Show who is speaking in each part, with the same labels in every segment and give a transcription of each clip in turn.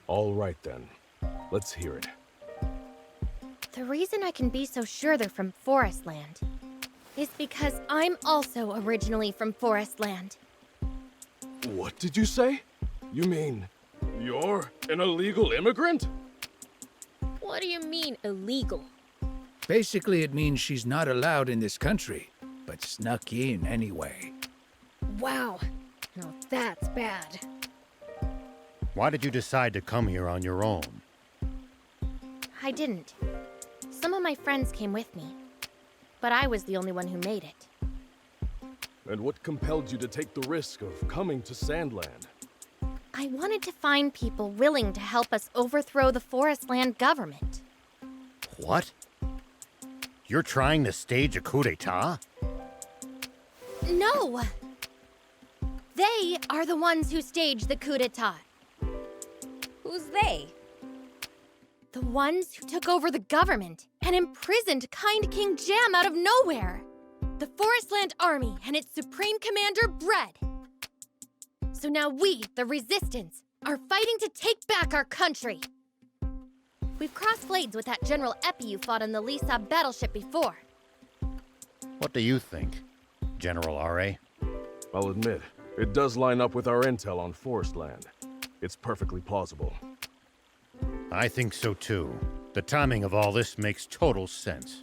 Speaker 1: All right then. Let's hear it.
Speaker 2: The reason I can be so sure they're from Forest Land is because I'm also originally from Forest Land.
Speaker 1: What did you say? You mean you're an illegal immigrant?
Speaker 2: What do you mean, illegal?
Speaker 3: Basically, it means she's not allowed in this country, but snuck in anyway.
Speaker 2: Wow. Now that's bad.
Speaker 4: Why did you decide to come here on your own?
Speaker 2: I didn't. Some of my friends came with me, but I was the only one who made it.
Speaker 1: And what compelled you to take the risk of coming to Sandland?
Speaker 2: I wanted to find people willing to help us overthrow the Forest Land government.
Speaker 4: What? You're trying to stage a coup d'etat?
Speaker 2: No! They are the ones who staged the coup d'etat. Who's they? The ones who took over the government and imprisoned Kind King Jam out of nowhere. The Forestland Army and its Supreme Commander, Bread. So now we, the Resistance, are fighting to take back our country. We've crossed blades with that General Epi you fought on the Lisa battleship before.
Speaker 4: What do you think, General R.A.?
Speaker 1: I'll admit, it does line up with our intel on Forestland. It's perfectly plausible.
Speaker 4: I think so too. The timing of all this makes total sense.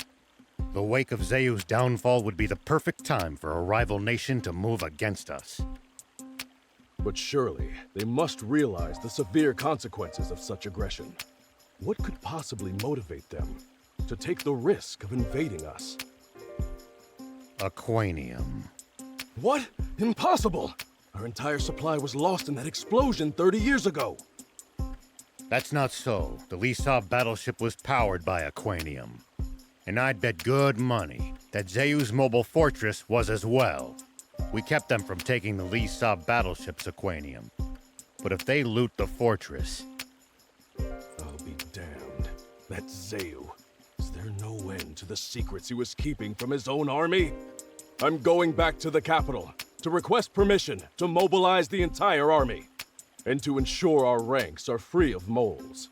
Speaker 4: The wake of Zayu's downfall would be the perfect time for a rival nation to move against us.
Speaker 1: But surely, they must realize the severe consequences of such aggression. What could possibly motivate them to take the risk of invading us?
Speaker 4: Aquanium.
Speaker 1: What? Impossible! Our entire supply was lost in that explosion 30 years ago.
Speaker 4: That's not so. The Lisa battleship was powered by Aquanium. And I'd bet good money that Zayu's mobile fortress was as well. We kept them from taking the Lisa battleship's Aquanium. But if they loot the fortress...
Speaker 1: I'll be damned. That Zayu. Is there no end to the secrets he was keeping from his own army? I'm going back to the capital to request permission to mobilize the entire army and to ensure our ranks are free of moles.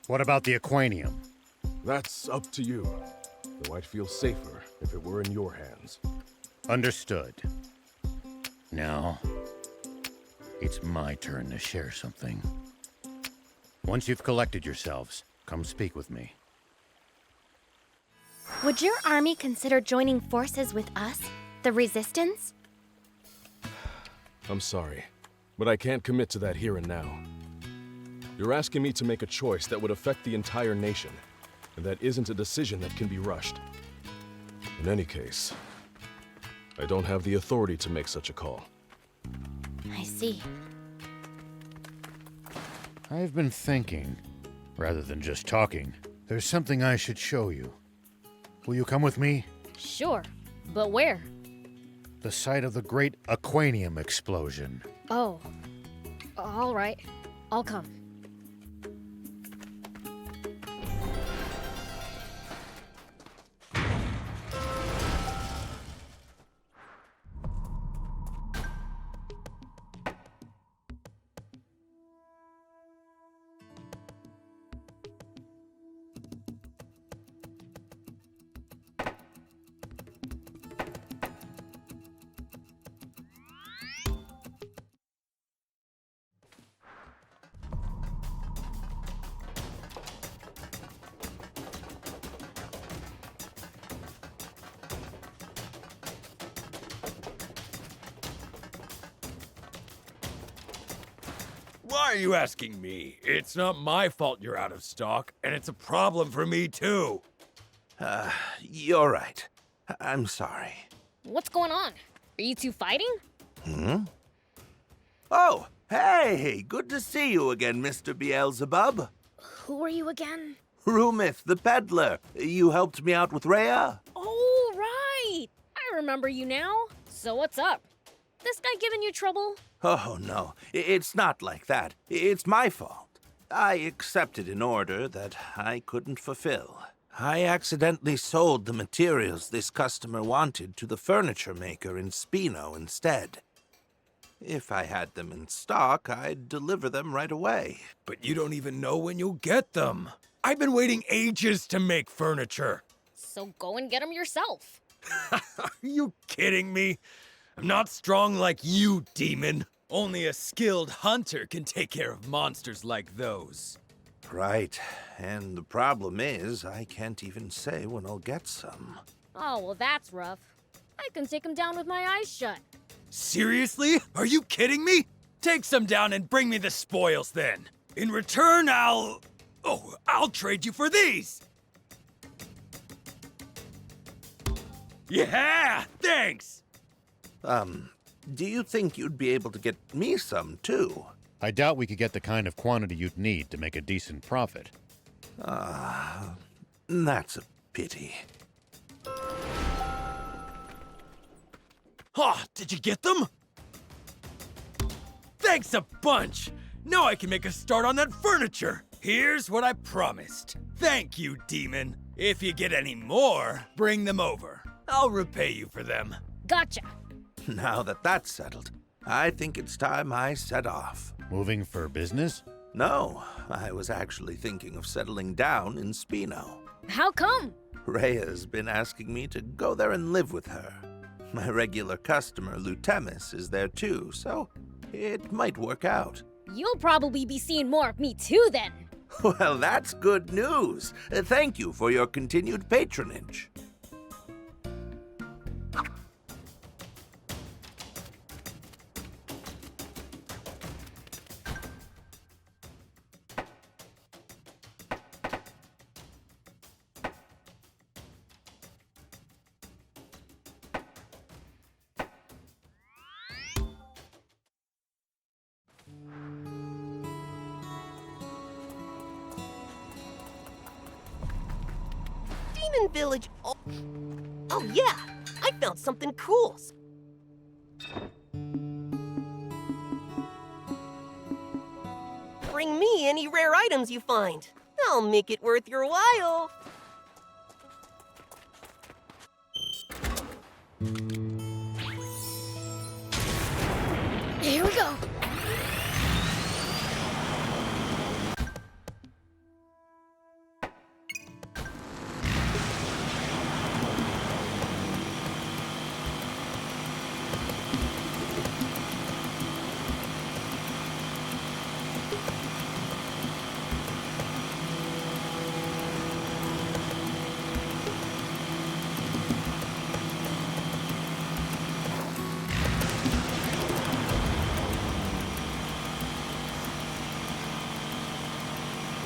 Speaker 4: What about the Aquanium?
Speaker 1: That's up to you, though I'd feel safer if it were in your hands.
Speaker 4: Understood. Now, it's my turn to share something. Once you've collected yourselves, come speak with me.
Speaker 2: Would your army consider joining forces with us, the Resistance?
Speaker 1: I'm sorry, but I can't commit to that here and now. You're asking me to make a choice that would affect the entire nation, and that isn't a decision that can be rushed. In any case, I don't have the authority to make such a call.
Speaker 2: I see.
Speaker 4: I've been thinking, rather than just talking, there's something I should show you. Will you come with me?
Speaker 2: Sure, but where?
Speaker 4: The site of the great Aquanium explosion.
Speaker 2: Oh, all right. I'll come.
Speaker 5: Why are you asking me? It's not my fault you're out of stock, and it's a problem for me too.
Speaker 6: You're right. I'm sorry.
Speaker 7: What's going on? Are you two fighting?
Speaker 6: Oh, hey! Good to see you again, Mr. Beelzebub.
Speaker 7: Who are you again?
Speaker 6: Rumith, the peddler. You helped me out with Rhea?
Speaker 7: Oh, right! I remember you now. So what's up? This guy giving you trouble?
Speaker 6: Oh, no. It's not like that. It's my fault. I accepted an order that I couldn't fulfill. I accidentally sold the materials this customer wanted to the furniture maker in Spino instead. If I had them in stock, I'd deliver them right away.
Speaker 5: But you don't even know when you'll get them. I've been waiting ages to make furniture.
Speaker 7: So go and get them yourself.
Speaker 5: Are you kidding me? I'm not strong like you, demon. Only a skilled hunter can take care of monsters like those.
Speaker 6: Right, and the problem is, I can't even say when I'll get some.
Speaker 7: Oh, well, that's rough. I can take them down with my eyes shut.
Speaker 5: Seriously? Are you kidding me? Take some down and bring me the spoils then. In return, I'll trade you for these. Yeah, thanks.
Speaker 6: Do you think you'd be able to get me some, too?
Speaker 4: I doubt we could get the kind of quantity you'd need to make a decent profit.
Speaker 6: That's a pity.
Speaker 5: Oh, did you get them? Thanks a bunch! Now I can make a start on that furniture! Here's what I promised. Thank you, demon. If you get any more, bring them over. I'll repay you for them.
Speaker 7: Gotcha.
Speaker 6: Now that that's settled, I think it's time I set off.
Speaker 4: Moving for business?
Speaker 6: No, I was actually thinking of settling down in Spino.
Speaker 7: How come?
Speaker 6: Rhea's been asking me to go there and live with her. My regular customer, Lutemis, is there too, so it might work out.
Speaker 7: You'll probably be seeing more of me too then.
Speaker 6: Well, that's good news. Thank you for your continued patronage.
Speaker 8: Demon Village. Oh yeah, I found something cool. Bring me any rare items you find. I'll make it worth your while.
Speaker 2: Here we go.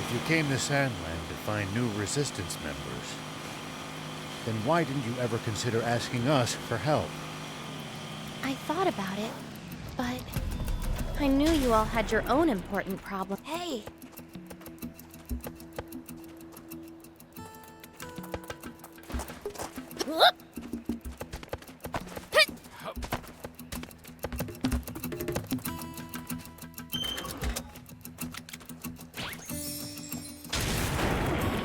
Speaker 4: If you came to Sandland to find new Resistance members, then why didn't you ever consider asking us for help?
Speaker 2: I thought about it, but I knew you all had your own important problem. Hey!
Speaker 7: Whoop!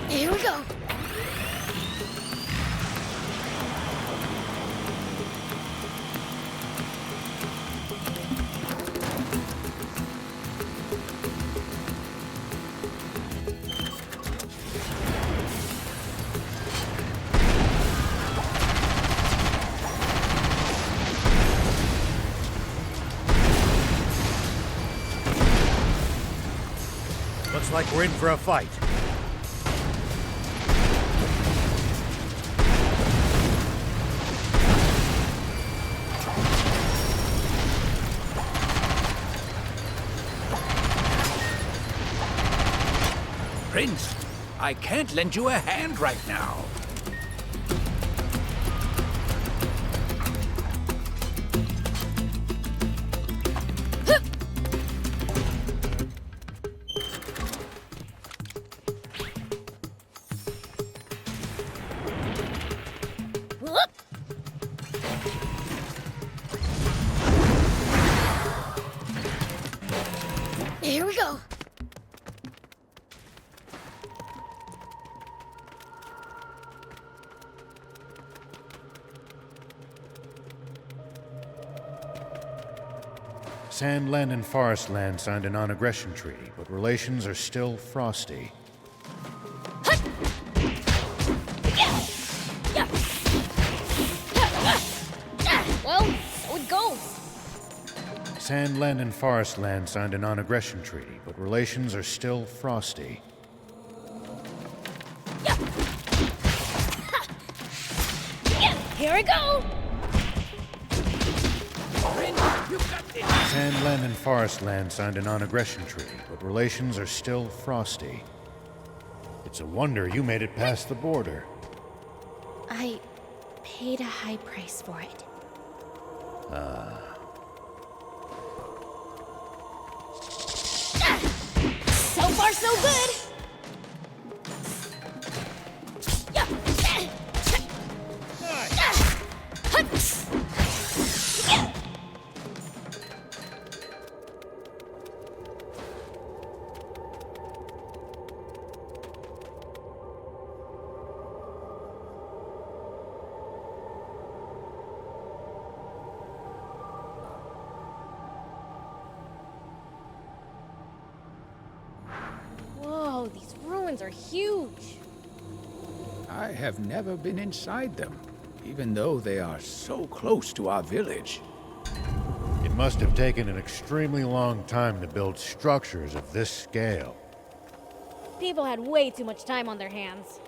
Speaker 2: Here we go.
Speaker 4: Looks like we're in for a fight.
Speaker 3: Prince, I can't lend you a hand right now.
Speaker 7: Whoop!
Speaker 2: Here we go.
Speaker 4: Sandland and Forestland signed a non-aggression treaty, but relations are still frosty.
Speaker 7: Well, so it goes.
Speaker 4: Sandland and Forestland signed a non-aggression treaty, but relations are still frosty.
Speaker 7: Here I go!
Speaker 4: Sandland and Forestland signed a non-aggression treaty, but relations are still frosty. It's a wonder you made it past the border.
Speaker 2: I paid a high price for it.
Speaker 7: So far, so good! Whoa, these ruins are huge.
Speaker 3: I have never been inside them, even though they are so close to our village.
Speaker 4: It must have taken an extremely long time to build structures of this scale.
Speaker 7: People had way too much time on their hands.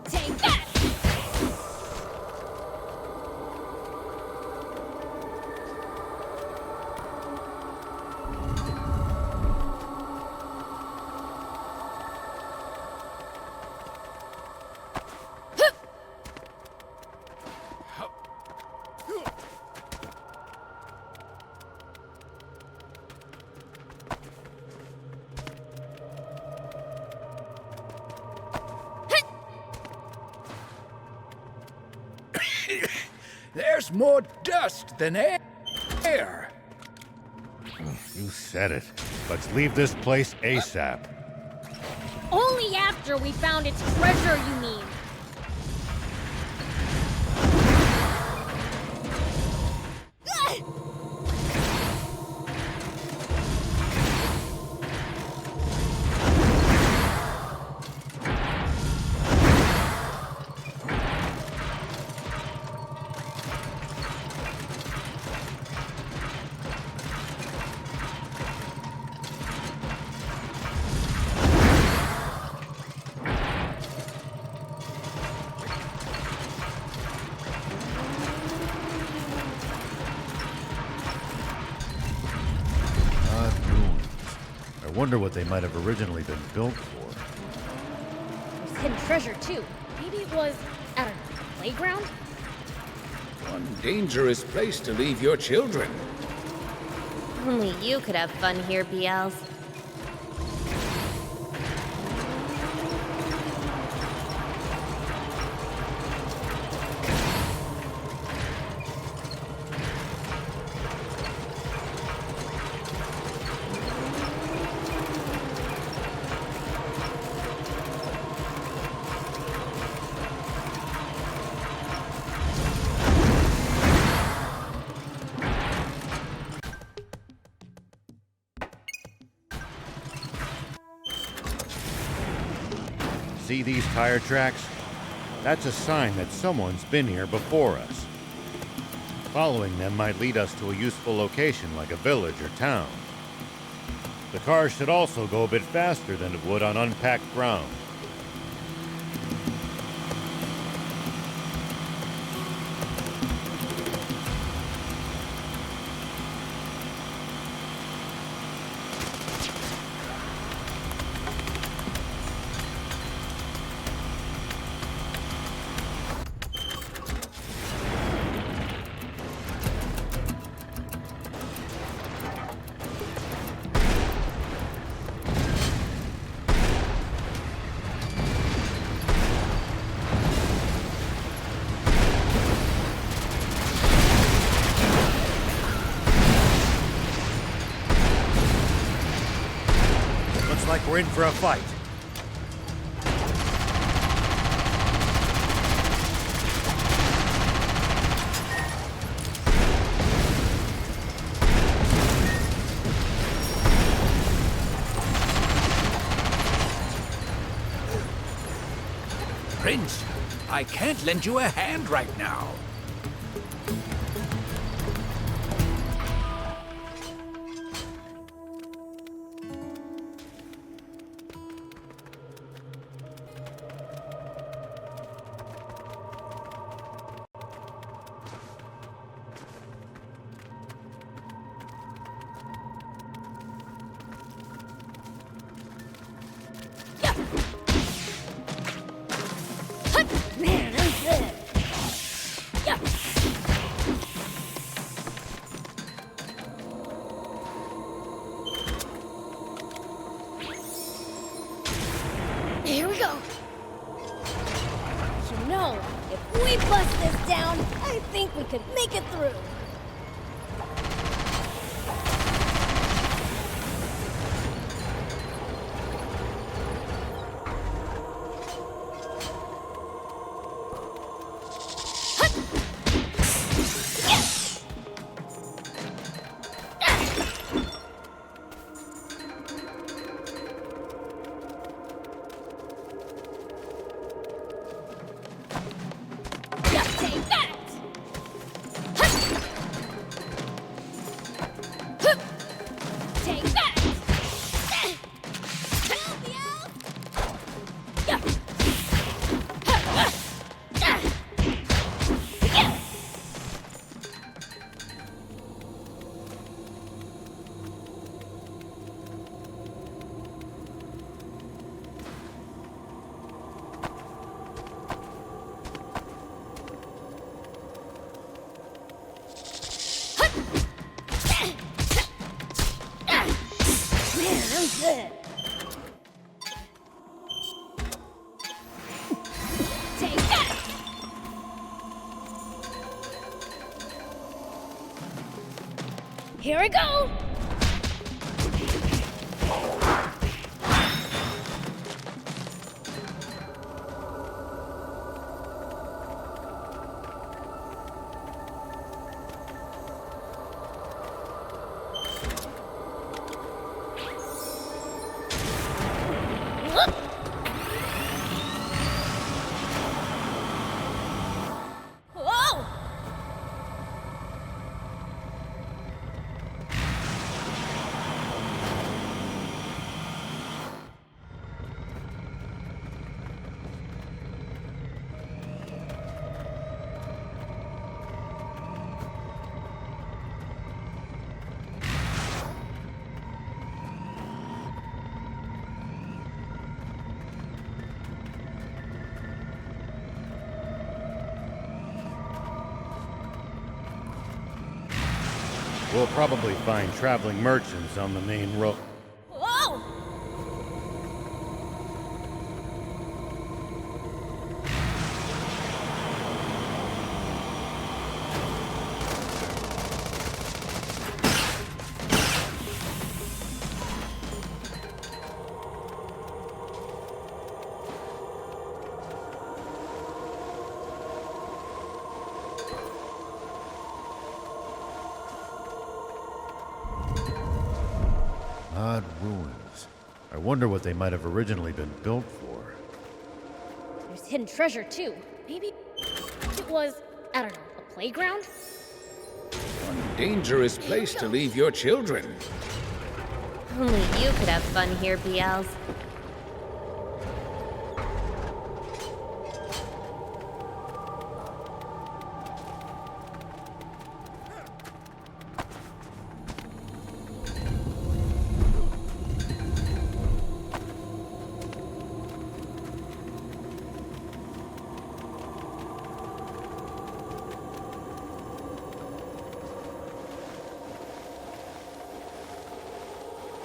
Speaker 7: Take that!
Speaker 3: There's more dust than air.
Speaker 4: You said it. Let's leave this place ASAP.
Speaker 7: Only after we found its treasure, you mean?
Speaker 4: I wonder what they might have originally been built for.
Speaker 7: There's hidden treasure, too. Maybe it was at a playground?
Speaker 3: One dangerous place to leave your children.
Speaker 2: Only you could have fun here, Beelz.
Speaker 4: See these tire tracks? That's a sign that someone's been here before us. Following them might lead us to a useful location like a village or town. The car should also go a bit faster than it would on unpacked ground. We're in for a fight.
Speaker 3: Prince, I can't lend you a hand right now.
Speaker 7: Here we go. You know, if we bust this down, I think we could make it through. Good. Take that! Here we go!
Speaker 4: We'll probably find traveling merchants on the main road.
Speaker 7: Whoa!
Speaker 4: Odd ruins. I wonder what they might have originally been built for.
Speaker 7: There's hidden treasure, too. Maybe it was, I don't know, a playground?
Speaker 3: One dangerous place to leave your children.
Speaker 2: Only you could have fun here, Beelz.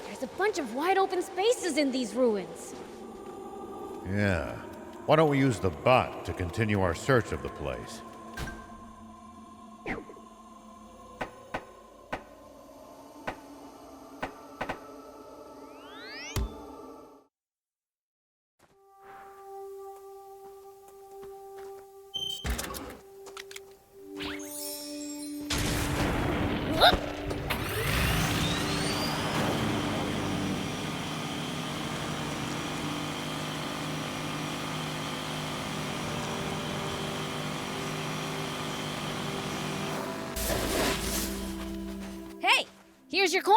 Speaker 7: There's a bunch of wide open spaces in these ruins.
Speaker 4: Yeah. Why don't we use the bot to continue our search of the place?
Speaker 7: Hey, here's your coin.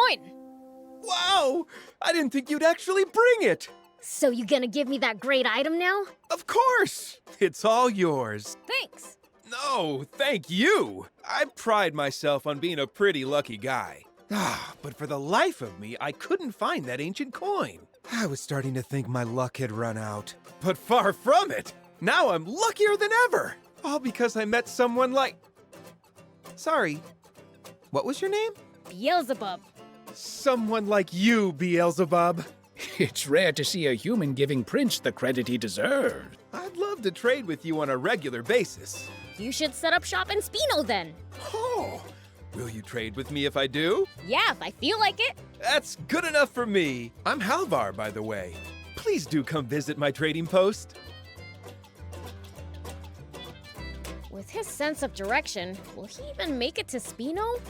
Speaker 9: Wow! I didn't think you'd actually bring it!
Speaker 7: So you gonna give me that great item now?
Speaker 9: Of course! It's all yours.
Speaker 7: Thanks.
Speaker 9: No, thank you! I pride myself on being a pretty lucky guy. But for the life of me, I couldn't find that ancient coin. I was starting to think my luck had run out. But far from it! Now I'm luckier than ever! All because I met someone like... Sorry, what was your name?
Speaker 7: Beelzebub.
Speaker 9: Someone like you, Beelzebub.
Speaker 3: It's rare to see a human giving Prince the credit he deserves.
Speaker 9: I'd love to trade with you on a regular basis.
Speaker 7: You should set up shop in Spino then.
Speaker 9: Oh, will you trade with me if I do?
Speaker 7: Yeah, if I feel like it.
Speaker 9: That's good enough for me. I'm Halvar, by the way. Please do come visit my trading post.
Speaker 7: With his sense of direction, will he even make it to Spino?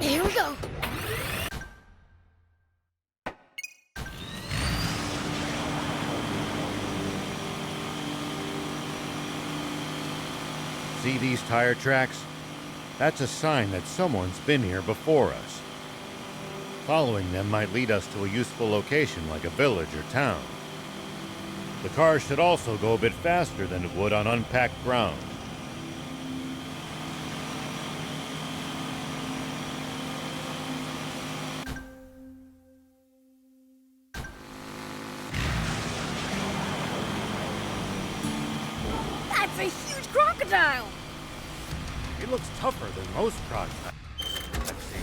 Speaker 2: Here we go.
Speaker 4: See these tire tracks? That's a sign that someone's been here before us. Following them might lead us to a useful location like a village or town. The cars should also go a bit faster than it would on unpacked ground.
Speaker 7: That's a huge crocodile!
Speaker 4: It looks tougher than most crocodiles I've seen.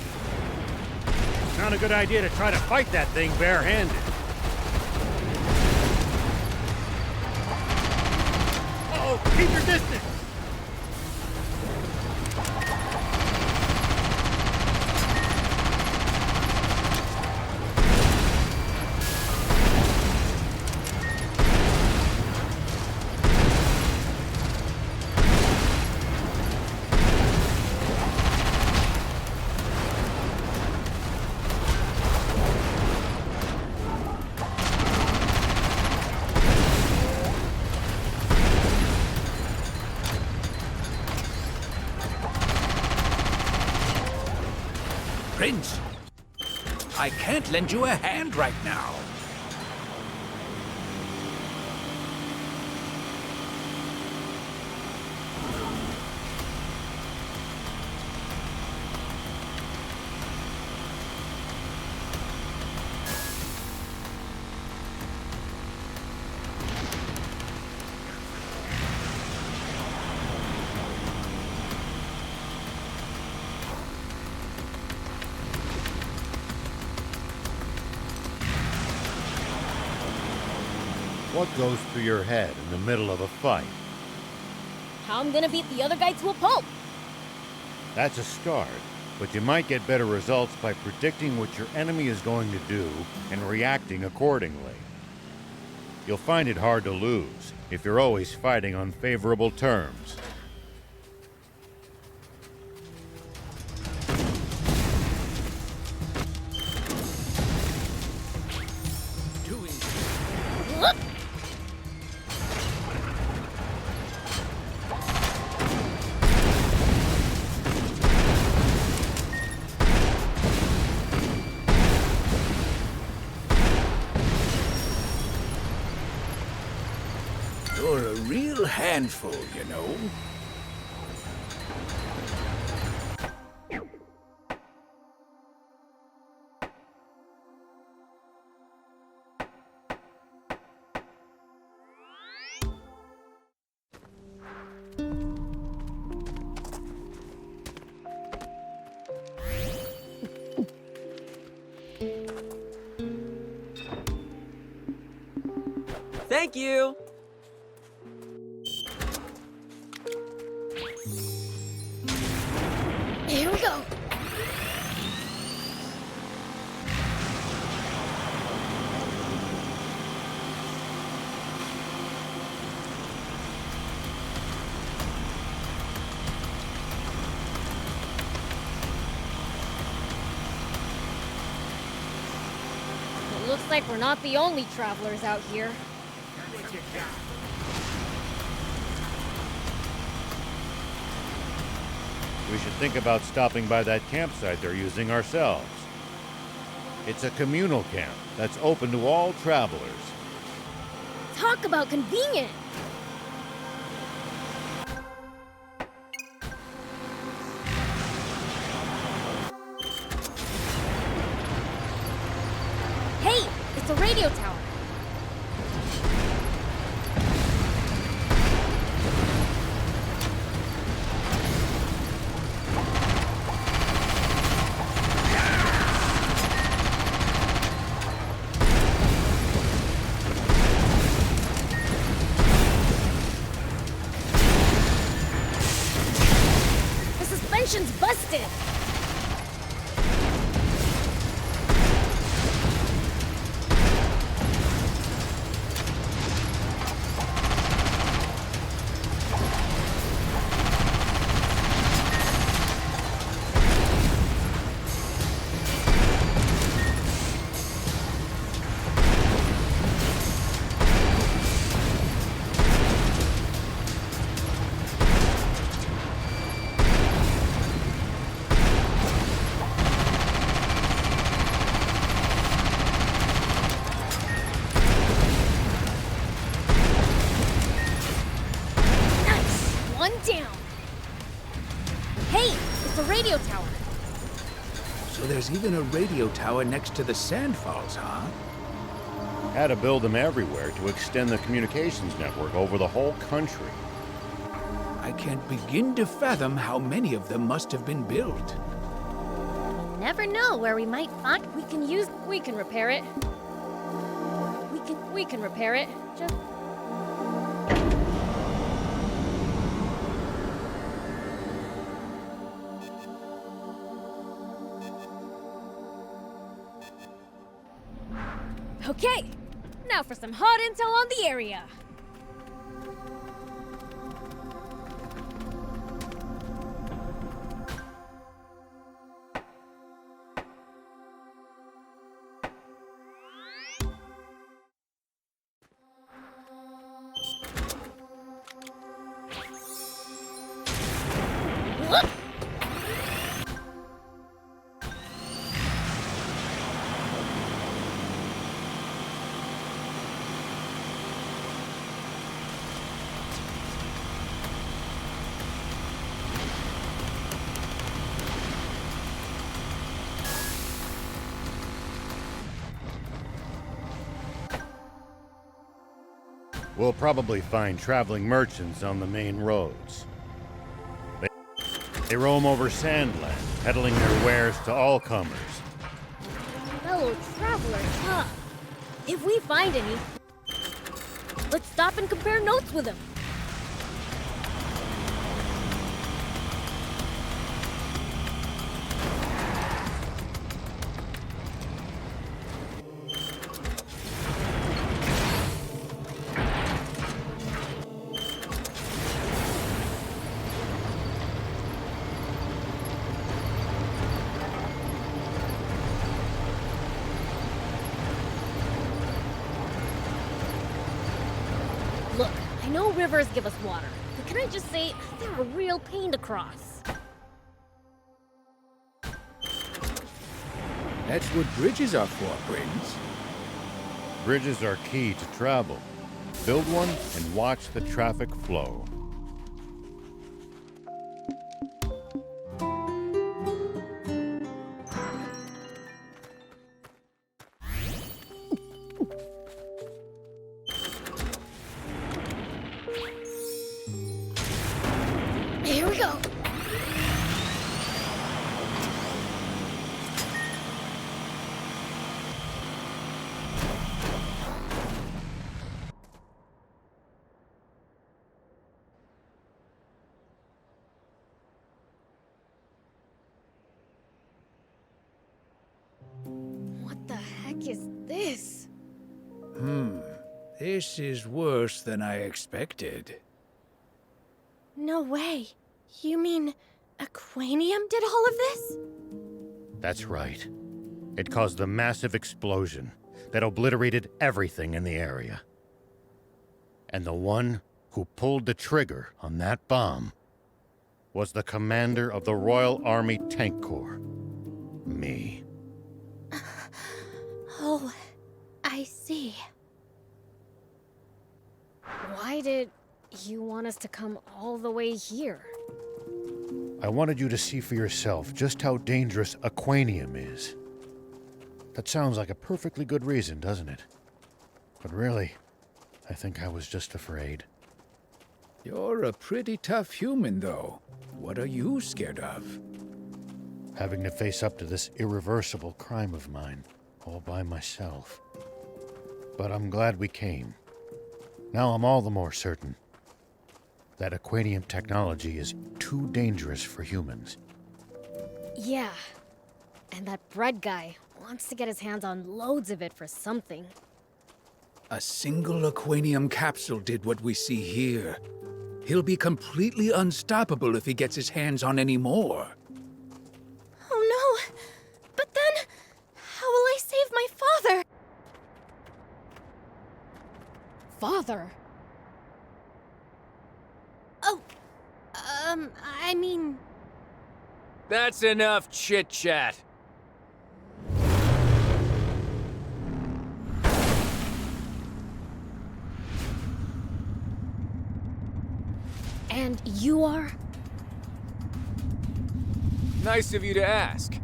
Speaker 4: It's not a good idea to try to fight that thing barehanded. Uh-oh, keep your distance!
Speaker 3: Prince, I can't lend you a hand right now.
Speaker 4: What goes through your head in the middle of a fight?
Speaker 7: How I'm gonna beat the other guy to a pulp?
Speaker 4: That's a start, but you might get better results by predicting what your enemy is going to do and reacting accordingly. You'll find it hard to lose if you're always fighting on favorable terms.
Speaker 3: You're a real handful, you know.
Speaker 8: Thank you!
Speaker 2: Here we go.
Speaker 7: It looks like we're not the only travelers out here.
Speaker 4: We should think about stopping by that campsite they're using ourselves. It's a communal camp that's open to all travelers.
Speaker 7: Talk about convenient! Hey! It's a radio tower! The suspension's busted! Nice! One down! Hey! It's a radio tower!
Speaker 3: So there's even a radio tower next to the sandfalls, huh?
Speaker 4: Had to build them everywhere to extend the communications network over the whole country.
Speaker 3: I can't begin to fathom how many of them must have been built.
Speaker 2: Never know where we might find.
Speaker 7: We can repair it. We can repair it. Just... Okay, now for some hot intel on the area. Whoop!
Speaker 4: We'll probably find traveling merchants on the main roads. They roam over Sandland, peddling their wares to all comers.
Speaker 7: Fellow travelers, huh? If we find any, let's stop and compare notes with them. Look, I know rivers give us water, but can I just say, they're a real pain to cross.
Speaker 3: That's what bridges are for, Prince.
Speaker 4: Bridges are key to travel. Build one and watch the traffic flow.
Speaker 2: Here we go.
Speaker 7: heck is this?
Speaker 3: This is worse than I expected.
Speaker 2: No way. You mean Aquanium did all of this?
Speaker 4: That's right. It caused a massive explosion that obliterated everything in the area. And the one who pulled the trigger on that bomb was the commander of the Royal Army Tank Corps. Me.
Speaker 2: Oh, I see.
Speaker 7: Why did you want us to come all the way here?
Speaker 4: I wanted you to see for yourself just how dangerous Aquanium is. That sounds like a perfectly good reason, doesn't it? But really, I think I was just afraid.
Speaker 3: You're a pretty tough human, though. What are you scared of?
Speaker 4: Having to face up to this irreversible crime of mine, all by myself. But I'm glad we came. Now I'm all the more certain that Aquanium technology is too dangerous for humans.
Speaker 7: Yeah. And that bread guy wants to get his hands on loads of it for something.
Speaker 3: A single Aquanium capsule did what we see here. He'll be completely unstoppable if he gets his hands on any more.
Speaker 2: Oh no! But then, how will I save my father?
Speaker 7: Father?
Speaker 2: Oh, I mean...
Speaker 9: That's enough chit-chat.
Speaker 7: And you are?
Speaker 9: Nice of you to ask.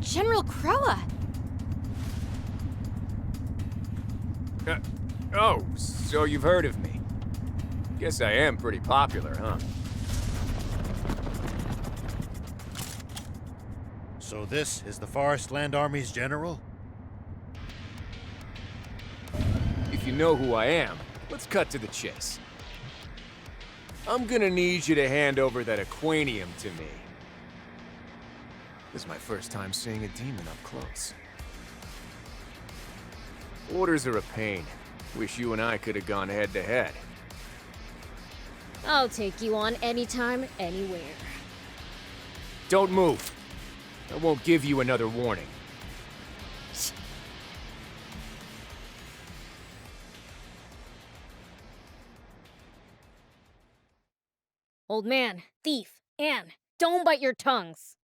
Speaker 2: General Croa!
Speaker 9: Oh, so you've heard of me. Guess I am pretty popular, huh?
Speaker 4: So this is the Forest Land Army's general?
Speaker 9: If you know who I am, let's cut to the chase. I'm gonna need you to hand over that Aquanium to me. This is my first time seeing a demon up close. Orders are a pain. Wish you and I could have gone head to head.
Speaker 7: I'll take you on anytime, anywhere.
Speaker 9: Don't move. I won't give you another warning.
Speaker 7: Old man, thief, Anne, don't bite your tongues.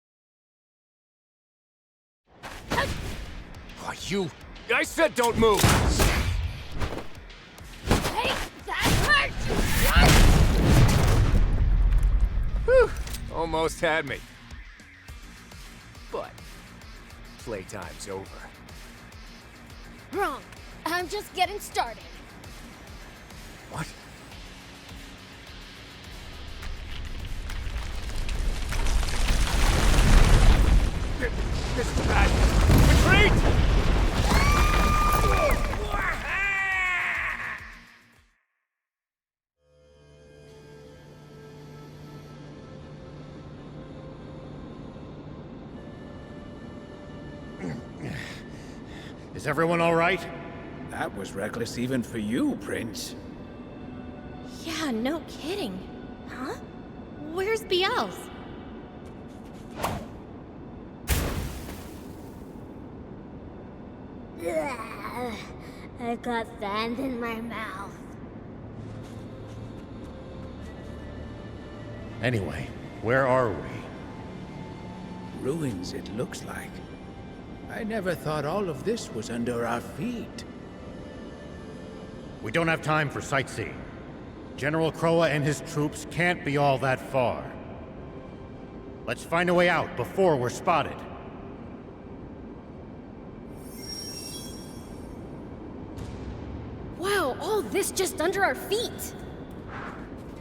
Speaker 9: Oh, you... I said don't move!
Speaker 2: Hey, that hurt!
Speaker 9: Whew, almost had me. But playtime's over.
Speaker 7: Wrong. I'm just getting started.
Speaker 9: What? This is bad. Retreat!
Speaker 4: Is everyone all right?
Speaker 3: That was reckless even for you, Prince.
Speaker 2: Yeah, no kidding. Huh? Where's Beelz?
Speaker 7: I got sand in my mouth.
Speaker 4: Anyway, where are we?
Speaker 3: Ruins, it looks like. I never thought all of this was under our feet.
Speaker 4: We don't have time for sightseeing. General Croa and his troops can't be all that far. Let's find a way out before we're spotted.
Speaker 7: Wow, all this just under our feet!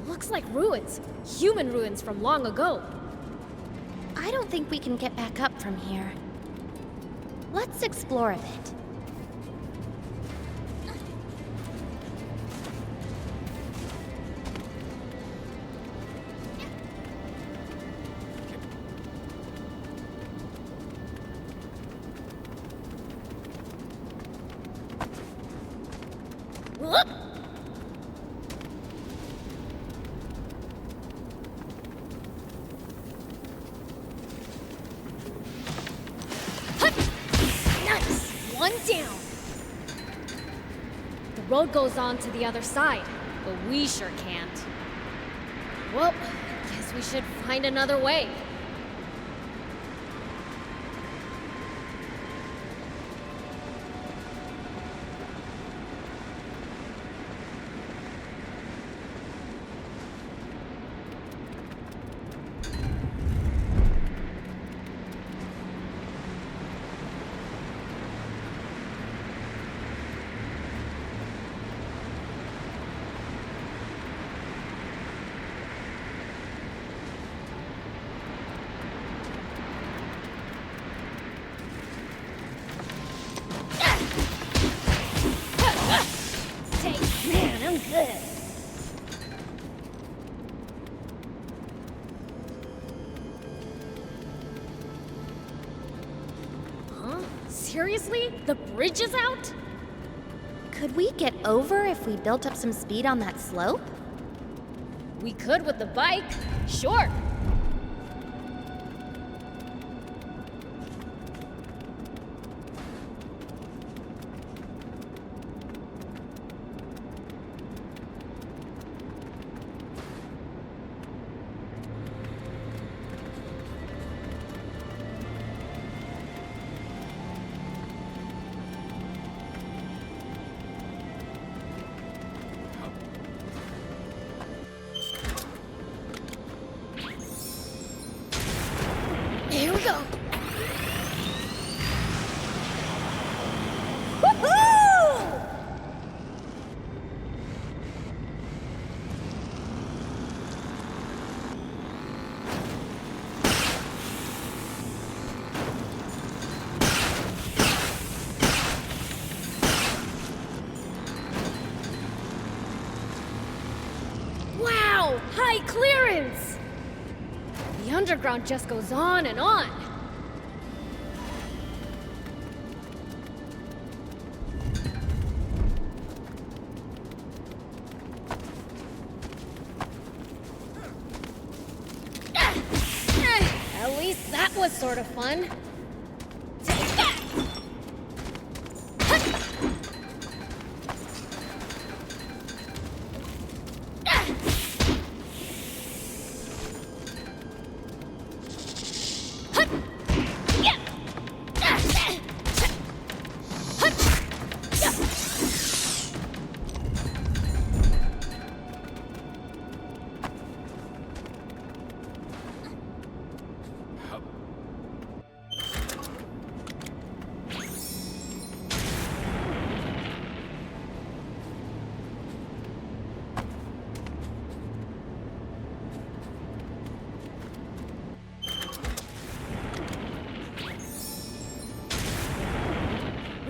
Speaker 7: Looks like ruins. Human ruins from long ago.
Speaker 2: I don't think we can get back up from here. Let's explore a bit.
Speaker 7: One down. The road goes on to the other side, but we sure can't. Well, guess we should find another way. Man, I'm good. Huh? Seriously? The bridge is out?
Speaker 2: Could we get over if we built up some speed on that slope?
Speaker 7: We could with the bike. Sure.
Speaker 2: Here we go.
Speaker 7: Woohoo! Wow! High clearance! The underground just goes on and on. At least that was sort of fun. Take that!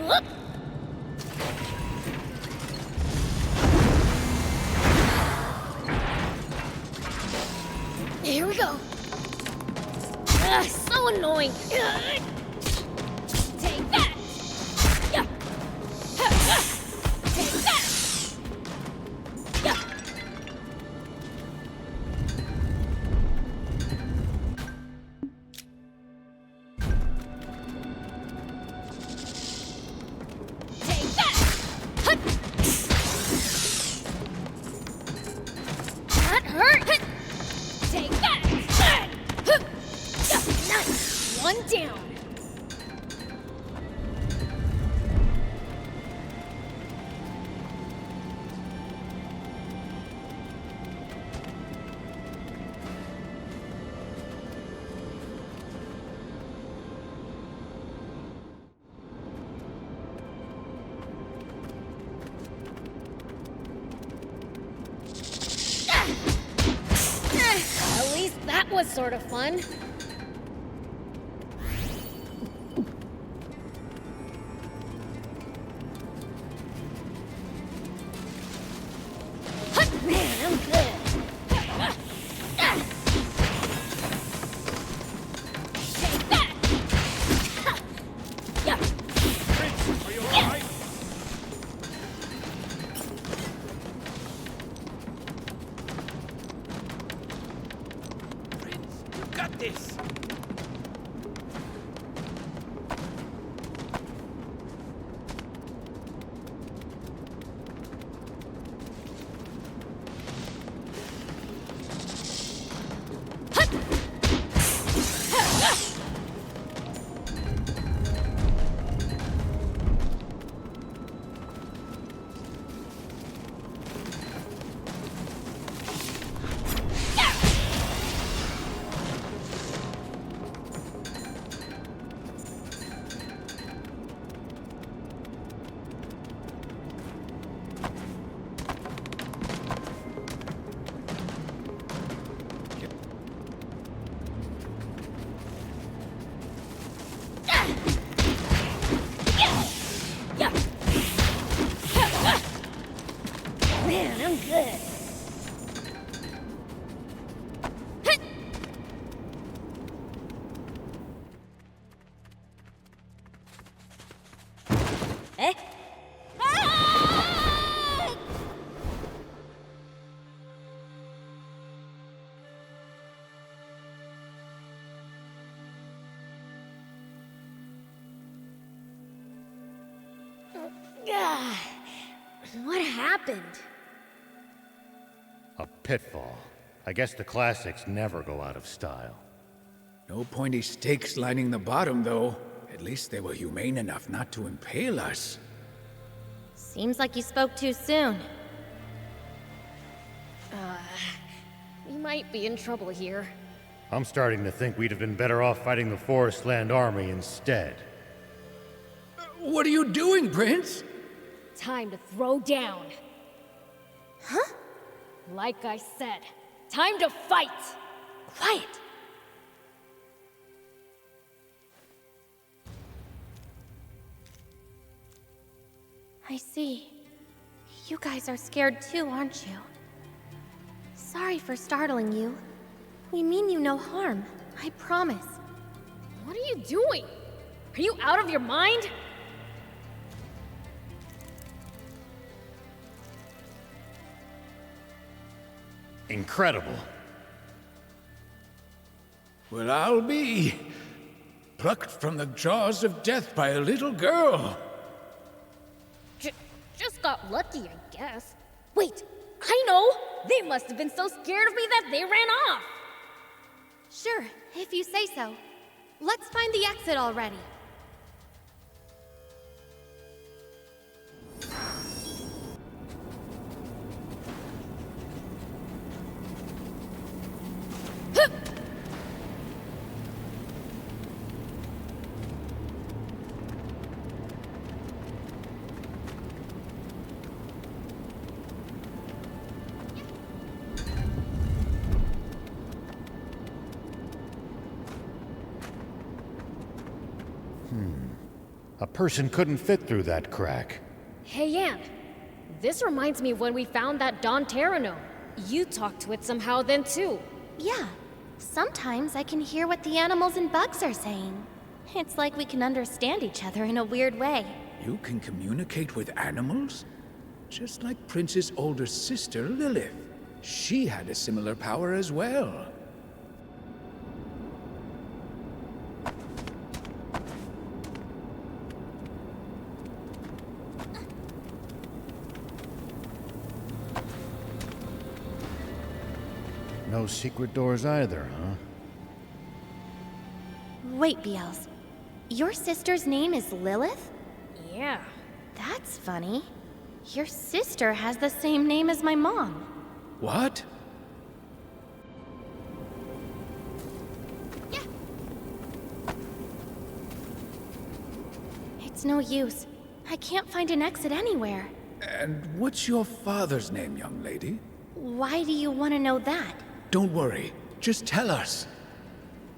Speaker 7: Whoop! Here we go. Ugh, so annoying. Ugh. Take that. Yeah. Take that. Yeah. Take that. That hurt. Take that. Nice. One down. At least that was sort of fun. Man, I'm good. Take that. Yeah.
Speaker 1: Prince, are you alright?
Speaker 9: Prince, you got this!
Speaker 7: Ugh. What happened?
Speaker 4: A pitfall. I guess the classics never go out of style.
Speaker 3: No pointy stakes lining the bottom, though. At least they were humane enough not to impale us.
Speaker 2: Seems like you spoke too soon.
Speaker 7: We might be in trouble here.
Speaker 4: I'm starting to think we'd have been better off fighting the Forest Land Army instead.
Speaker 3: What are you doing, Prince?
Speaker 7: Time to throw down.
Speaker 2: Huh?
Speaker 7: Like I said, time to fight!
Speaker 2: Quiet! I see. You guys are scared too, aren't you? Sorry for startling you. We mean you no harm, I promise.
Speaker 7: What are you doing? Are you out of your mind?
Speaker 4: Incredible.
Speaker 3: Well, I'll be plucked from the jaws of death by a little girl.
Speaker 7: Just got lucky, I guess. Wait, I know! They must have been so scared of me that they ran off!
Speaker 2: Sure, if you say so. Let's find the exit already.
Speaker 4: A person couldn't fit through that crack.
Speaker 7: Hey, Yan. This reminds me of when we found that Don Terrano. You talked to it somehow then, too.
Speaker 2: Yeah, sometimes I can hear what the animals and bugs are saying. It's like we can understand each other in a weird way.
Speaker 3: You can communicate with animals? Just like Prince's older sister, Lilith. She had a similar power as well.
Speaker 4: No secret doors either, huh?
Speaker 2: Wait, Beelz. Your sister's name is Lilith?
Speaker 7: Yeah.
Speaker 2: That's funny. Your sister has the same name as my mom.
Speaker 3: What?
Speaker 2: Yeah. It's no use. I can't find an exit anywhere.
Speaker 3: And what's your father's name, young lady?
Speaker 2: Why do you want to know that?
Speaker 3: Don't worry. Just tell us.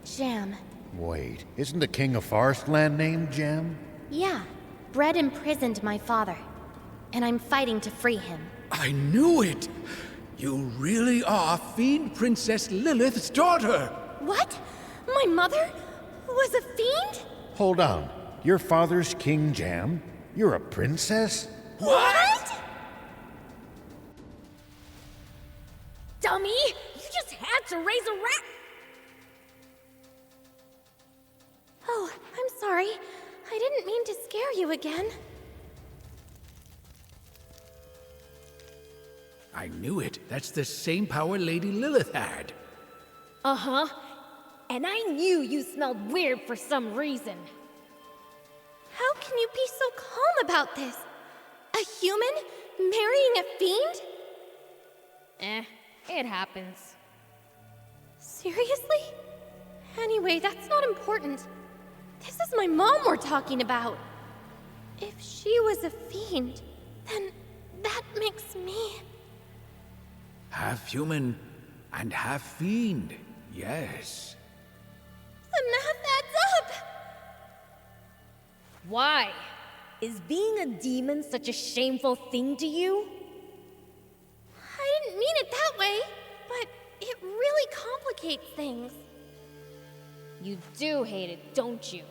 Speaker 2: Jam.
Speaker 4: Wait, isn't the King of Forestland named Jam?
Speaker 2: Yeah. Brett imprisoned my father. And I'm fighting to free him.
Speaker 3: I knew it! You really are Fiend Princess Lilith's daughter!
Speaker 2: What? My mother was a fiend?
Speaker 4: Hold on. Your father's King Jam? You're a princess?
Speaker 2: What?
Speaker 7: Dummy! You just had to raise a rat!
Speaker 2: Oh, I'm sorry. I didn't mean to scare you again.
Speaker 3: I knew it. That's the same power Lady Lilith had.
Speaker 7: Uh-huh. And I knew you smelled weird for some reason.
Speaker 2: How can you be so calm about this? A human marrying a fiend?
Speaker 7: It happens.
Speaker 2: Seriously? Anyway, that's not important. This is my mom we're talking about. If she was a fiend, then that makes me...
Speaker 3: Half human and half fiend, yes.
Speaker 2: The math adds up!
Speaker 7: Why? Is being a demon such a shameful thing to you?
Speaker 2: I didn't mean it that way, but it really complicates things.
Speaker 7: You do hate it, don't you?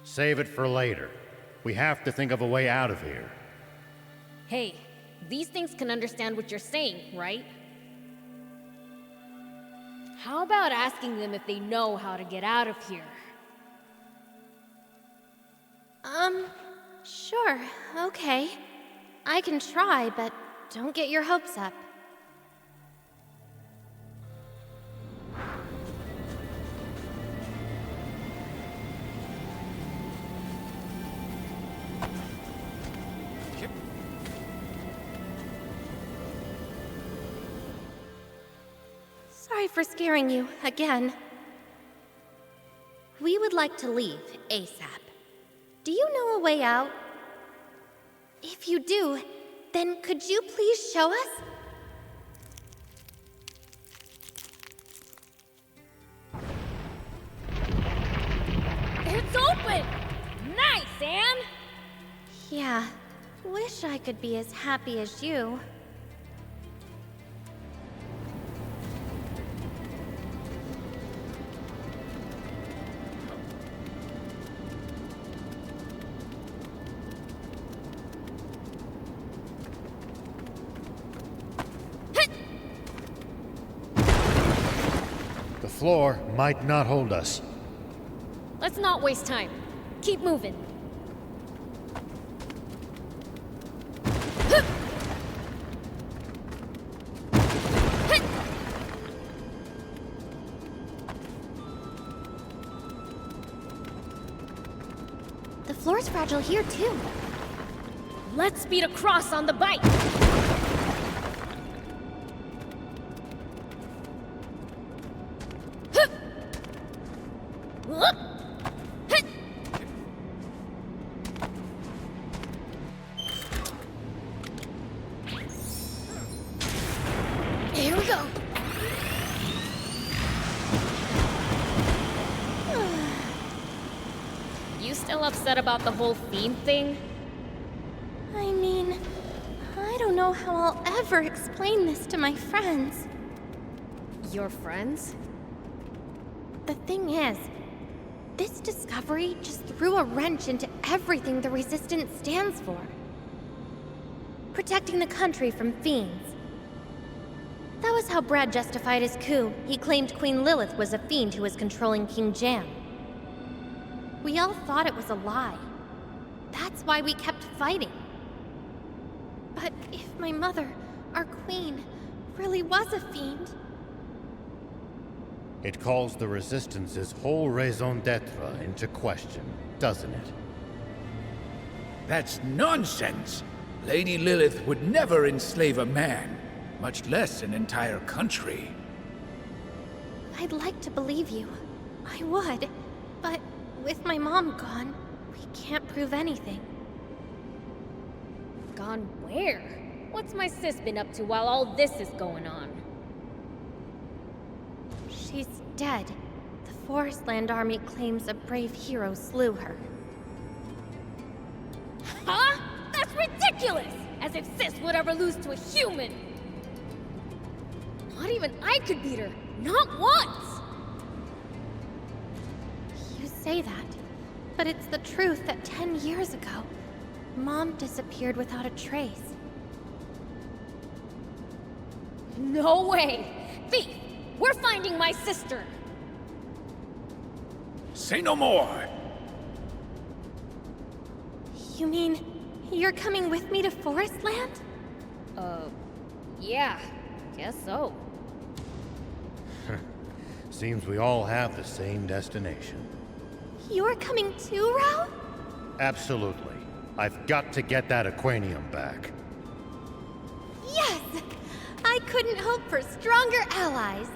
Speaker 4: Save it for later. We have to think of a way out of here.
Speaker 7: Hey, these things can understand what you're saying, right? How about asking them if they know how to get out of here?
Speaker 2: Sure, okay. I can try, but don't get your hopes up. Sorry for scaring you again. We would like to leave ASAP. Do you know a way out? If you do, then could you please show us?
Speaker 7: It's open! Nice, Anne!
Speaker 2: Yeah, wish I could be as happy as you.
Speaker 4: The floor might not hold us.
Speaker 7: Let's not waste time. Keep moving.
Speaker 2: The floor's fragile here, too.
Speaker 7: Let's speed across on the bike.
Speaker 2: Here we go.
Speaker 7: You still upset about the whole Fiend thing?
Speaker 2: I mean, I don't know how I'll ever explain this to my friends.
Speaker 7: Your friends?
Speaker 2: The thing is, this discovery just threw a wrench into everything the Resistance stands for. Protecting the country from fiends. That was how Brad justified his coup. He claimed Queen Lilith was a fiend who was controlling King Jam. We all thought it was a lie. That's why we kept fighting. But if my mother, our queen, really was a fiend...
Speaker 4: It calls the Resistance's whole raison d'etre into question, doesn't it?
Speaker 3: That's nonsense! Lady Lilith would never enslave a man, much less an entire country.
Speaker 2: I'd like to believe you. I would. But with my mom gone, we can't prove anything.
Speaker 7: Gone where? What's my sis been up to while all this is going on?
Speaker 2: She's dead. The Forestland Army claims a brave hero slew her.
Speaker 7: Huh? That's ridiculous! As if sis would ever lose to a human! Not even I could beat her. Not once!
Speaker 2: You say that, but it's the truth that 10 years ago, Mom disappeared without a trace.
Speaker 7: No way! Thief! We're finding my sister!
Speaker 3: Say no more!
Speaker 2: You mean, you're coming with me to Forestland?
Speaker 7: Yeah. Guess so.
Speaker 4: Seems we all have the same destination.
Speaker 2: You're coming too, Rao?
Speaker 4: Absolutely. I've got to get that Aquanium back.
Speaker 2: Yes! I couldn't hope for stronger allies.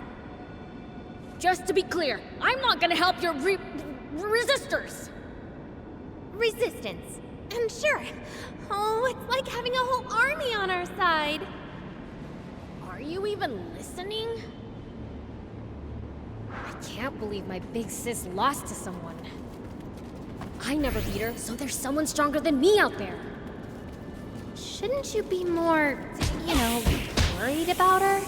Speaker 7: Just to be clear, I'm not gonna help your resistors!
Speaker 2: Resistance. And sure. Oh, it's like having a whole army on our side.
Speaker 7: Are you even listening? I can't believe my big sis lost to someone. I never beat her, so there's someone stronger than me out there.
Speaker 2: Shouldn't you be more, worried about her?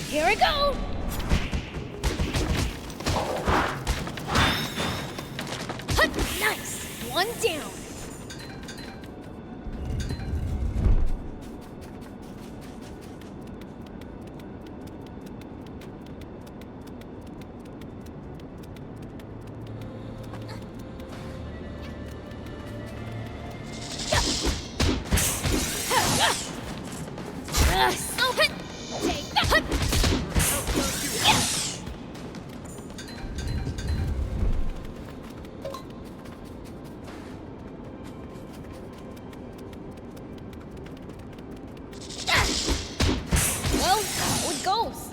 Speaker 7: Here we go! one down. Well, how it goes.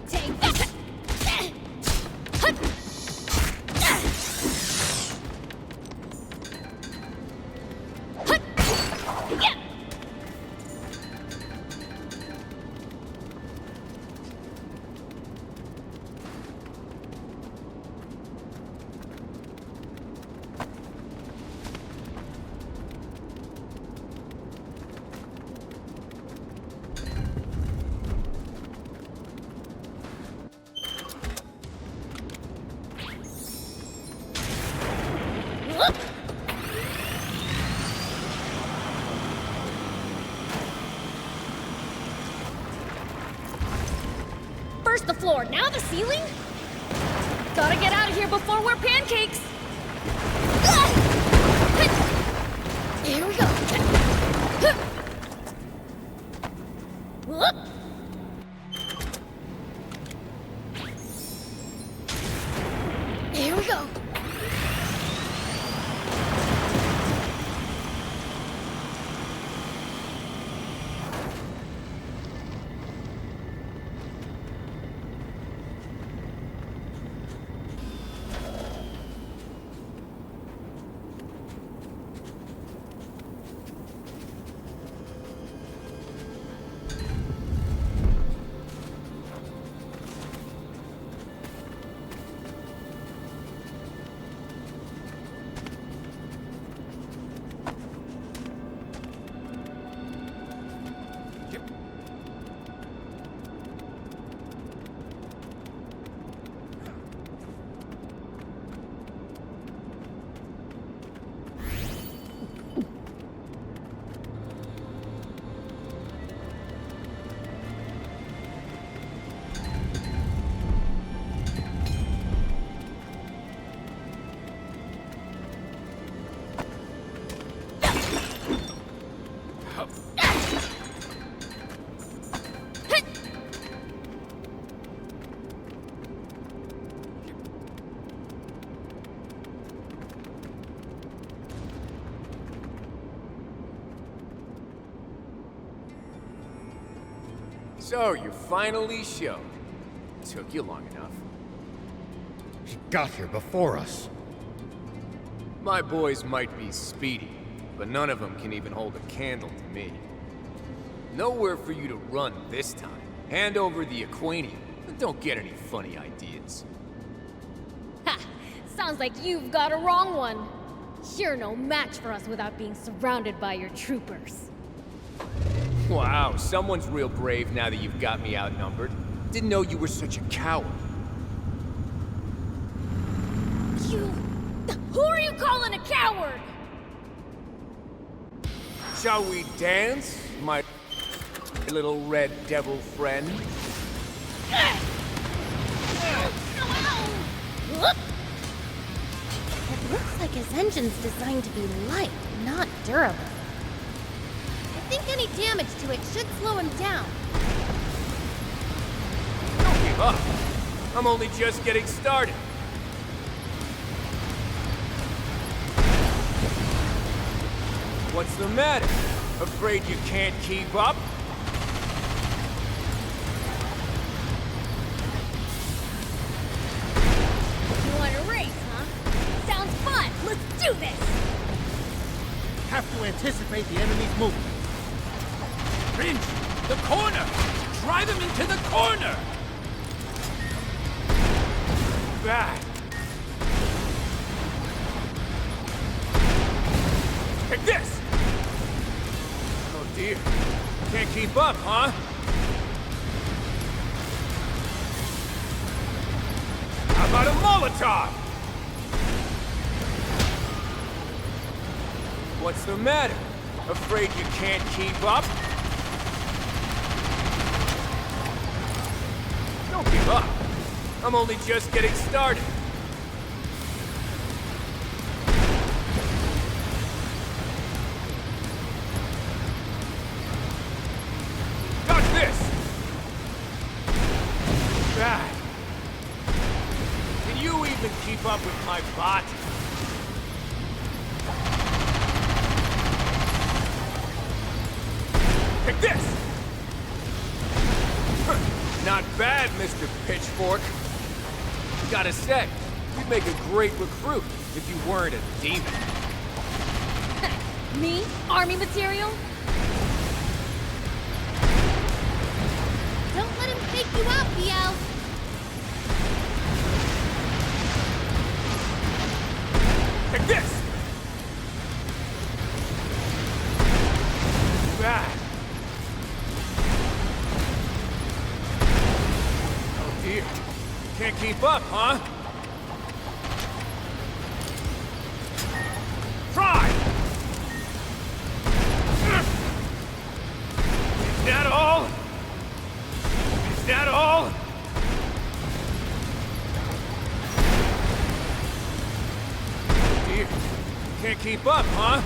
Speaker 7: Take that. First the floor, now the ceiling? Gotta get out of here before we're pancakes! Here we go! Here we go!
Speaker 10: So, you finally showed. Took you long enough.
Speaker 4: He got here before us.
Speaker 10: My boys might be speedy, but none of them can even hold a candle to me. Nowhere for you to run this time. Hand over the Aquanium, and don't get any funny ideas.
Speaker 7: Ha! Sounds like you've got a wrong one. You're no match for us without being surrounded by your troopers.
Speaker 10: Wow, someone's real brave now that you've got me outnumbered. Didn't know you were such a coward.
Speaker 7: Who are you calling a coward?
Speaker 10: Shall we dance, my little red devil friend?
Speaker 2: It looks like his engine's designed to be light, not durable. I think any damage to it should slow him down.
Speaker 10: Don't give up. I'm only just getting started. What's the matter? Afraid you can't keep up?
Speaker 7: You want to race, huh? Sounds fun! Let's do this!
Speaker 5: Have to anticipate the enemy's movement. Prince, the corner! Drive him into the corner!
Speaker 10: Bad. Take this! Can't keep up, huh? How about a Molotov? What's the matter? Afraid you can't keep up? Don't give up. I'm only just getting started. Got this! Bad. Can you even keep up with my bot? Take this! Not bad, Mr. Pitchfork. Gotta say, you'd make a great recruit if you weren't a demon.
Speaker 7: Me? Army material?
Speaker 2: Don't let him take you out, Biel.
Speaker 10: Take this! Bad. Oh dear. Can't keep up, huh? Try! Is that all? Is that all? Oh dear. Can't keep up, huh?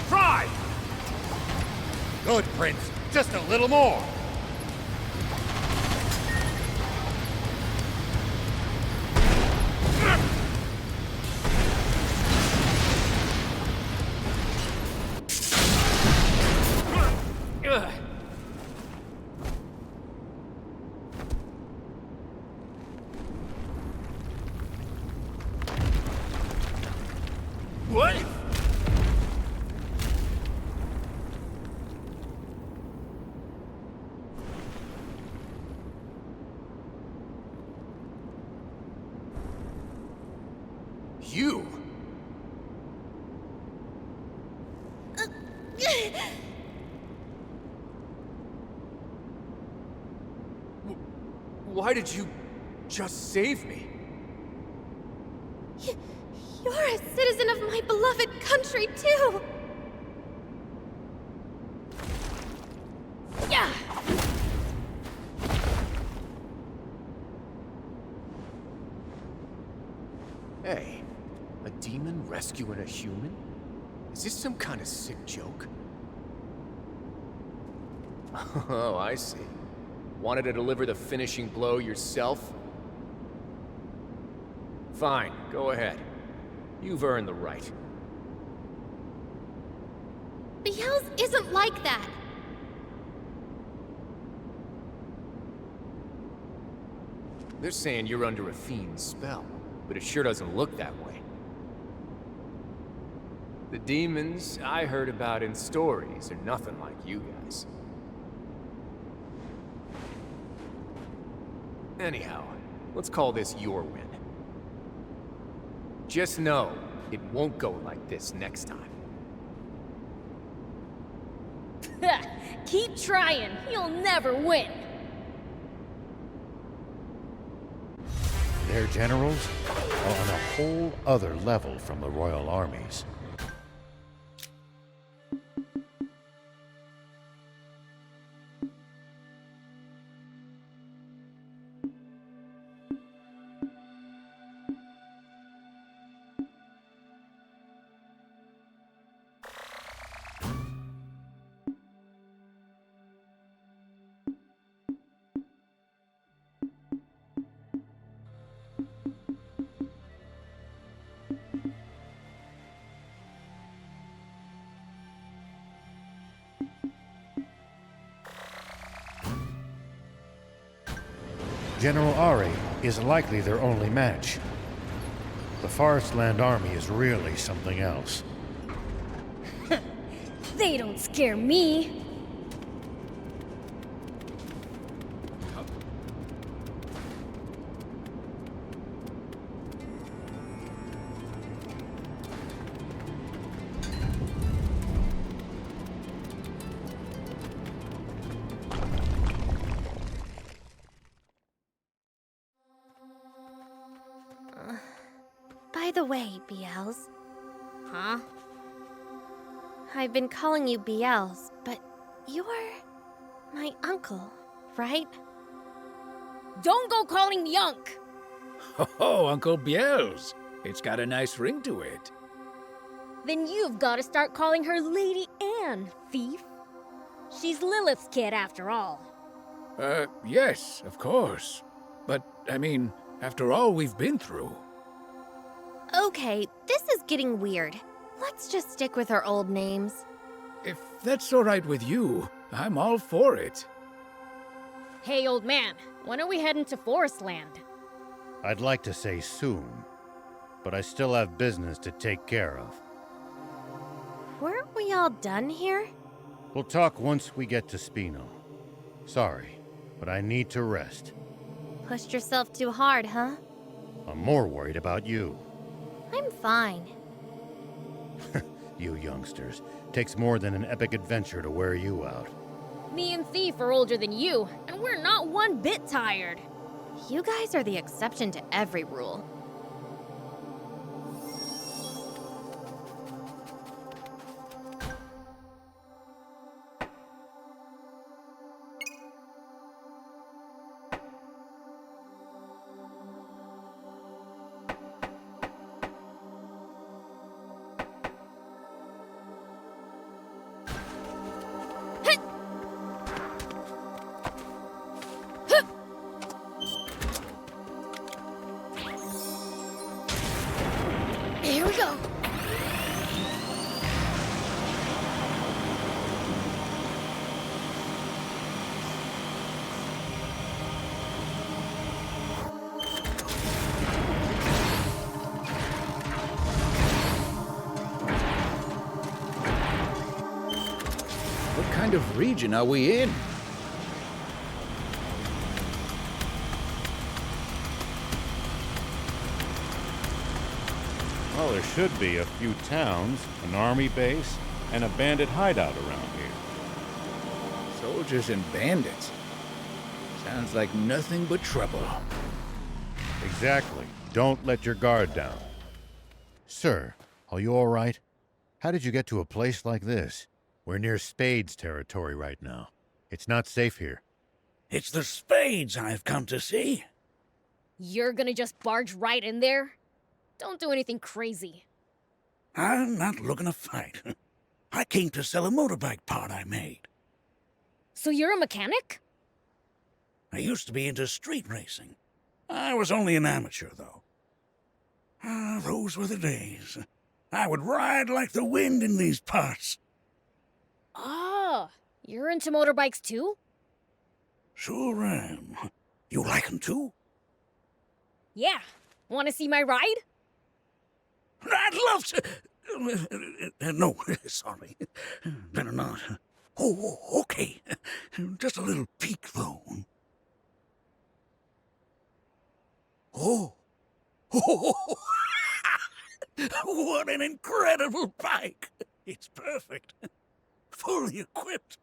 Speaker 10: Try!
Speaker 4: Good, Prince. Just a little more.
Speaker 10: Ugh. What? You? Why did you just save me?
Speaker 2: You're a citizen of my beloved country, too! Yeah!
Speaker 10: Hey, a demon rescuing a human? Is this some kind of sick joke? Oh, I see. Wanted to deliver the finishing blow yourself? Fine, go ahead. You've earned the right.
Speaker 2: Biel's isn't like that!
Speaker 10: They're saying you're under a fiend's spell, but it sure doesn't look that way. The demons I heard about in stories are nothing like you guys. Anyhow, let's call this your win. Just know, it won't go like this next time.
Speaker 7: Keep trying. You'll never win.
Speaker 4: Their generals are on a whole other level from the royal armies. General Ari is likely their only match. The Forestland Army is really something else.
Speaker 7: They don't scare me.
Speaker 2: By the way, Beelz,
Speaker 7: Huh?
Speaker 2: I've been calling you Beelz, but you're my uncle, right?
Speaker 7: Don't go calling me Unk!
Speaker 3: Oh, Uncle Beelz. It's got a nice ring to it.
Speaker 7: Then you've got to start calling her Lady Anne, thief. She's Lilith's kid, after all.
Speaker 3: Yes, of course. But, I mean, after all we've been through.
Speaker 2: Okay, this is getting weird. Let's just stick with our old names.
Speaker 3: If that's all right with you, I'm all for it.
Speaker 7: Hey, old man, when are we heading to Forestland?
Speaker 4: I'd like to say soon, but I still have business to take care of.
Speaker 2: Weren't we all done here?
Speaker 4: We'll talk once we get to Spino. Sorry, but I need to rest.
Speaker 2: Pushed yourself too hard, huh?
Speaker 4: I'm more worried about you.
Speaker 2: I'm fine.
Speaker 4: You youngsters. Takes more than an epic adventure to wear you out.
Speaker 7: Me and Thief are older than you, and we're not one bit tired.
Speaker 2: You guys are the exception to every rule. Here we go.
Speaker 3: What kind of region are we in?
Speaker 4: Well, there should be a few towns, an army base, and a bandit hideout around here.
Speaker 3: Soldiers and bandits. Sounds like nothing but trouble.
Speaker 4: Exactly. Don't let your guard down. Sir, are you all right? How did you get to a place like this? We're near Spade's territory right now. It's not safe here.
Speaker 11: It's the Spades I've come to see.
Speaker 7: You're gonna just barge right in there? Don't do anything crazy.
Speaker 11: I'm not looking to fight. I came to sell a motorbike part I made.
Speaker 7: So you're a mechanic?
Speaker 11: I used to be into street racing. I was only an amateur, though. Ah, those were the days. I would ride like the wind in these parts.
Speaker 7: Ah, you're into motorbikes too?
Speaker 11: Sure am. You like 'em too?
Speaker 7: Yeah. Want to see my ride?
Speaker 11: I'd love to. No, sorry. Better not. Oh, okay. Just a little peek, though. Oh. Oh. What an incredible bike. It's perfect. Fully equipped.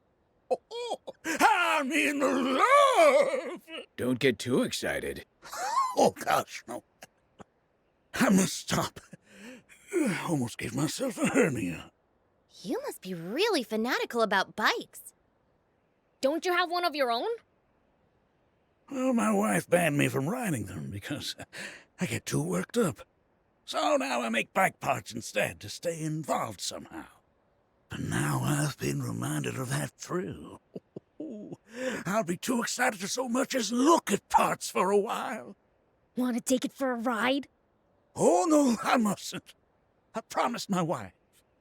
Speaker 11: Oh, I'm in love.
Speaker 3: Don't get too excited.
Speaker 11: Oh, gosh, no. I must stop. Almost gave myself a hernia.
Speaker 2: You must be really fanatical about bikes.
Speaker 7: Don't you have one of your own?
Speaker 11: Well, my wife banned me from riding them because I get too worked up. So now I make bike parts instead to stay involved somehow. But now I've been reminded of that thrill. I'll be too excited to so much as look at parts for a while.
Speaker 7: Want to take it for a ride?
Speaker 11: Oh, no, I mustn't. I promised my wife.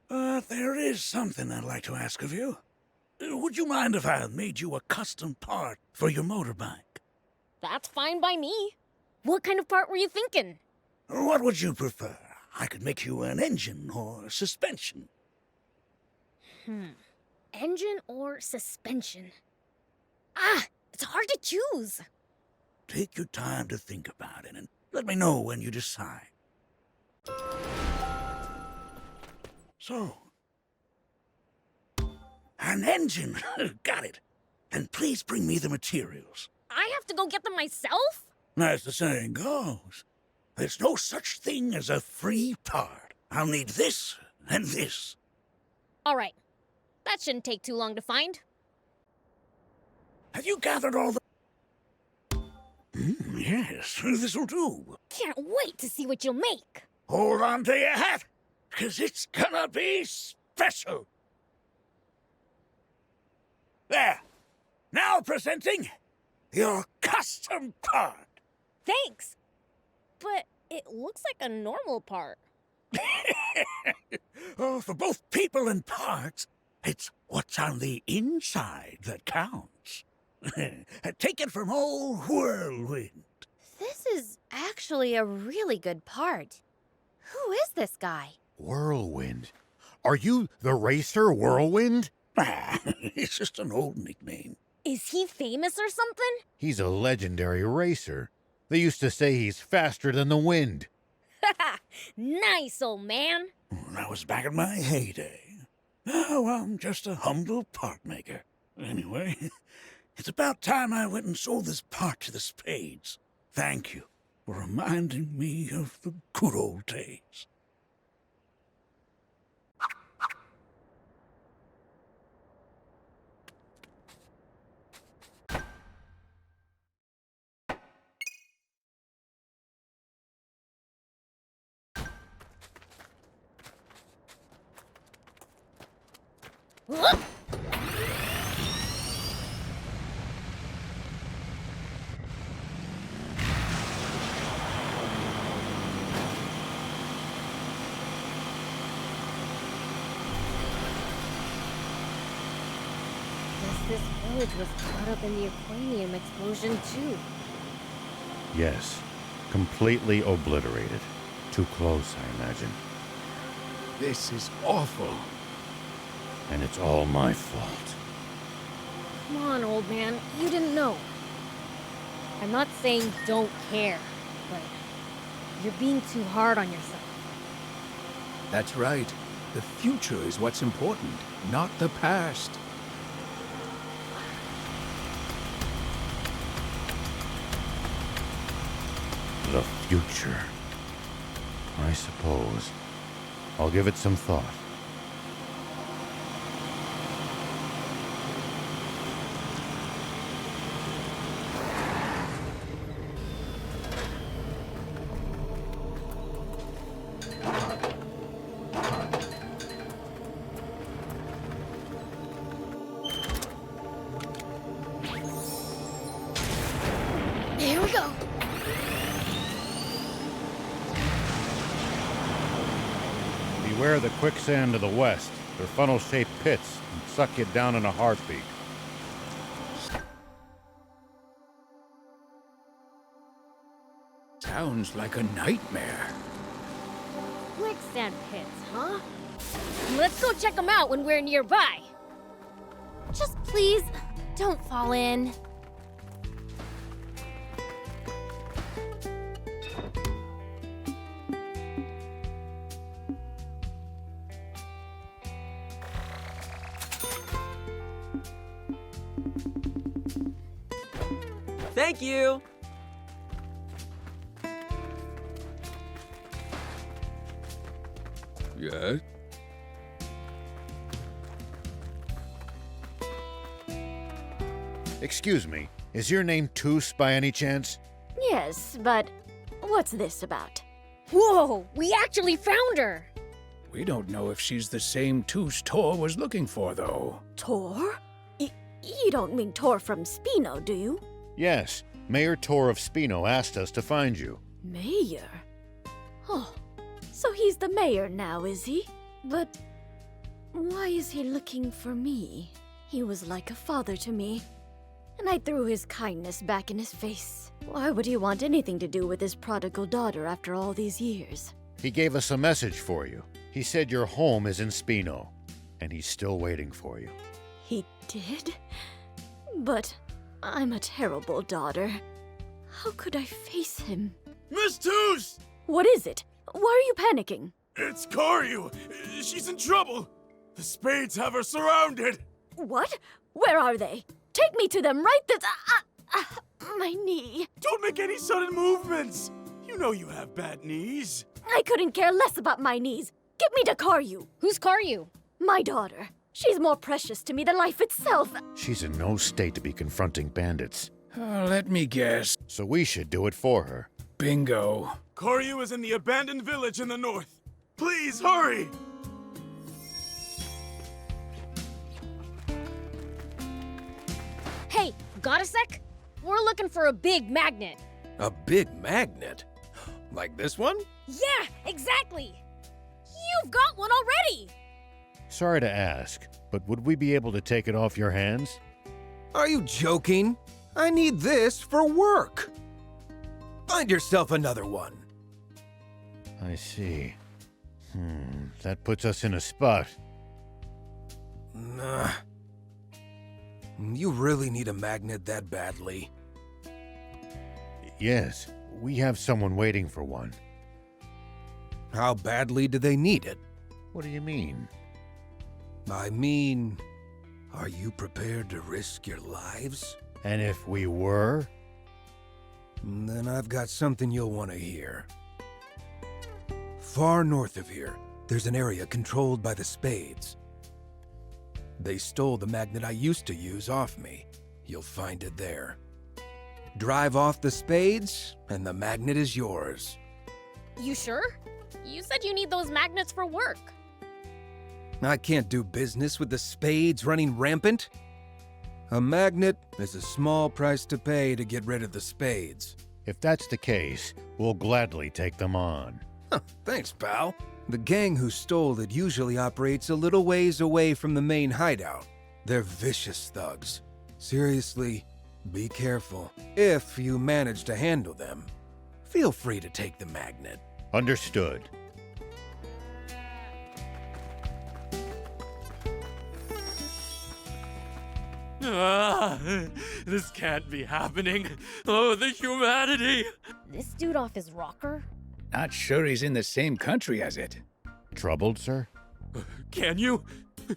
Speaker 11: But there is something I'd like to ask of you. Would you mind if I made you a custom part for your motorbike?
Speaker 7: That's fine by me. What kind of part were you thinking?
Speaker 11: What would you prefer? I could make you an engine or suspension.
Speaker 7: Engine or suspension? Ah, it's hard to choose.
Speaker 11: Take your time to think about it and let me know when you decide. So, an engine. Got it. Then please bring me the materials.
Speaker 7: I have to go get them myself?
Speaker 11: As the saying goes, There's no such thing as a free part. I'll need this and this.
Speaker 7: All right. That shouldn't take too long to find.
Speaker 11: Have you gathered all the... Yes, this'll do.
Speaker 7: Can't wait to see what you'll make.
Speaker 11: Hold on to your hat, 'cause it's gonna be special. There. Now presenting your custom part.
Speaker 7: Thanks. But it looks like a normal part.
Speaker 11: Oh, for both people and parts, it's what's on the inside that counts. Take it from old Whirlwind.
Speaker 2: This is actually a really good part. Who is this guy?
Speaker 4: Whirlwind? Are you the racer Whirlwind?
Speaker 11: Ah, it's just an old nickname.
Speaker 7: Is he famous or something?
Speaker 4: He's a legendary racer. They used to say he's faster than the wind.
Speaker 7: Haha, nice, old man.
Speaker 11: That was back in my heyday. Now I'm just a humble part maker. Anyway, it's about time I went and sold this part to the Spades. Thank you for reminding me of the good old days.
Speaker 7: Whoop! This village was caught up in the aquanium explosion too.
Speaker 4: Yes, completely obliterated. Too close, I imagine.
Speaker 3: This is awful.
Speaker 4: And it's all my fault.
Speaker 7: Come on, old man. You didn't know. I'm not saying don't care, but you're being too hard on yourself.
Speaker 3: That's right. The future is what's important, not the past.
Speaker 4: The future. I suppose. I'll give it some thought.
Speaker 7: Here we go.
Speaker 4: Beware the quicksand to the west. They're funnel-shaped pits and suck you down in a heartbeat.
Speaker 3: Sounds like a nightmare.
Speaker 7: Quicksand pits, huh? Let's go check them out when we're nearby.
Speaker 2: Just please, don't fall in.
Speaker 8: Thank you!
Speaker 3: Yes?
Speaker 4: Excuse me, is your name Toos by any chance?
Speaker 7: Yes, but what's this about? Whoa, we actually found her!
Speaker 3: We don't know if she's the same Toos Tor was looking for, though.
Speaker 7: Tor? You don't mean Tor from Spino, do you?
Speaker 4: Yes, Mayor Tor of Spino asked us to find you.
Speaker 7: Mayor? Oh, so he's the mayor now, is he? But why is he looking for me? He was like a father to me, and I threw his kindness back in his face. Why would he want anything to do with his prodigal daughter after all these years?
Speaker 4: He gave us a message for you. He said your home is in Spino, and he's still waiting for you.
Speaker 7: He did? But I'm a terrible daughter. How could I face him?
Speaker 1: Miss Toos!
Speaker 7: What is it? Why are you panicking?
Speaker 1: It's Karyu! She's in trouble! The Spades have her surrounded!
Speaker 7: What? Where are they? Take me to them right this... my knee.
Speaker 1: Don't make any sudden movements!
Speaker 12: You know you have bad knees.
Speaker 7: I couldn't care less about my knees. Get me to Karyu.
Speaker 2: Who's Karyu?
Speaker 7: My daughter. She's more precious to me than life itself.
Speaker 4: She's in no state to be confronting bandits.
Speaker 3: Let me guess.
Speaker 4: So we should do it for her.
Speaker 3: Bingo.
Speaker 12: Koryu is in the abandoned village in the north. Please, hurry!
Speaker 2: Hey, got a sec? We're looking for a big magnet.
Speaker 9: A big magnet? Like this one?
Speaker 2: Yeah, exactly! You've got one already!
Speaker 4: Sorry to ask, but would we be able to take it off your hands?
Speaker 9: Are you joking? I need this for work. Find yourself another one.
Speaker 4: I see. That puts us in a spot.
Speaker 9: Nah. You really need a magnet that badly?
Speaker 4: Yes, we have someone waiting for one.
Speaker 9: How badly do they need it?
Speaker 4: What do you mean?
Speaker 9: I mean, are you prepared to risk your lives?
Speaker 4: And if we were?
Speaker 9: Then I've got something you'll want to hear. Far north of here, there's an area controlled by the Spades. They stole the magnet I used to use off me. You'll find it there. Drive off the Spades, and the magnet is yours.
Speaker 2: You sure? You said you need those magnets for work.
Speaker 9: I can't do business with the Spades running rampant. A magnet is a small price to pay to get rid of the Spades.
Speaker 4: If that's the case, we'll gladly take them on.
Speaker 9: Thanks, pal. The gang who stole it usually operates a little ways away from the main hideout. They're vicious thugs. Seriously, be careful. If you manage to handle them, feel free to take the magnet.
Speaker 4: Understood.
Speaker 12: This can't be happening. Oh, the humanity!
Speaker 2: This dude off his rocker?
Speaker 3: Not sure he's in the same country as it.
Speaker 4: Troubled, sir?
Speaker 12: Can you?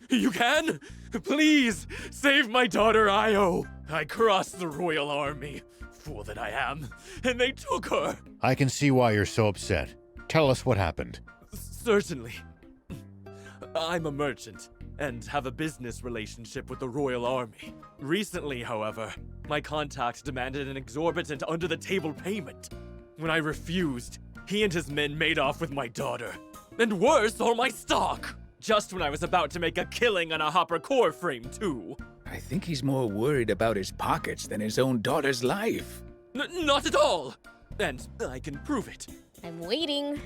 Speaker 12: You can? Please, save my daughter Io. I crossed the royal army, fool that I am, and they took her.
Speaker 4: I can see why you're so upset. Tell us what happened.
Speaker 12: Certainly. I'm a merchant and have a business relationship with the royal army. Recently, however, my contact demanded an exorbitant under-the-table payment. When I refused, he and his men made off with my daughter. And worse, all my stock! Just when I was about to make a killing on a hopper core frame, too.
Speaker 3: I think he's more worried about his pockets than his own daughter's life.
Speaker 12: Not at all! And I can prove it.
Speaker 2: I'm waiting.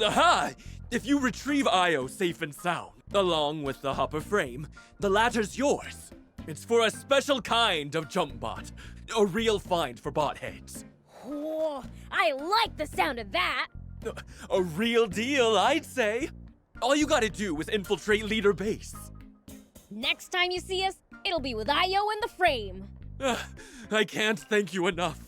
Speaker 12: Aha! If you retrieve Io safe and sound, along with the hopper frame, the latter's yours. It's for a special kind of jump bot. A real find for bot heads.
Speaker 2: Oh, I like the sound of that.
Speaker 12: A real deal, I'd say. All you gotta do is infiltrate leader base.
Speaker 2: Next time you see us, it'll be with Io in the frame.
Speaker 12: I can't thank you enough.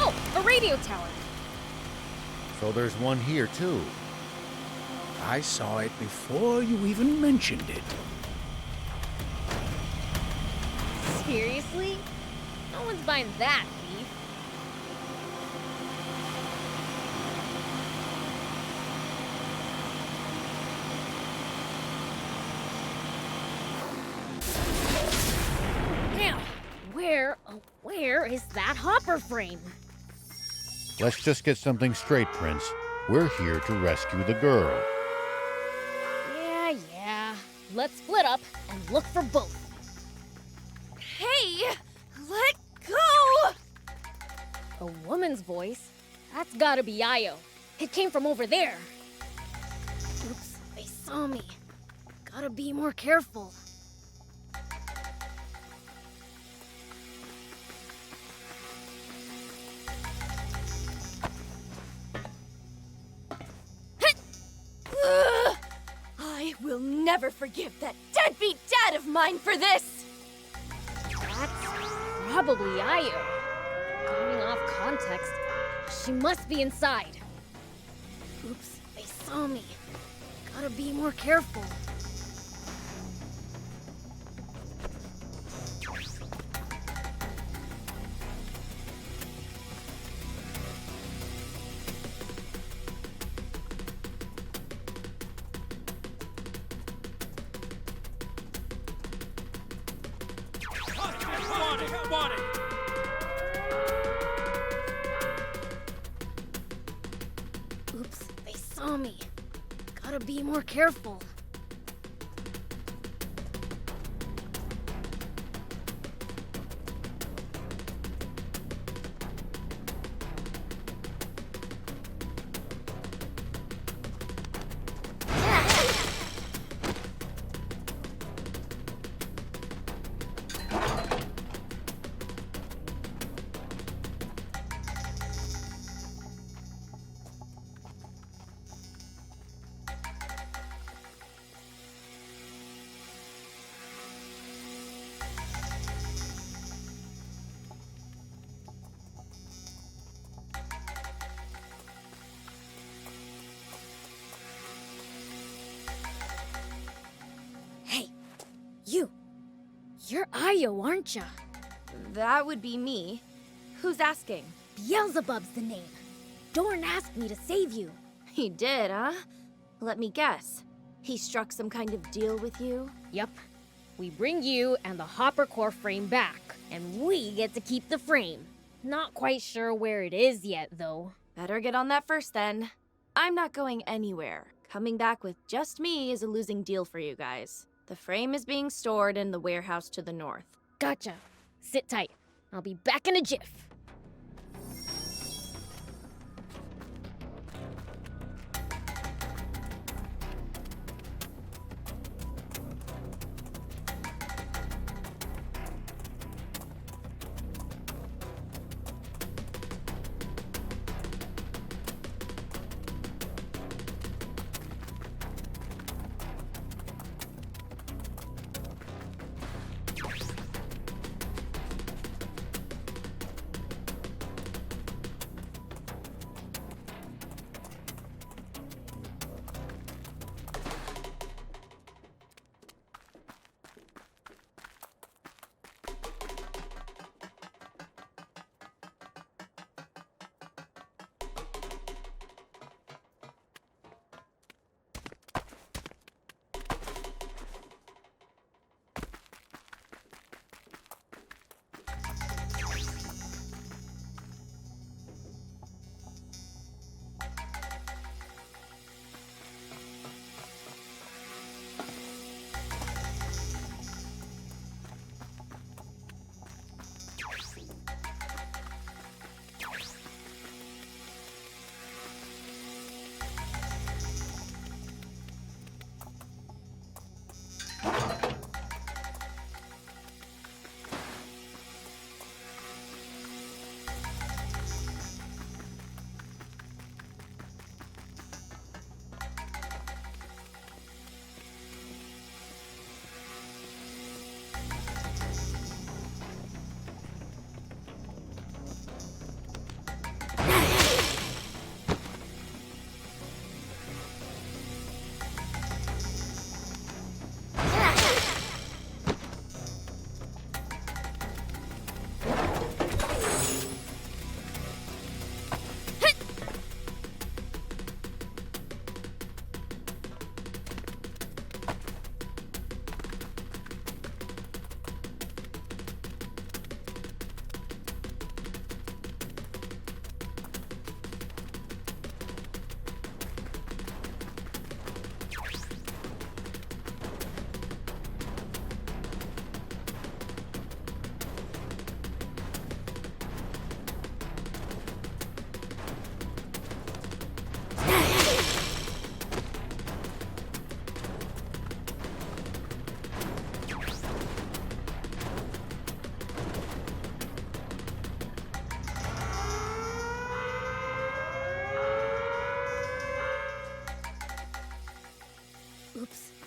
Speaker 2: Oh, a radio tower.
Speaker 4: So there's one here, too.
Speaker 3: I saw it before you even mentioned it.
Speaker 2: Seriously? No one's buying that, Thief. Now, where is that hopper frame?
Speaker 4: Let's just get something straight, Prince. We're here to rescue the girl.
Speaker 2: Yeah. Let's split up and look for both. Hey! Let go! A woman's voice? That's gotta be Io. It came from over there. Oops. saw me. Gotta be more careful.
Speaker 7: I will never forgive that deadbeat dad of mine for this!
Speaker 2: That's probably Ayo. Going off context, she must be inside. Oops, they saw me. Gotta be more careful. Oops, they saw me. Gotta be more careful. You're Ayo, aren't ya?
Speaker 7: That would be me. Who's asking?
Speaker 2: Beelzebub's the name. Dorn asked me to save you.
Speaker 7: He did, huh? Let me guess. He struck some kind of deal with you?
Speaker 2: Yup. We bring you and the Hopper Core frame back, and we get to keep the frame. Not quite sure where it is yet, though.
Speaker 7: Better get on that first, then. I'm not going anywhere. Coming back with just me is a losing deal for you guys. The frame is being stored in the warehouse to the north.
Speaker 2: Gotcha. Sit tight. I'll be back in a jiff.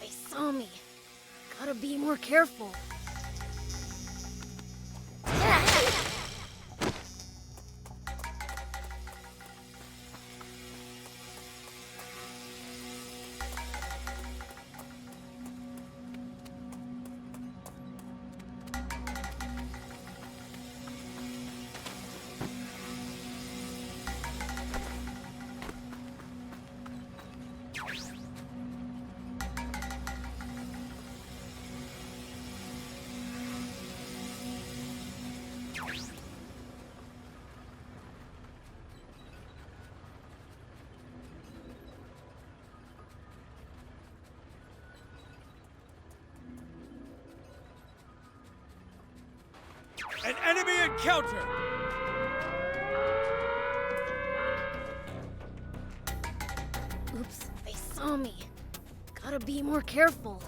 Speaker 2: they saw me. Gotta be more careful.
Speaker 5: An enemy encounter!
Speaker 2: Oops, they saw me. Gotta be more careful.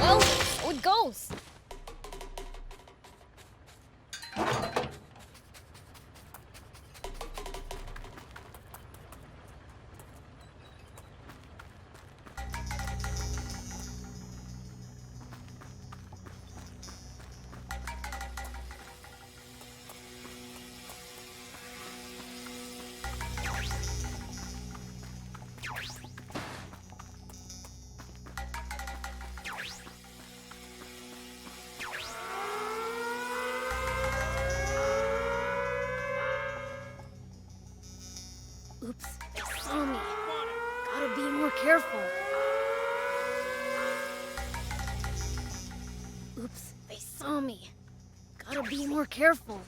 Speaker 2: Well, so it goes. Oops, they saw me. Gotta be more careful. Oops, they saw me. Gotta be more careful.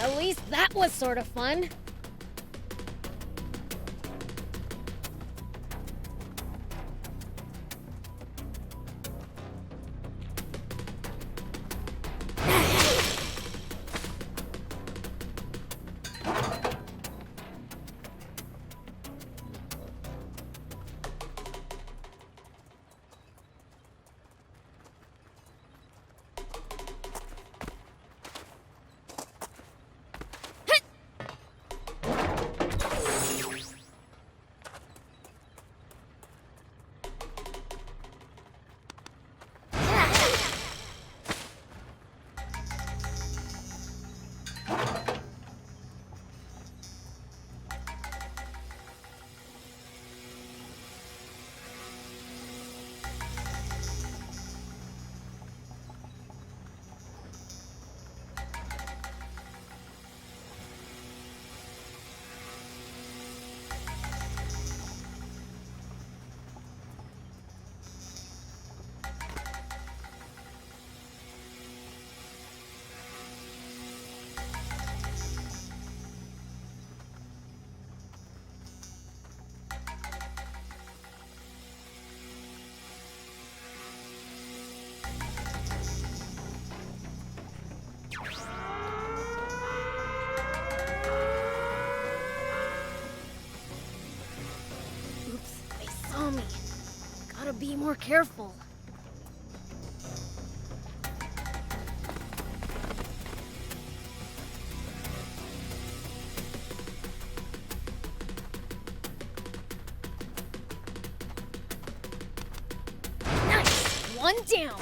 Speaker 2: At least that was sort of fun. be more careful. Nice! One down.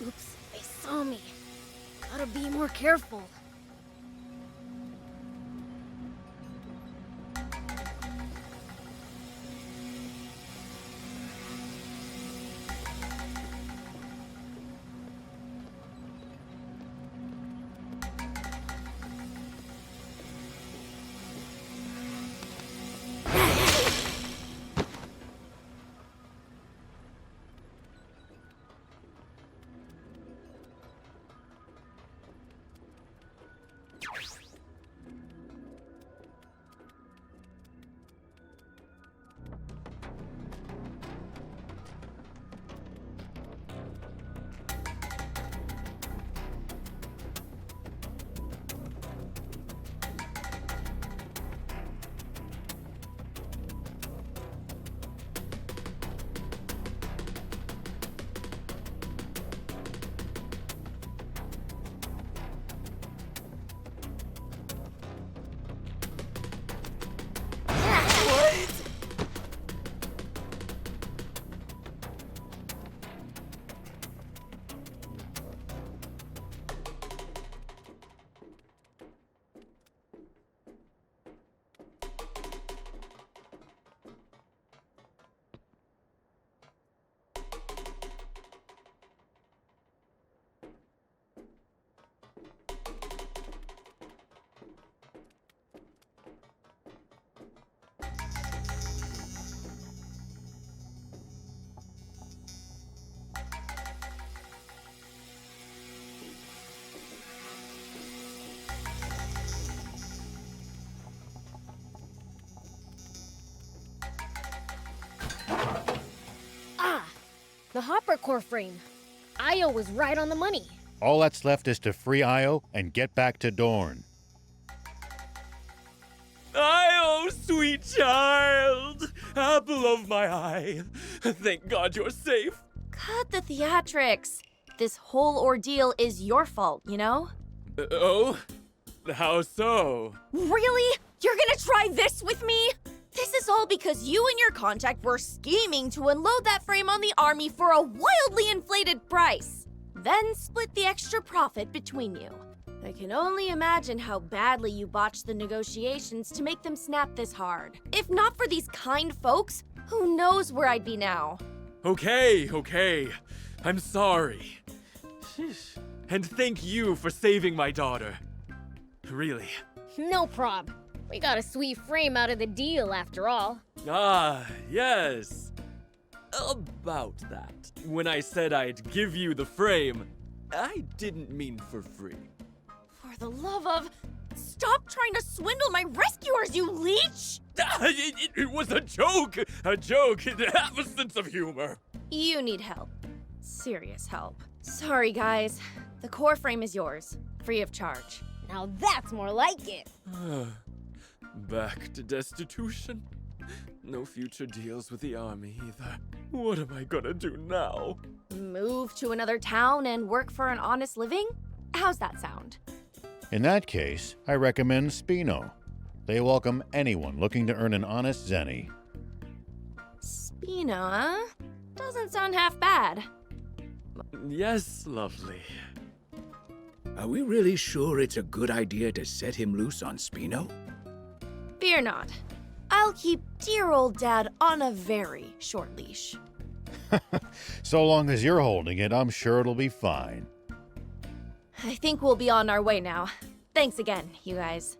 Speaker 2: Oops, they saw me. Gotta be more careful. The hopper core frame. Io was right on the money.
Speaker 4: All that's left is to free Io and get back to Dorne.
Speaker 12: Io, sweet child! Apple of my eye. Thank God you're safe.
Speaker 7: Cut the theatrics. This whole ordeal is your fault, you know?
Speaker 12: Oh? How so?
Speaker 7: Really? You're gonna try this with me? This is all because you and your contact were scheming to unload that frame on the army for a wildly inflated price. Then split the extra profit between you. I can only imagine how badly you botched the negotiations to make them snap this hard. If not for these kind folks, who knows where I'd be now?
Speaker 12: Okay. I'm sorry. And thank you for saving my daughter. Really.
Speaker 2: No prob. We got a sweet frame out of the deal after all.
Speaker 12: Ah, yes. About that. When I said I'd give you the frame, I didn't mean for free.
Speaker 7: For the love of... Stop trying to swindle my rescuers, you leech!
Speaker 12: It was a joke! A joke! Have a sense of humor.
Speaker 7: You need help. Serious help. Sorry, guys. The core frame is yours. Free of charge.
Speaker 2: Now that's more like it.
Speaker 12: Back to destitution. No future deals with the army either. What am I gonna do now?
Speaker 7: Move to another town and work for an honest living? How's that sound?
Speaker 4: In that case, I recommend Spino. They welcome anyone looking to earn an honest zenny.
Speaker 7: Spino, huh? Doesn't sound half bad.
Speaker 12: Yes, lovely.
Speaker 3: Are we really sure it's a good idea to set him loose on Spino?
Speaker 7: Fear not. I'll keep dear old Dad on a very short leash.
Speaker 4: So long as you're holding it, I'm sure it'll be fine.
Speaker 7: I think we'll be on our way now. Thanks again, you guys.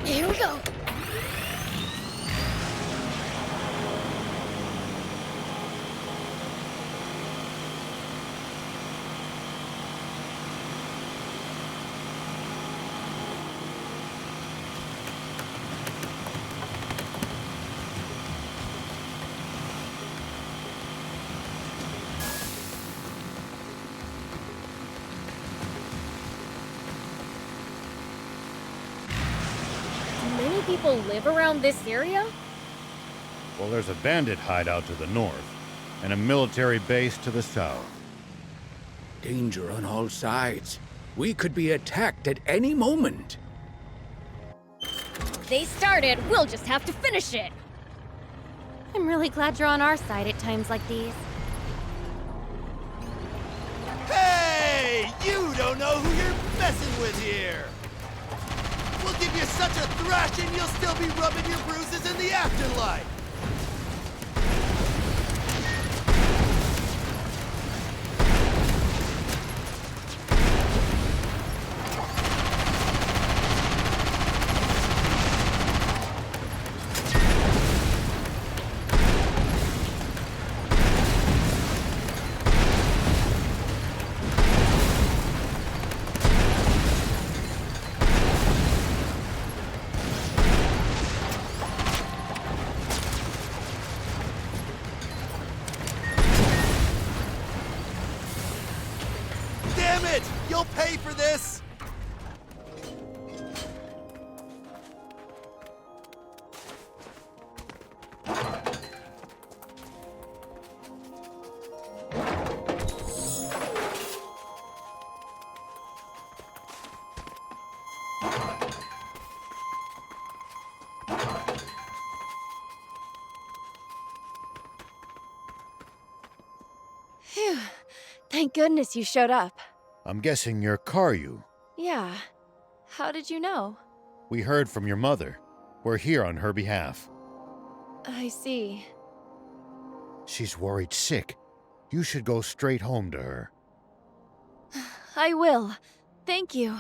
Speaker 2: Here we go. Do many people live around this area?
Speaker 4: Well, there's a bandit hideout to the north, and a military base to the south.
Speaker 3: Danger on all sides. We could be attacked at any moment.
Speaker 2: They started, we'll just have to finish it. I'm really glad you're on our side at times like these.
Speaker 5: Hey! You don't know who you're messing with here! We'll give you such a thrashing you'll still be rubbing your bruises in the afterlife! Damn it! You'll pay for this!
Speaker 7: Phew. Thank goodness you showed up.
Speaker 4: I'm guessing you're Karyu.
Speaker 7: Yeah. How did you know?
Speaker 4: We heard from your mother. We're here on her behalf.
Speaker 7: I see.
Speaker 4: She's worried sick. You should go straight home to her.
Speaker 7: I will. Thank you.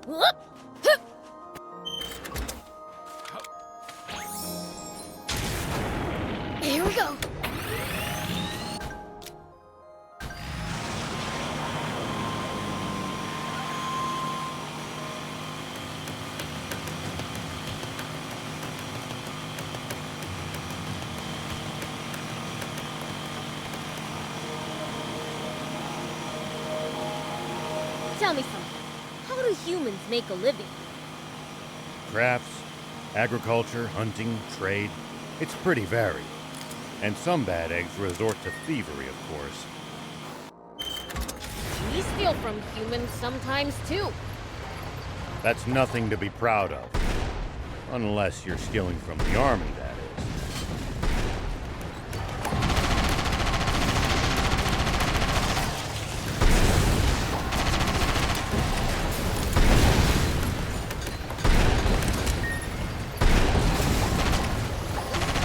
Speaker 2: Whoop! Hup! Here we go. Tell me something. How do humans make a living?
Speaker 4: Crafts, agriculture, hunting, trade. It's pretty varied. And some bad eggs resort to thievery, of course.
Speaker 2: We steal from humans sometimes too.
Speaker 4: That's nothing to be proud of. Unless you're stealing from the army, that is.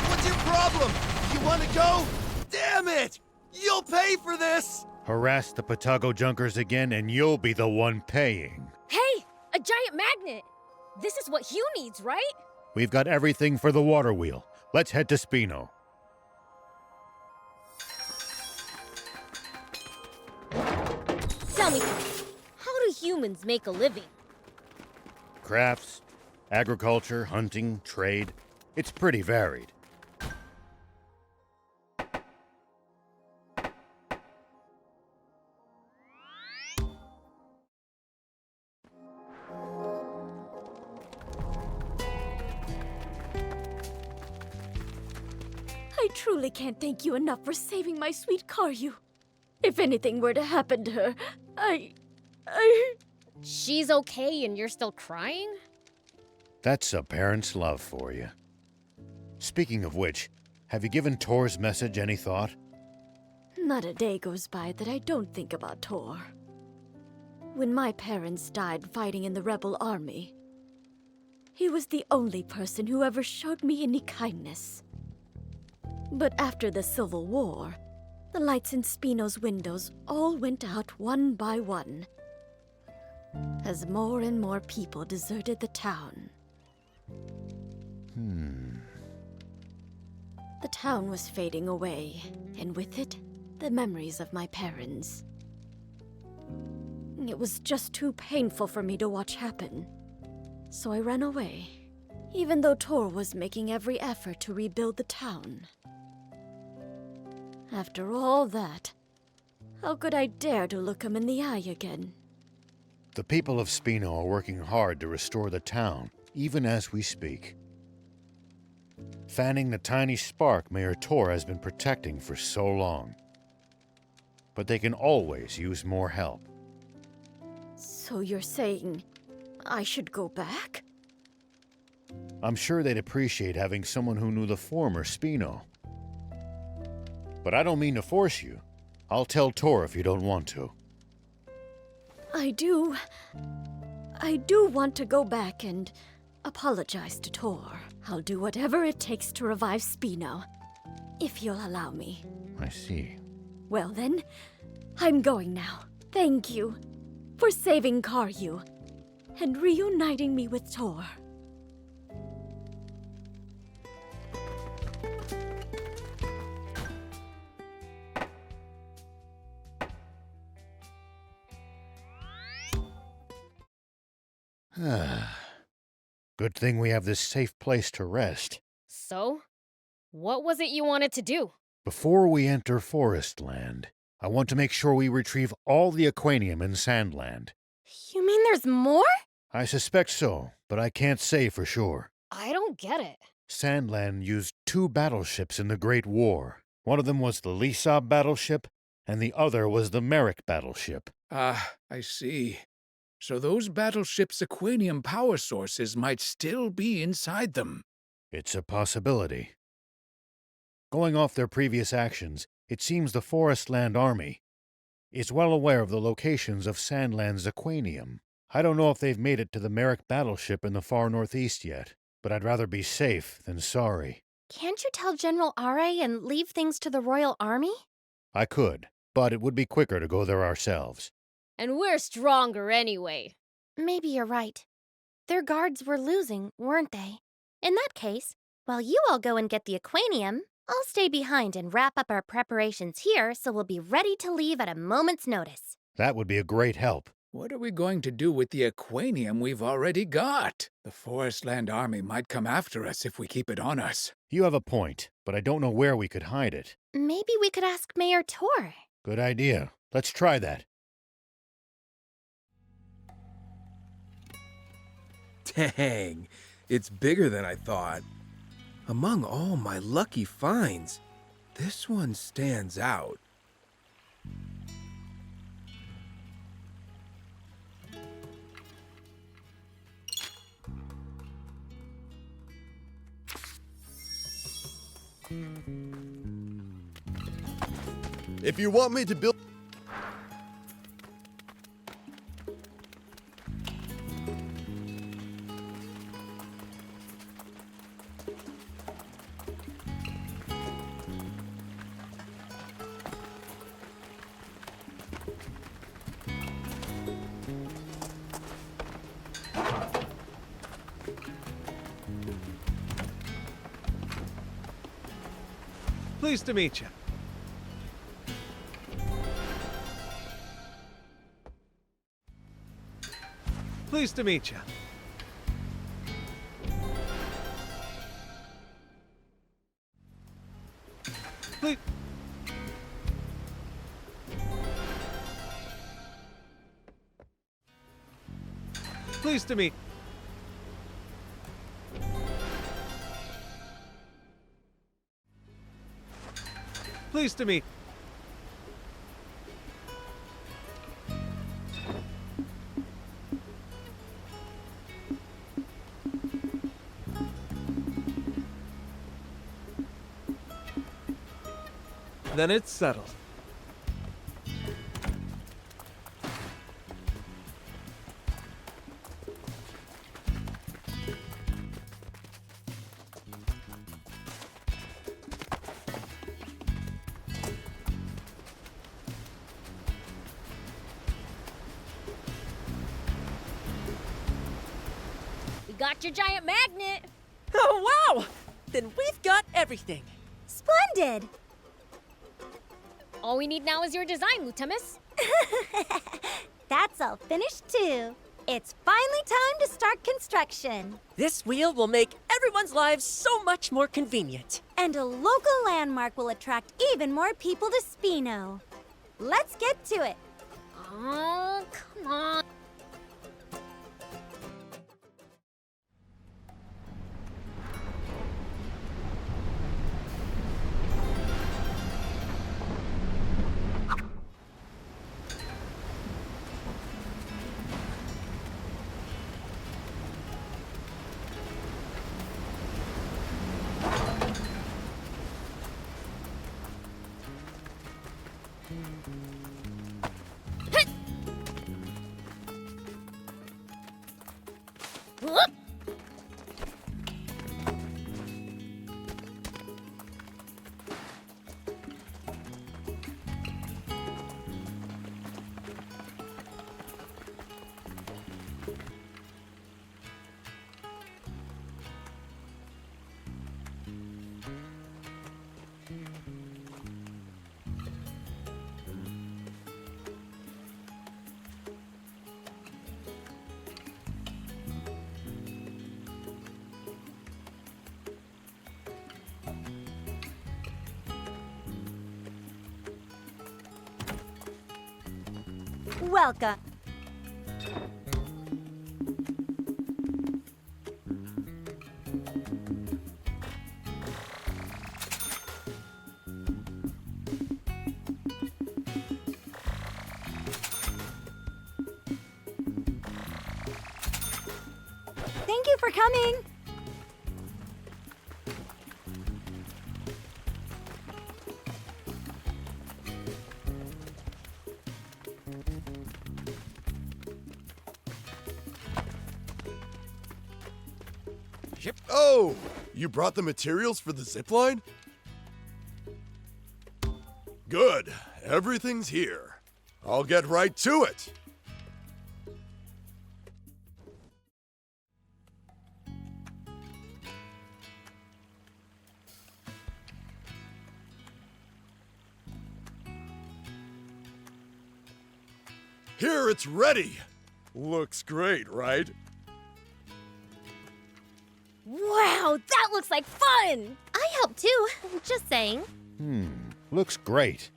Speaker 5: What's your problem? You want to go? Damn it! You'll pay for this!
Speaker 4: Harass the Patago Junkers again, and you'll be the one paying.
Speaker 2: Hey, a giant magnet! This is what Hugh needs, right?
Speaker 4: We've got everything for the water wheel. Let's head to Spino.
Speaker 2: Tell me something. How do humans make a living?
Speaker 4: Crafts, agriculture, hunting, trade. It's pretty varied.
Speaker 7: truly can't thank you enough for saving my sweet Karyu. If anything were to happen to her, I...
Speaker 2: She's okay and you're still crying?
Speaker 4: That's a parent's love for you. Speaking of which, have you given Tor's message any thought?
Speaker 7: Not a day goes by that I don't think about Tor. When my parents died fighting in the rebel army, he was the only person who ever showed me any kindness. But after the Civil War, the lights in Spino's windows all went out one by one, as more and more people deserted the town. The town was fading away, and with it, the memories of my parents. It was just too painful for me to watch happen, so I ran away, even though Tor was making every effort to rebuild the town. After all that, how could I dare to look him in the eye again?
Speaker 4: The people of Spino are working hard to restore the town, even as we speak. Fanning the tiny spark Mayor Tor has been protecting for so long. But they can always use more help.
Speaker 7: So you're saying I should go back?
Speaker 4: I'm sure they'd appreciate having someone who knew the former Spino. But I don't mean to force you. I'll tell Tor if you don't want to.
Speaker 7: I do want to go back and apologize to Tor. I'll do whatever it takes to revive Spino, if you'll allow me.
Speaker 4: I see.
Speaker 7: Well then, I'm going now. Thank you for saving Karyu and reuniting me with Tor.
Speaker 4: Good thing we have this safe place to rest.
Speaker 2: So? What was it you wanted to do?
Speaker 4: Before we enter Forest Land, I want to make sure we retrieve all the Aquanium in Sandland.
Speaker 2: You mean there's more?
Speaker 4: I suspect so, but I can't say for sure.
Speaker 2: I don't get it.
Speaker 4: Sandland used 2 battleships in the Great War. One of them was the Lisab battleship, and the other was the Merrick battleship.
Speaker 3: Ah, I see. So those battleships' Aquanium power sources might still be inside them.
Speaker 4: It's a possibility. Going off their previous actions, it seems the Forestland Army is well aware of the locations of Sandland's Aquanium. I don't know if they've made it to the Merrick battleship in the far northeast yet, but I'd rather be safe than sorry.
Speaker 2: Can't you tell General Are and leave things to the Royal Army?
Speaker 4: I could, but it would be quicker to go there ourselves.
Speaker 2: And we're stronger anyway. Maybe you're right. Their guards were losing, weren't they? In that case, while you all go and get the Aquanium, I'll stay behind and wrap up our preparations here so we'll be ready to leave at a moment's notice.
Speaker 4: That would be a great help.
Speaker 3: What are we going to do with the Aquanium we've already got? The Forestland Army might come after us if we keep it on us.
Speaker 4: You have a point, but I don't know where we could hide it.
Speaker 2: Maybe we could ask Mayor Tor.
Speaker 4: Good idea. Let's try that.
Speaker 9: Dang, it's bigger than I thought. Among all my lucky finds, this one stands out.
Speaker 1: If you want me to build...
Speaker 9: Pleased to meet you. Pleased to meet you. Please. Pleased to meet. Pleased to meet. Then it's settled.
Speaker 2: We got your giant magnet.
Speaker 8: Oh, wow! Then we've got everything.
Speaker 2: Splendid. All we need now is your design, Lutamus.
Speaker 13: That's all finished too. It's finally time to start construction.
Speaker 8: This wheel will make everyone's lives so much more convenient.
Speaker 13: And a local landmark will attract even more people to Spino. Let's get to it.
Speaker 2: Oh, come on. Whoop.
Speaker 13: Welcome. Thank you for coming.
Speaker 1: Oh, you brought the materials for the zipline? Good. Everything's here. I'll get right to it. Here, it's ready. Looks great, right?
Speaker 2: Wow, that looks like fun! I helped too, just saying.
Speaker 4: Looks great.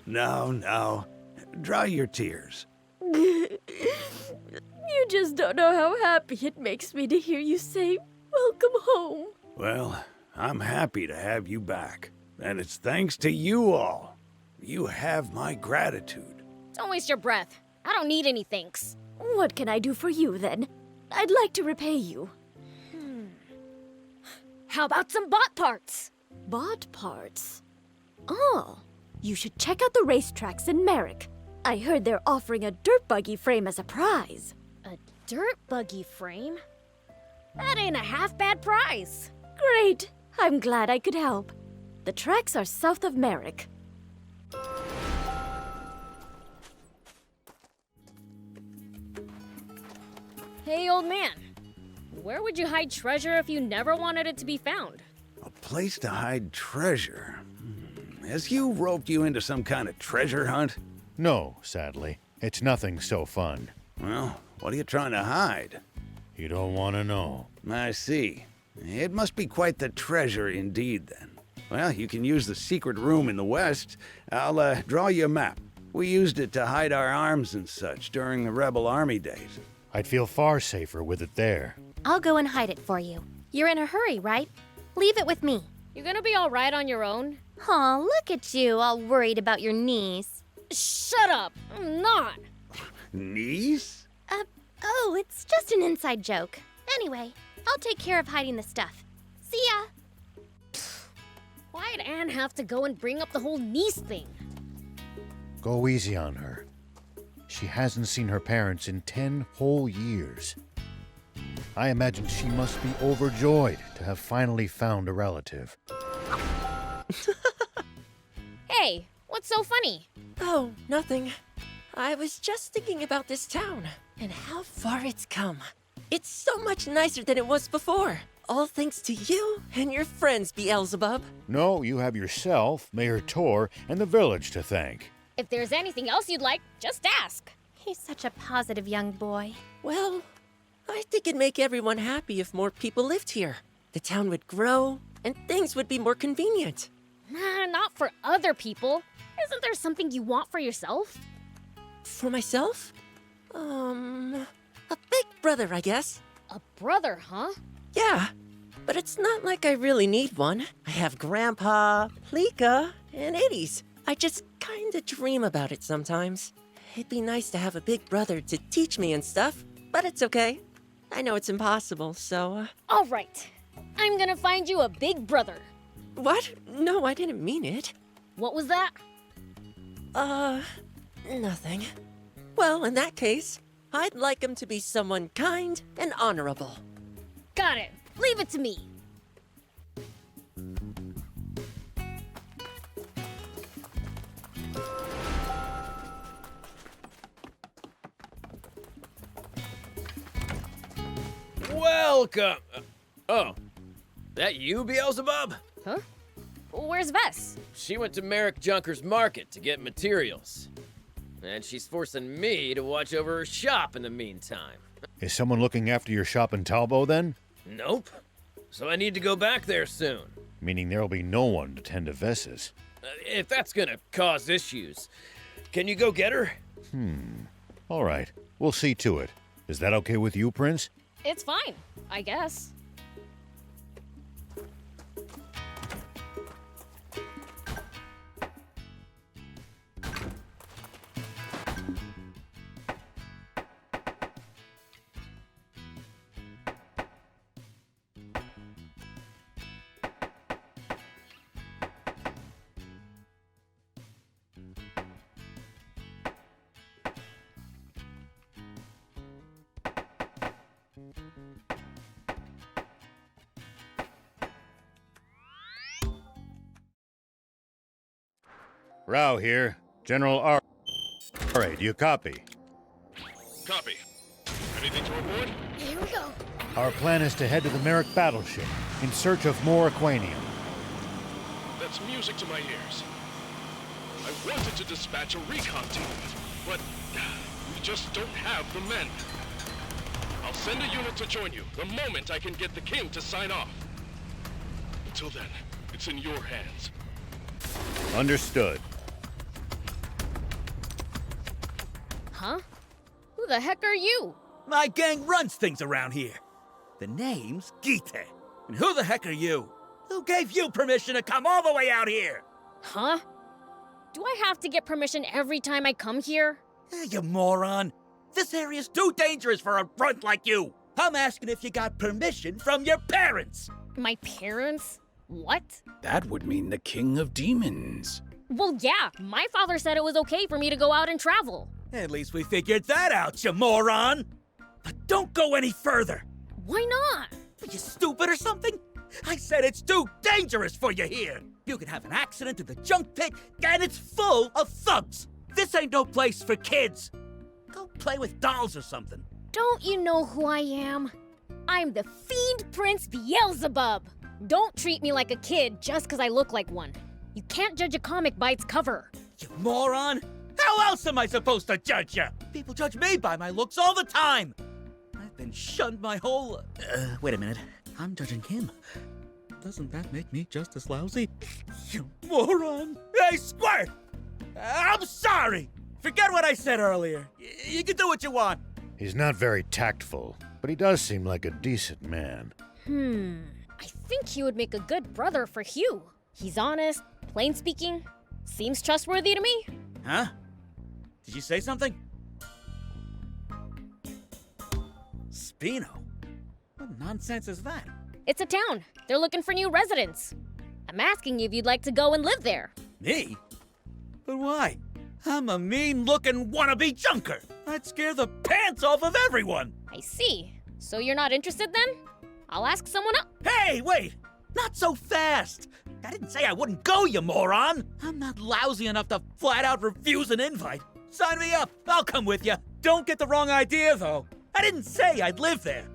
Speaker 11: Now, dry your tears.
Speaker 7: You just don't know how happy it makes me to hear you say, "Welcome home."
Speaker 11: Well, I'm happy to have you back. And it's thanks to you all. You have my gratitude.
Speaker 2: Don't waste your breath. I don't need any thanks.
Speaker 7: What can I do for you, then? I'd like to repay you.
Speaker 2: How about some bot parts?
Speaker 7: Bot parts? Oh, you should check out the racetracks in Merrick. I heard they're offering a dirt buggy frame as a prize.
Speaker 2: A dirt buggy frame? That ain't a half bad prize.
Speaker 7: Great! I'm glad I could help. The tracks are south of Merrick.
Speaker 2: Hey, old man. Where would you hide treasure if you never wanted it to be found?
Speaker 11: A place to hide treasure. Has Hugh roped you into some kind of treasure hunt?
Speaker 4: No, sadly. It's nothing so fun.
Speaker 11: Well, what are you trying to hide?
Speaker 4: You don't want to know.
Speaker 11: I see. It must be quite the treasure indeed, then. Well, you can use the secret room in the west. I'll draw you a map. We used it to hide our arms and such during the rebel army days.
Speaker 4: I'd feel far safer with it there.
Speaker 2: I'll go and hide it for you. You're in a hurry, right? Leave it with me.
Speaker 14: You gonna be all right on your own?
Speaker 2: Aw, look at you, all worried about your knees.
Speaker 14: Shut up! I'm not!
Speaker 11: Knees?
Speaker 2: Oh, it's just an inside joke. Anyway, I'll take care of hiding the stuff. See ya!
Speaker 14: Why'd Anne have to go and bring up the whole niece thing?
Speaker 4: Go easy on her. She hasn't seen her parents in 10 whole years. I imagine she must be overjoyed to have finally found a relative.
Speaker 14: Hey, what's so funny?
Speaker 8: Oh, nothing. I was just thinking about this town and how far it's come. It's so much nicer than it was before. All thanks to you and your friends, Beelzebub.
Speaker 4: No, you have yourself, Mayor Tor, and the village to thank.
Speaker 14: If there's anything else you'd like, just ask.
Speaker 2: He's such a positive young boy.
Speaker 8: Well, I think it'd make everyone happy if more people lived here. The town would grow, and things would be more convenient.
Speaker 14: Nah, not for other people. Isn't there something you want for yourself?
Speaker 8: For myself? A big brother, I guess.
Speaker 14: A brother, huh?
Speaker 8: Yeah, but it's not like I really need one. I have Grandpa, Lika, and Eddies. I just kinda dream about it sometimes. It'd be nice to have a big brother to teach me and stuff, but it's okay. I know it's impossible, so...
Speaker 14: All right. I'm gonna find you a big brother.
Speaker 8: What? No, I didn't mean it.
Speaker 14: What was that?
Speaker 8: Nothing. Well, in that case, I'd like him to be someone kind and honorable.
Speaker 14: Got it. Leave it to me.
Speaker 10: Welcome! Oh, that you, Beelzebub?
Speaker 14: Huh? Where's Vess?
Speaker 10: She went to Merrick Junker's market to get materials. And she's forcing me to watch over her shop in the meantime.
Speaker 4: Is someone looking after your shop in Talbot, then?
Speaker 10: Nope. So I need to go back there soon.
Speaker 4: Meaning there'll be no one to tend to Vess's.
Speaker 10: If that's gonna cause issues, can you go get her?
Speaker 4: All right, we'll see to it. Is that okay with you, Prince?
Speaker 14: It's fine, I guess.
Speaker 4: Rao here. General R. All right, do you copy?
Speaker 1: Copy. Anything to report?
Speaker 14: Here we go.
Speaker 4: Our plan is to head to the Merrick battleship in search of more Aquanium.
Speaker 1: That's music to my ears. I wanted to dispatch a recon team, but we just don't have the men. I'll send a unit to join you the moment I can get the king to sign off. Until then, it's in your hands.
Speaker 4: Understood.
Speaker 14: Huh? Who the heck are you?
Speaker 11: My gang runs things around here. The name's Gita. And who the heck are you? Who gave you permission to come all the way out here?
Speaker 14: Huh? Do I have to get permission every time I come here?
Speaker 11: You moron. This area's too dangerous for a runt like you. I'm asking if you got permission from your parents.
Speaker 14: My parents? What?
Speaker 3: That would mean the king of demons.
Speaker 14: Well, yeah, my father said it was okay for me to go out and travel.
Speaker 11: At least we figured that out, you moron. But don't go any further.
Speaker 14: Why not?
Speaker 11: Are you stupid or something? I said it's too dangerous for you here. You could have an accident in the junk pit, and it's full of thugs. This ain't no place for kids. Go play with dolls or something.
Speaker 14: Don't you know who I am? I'm the Fiend Prince Beelzebub. Don't treat me like a kid just because I look like one. You can't judge a comic by its cover.
Speaker 11: You moron! How else am I supposed to judge you? People judge me by my looks all the time. I've been shunned my whole... wait a minute. I'm judging him. Doesn't that make me just as lousy? You moron! Hey, Squirt! I'm sorry! Forget what I said earlier. You can do what you want.
Speaker 4: He's not very tactful, but he does seem like a decent man.
Speaker 14: I think he would make a good brother for Hugh. He's honest, plain speaking, seems trustworthy to me.
Speaker 11: Huh? Did you say something? Spino? What nonsense is that?
Speaker 14: It's a town. They're looking for new residents. I'm asking you if you'd like to go and live there.
Speaker 11: Me? But why? I'm a mean-looking wannabe junker. I'd scare the pants off of everyone.
Speaker 14: I see. So you're not interested then? I'll ask someone else.
Speaker 11: Hey, wait! Not so fast! I didn't say I wouldn't go, you moron! I'm not lousy enough to flat-out refuse an invite. Sign me up! I'll come with you. Don't get the wrong idea, though. I didn't say I'd live there.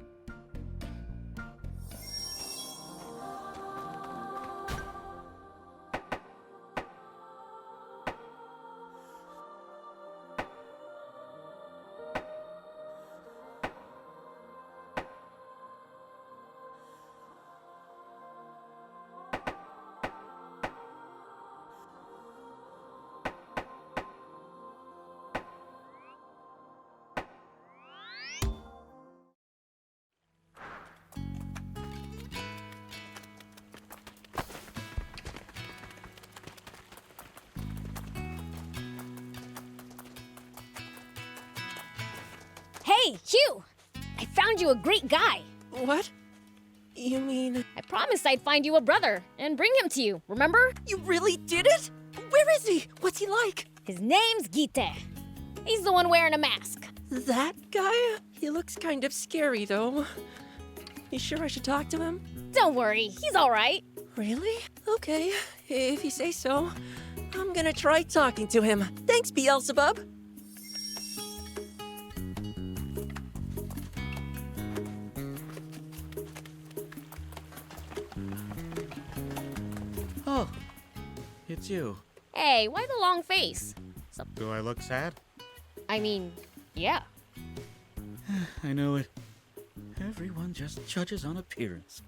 Speaker 14: Hey, Hugh! I found you a great guy.
Speaker 8: What? You mean...
Speaker 14: I promised I'd find you a brother and bring him to you, remember?
Speaker 8: You really did it? Where is he? What's he like?
Speaker 14: His name's Gite. He's the one wearing a mask.
Speaker 8: That guy? He looks kind of scary, though. You sure I should talk to him?
Speaker 14: Don't worry, he's all right.
Speaker 8: Really? Okay, if you say so. I'm gonna try talking to him. Thanks, Beelzebub.
Speaker 11: Oh, it's you.
Speaker 14: Hey, why the long face?
Speaker 11: Do I look sad?
Speaker 14: I mean, yeah.
Speaker 11: I knew it. Everyone just judges on appearance.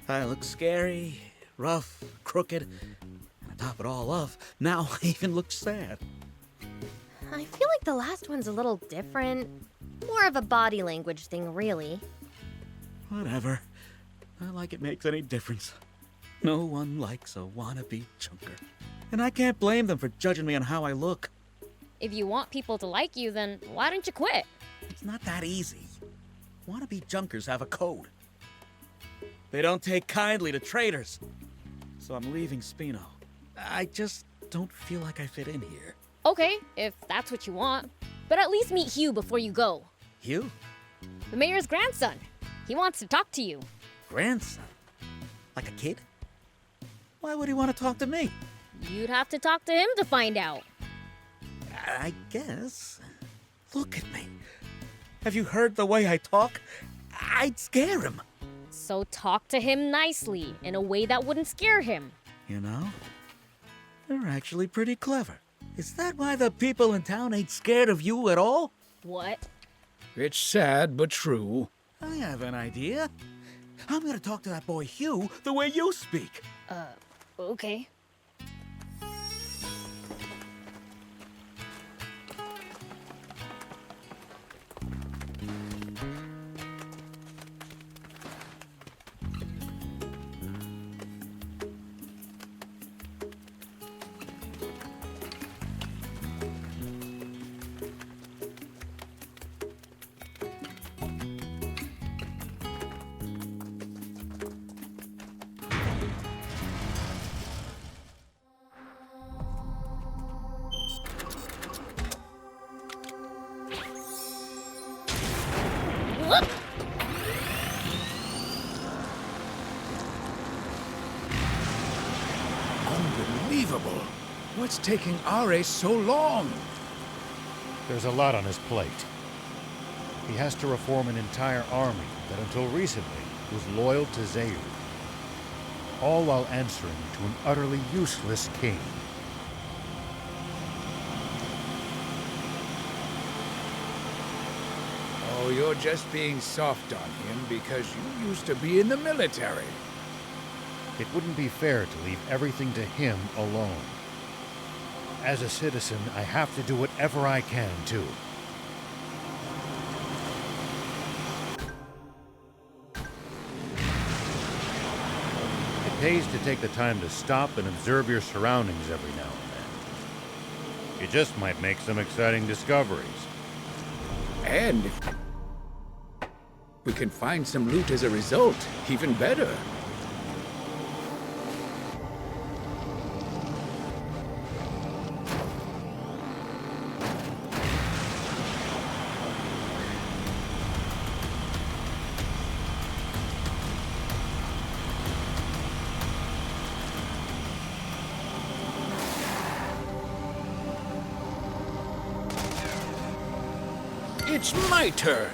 Speaker 11: I look scary, rough, crooked, and to top it all off, now I even look sad.
Speaker 2: I feel like the last one's a little different. More of a body language thing, really.
Speaker 11: Whatever. Not like it makes any difference. No one likes a wannabe junker. And I can't blame them for judging me on how I look.
Speaker 14: If you want people to like you, then why don't you quit?
Speaker 11: It's not that easy. Wannabe junkers have a code. They don't take kindly to traitors. So I'm leaving Spino. I just don't feel like I fit in here.
Speaker 14: Okay, if that's what you want. But at least meet Hugh before you go.
Speaker 11: Hugh?
Speaker 14: The mayor's grandson. He wants to talk to you.
Speaker 11: Grandson? Like a kid? Why would he want to talk to me?
Speaker 14: You'd have to talk to him to find out.
Speaker 11: I guess. Look at me. Have you heard the way I talk? I'd scare him.
Speaker 14: So talk to him nicely, in a way that wouldn't scare him.
Speaker 11: You know, you're actually pretty clever. Is that why the people in town ain't scared of you at all?
Speaker 14: What?
Speaker 3: It's sad but true.
Speaker 11: I have an idea. I'm gonna talk to that boy Hugh the way you speak.
Speaker 14: Okay.
Speaker 3: Unbelievable. What's taking Are so long?
Speaker 4: There's a lot on his plate. He has to reform an entire army that until recently was loyal to Zayu. All while answering to an utterly useless king.
Speaker 3: Oh, you're just being soft on him because you used to be in the military.
Speaker 4: It wouldn't be fair to leave everything to him alone. As a citizen, I have to do whatever I can, too. It pays to take the time to stop and observe your surroundings every now and then. You just might make some exciting discoveries.
Speaker 3: And if we can find some loot as a result, even better. It's my turn.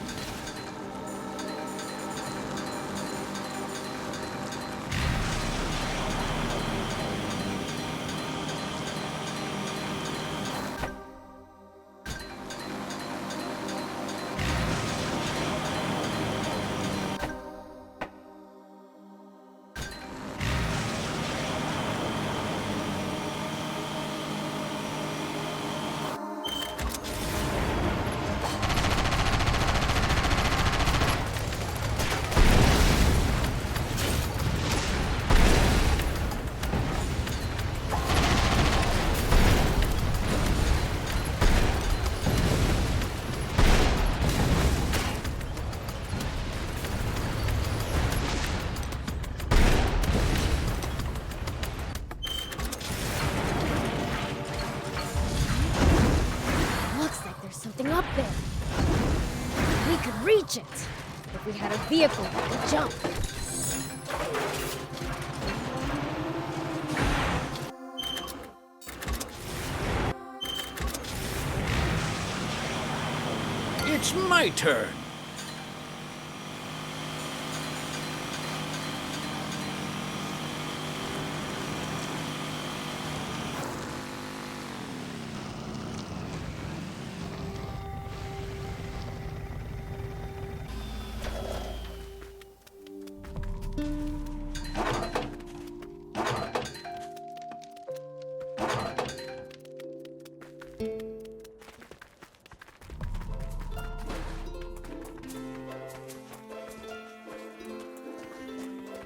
Speaker 14: Something up there. We could reach it if we had a vehicle that could jump.
Speaker 3: It's my turn.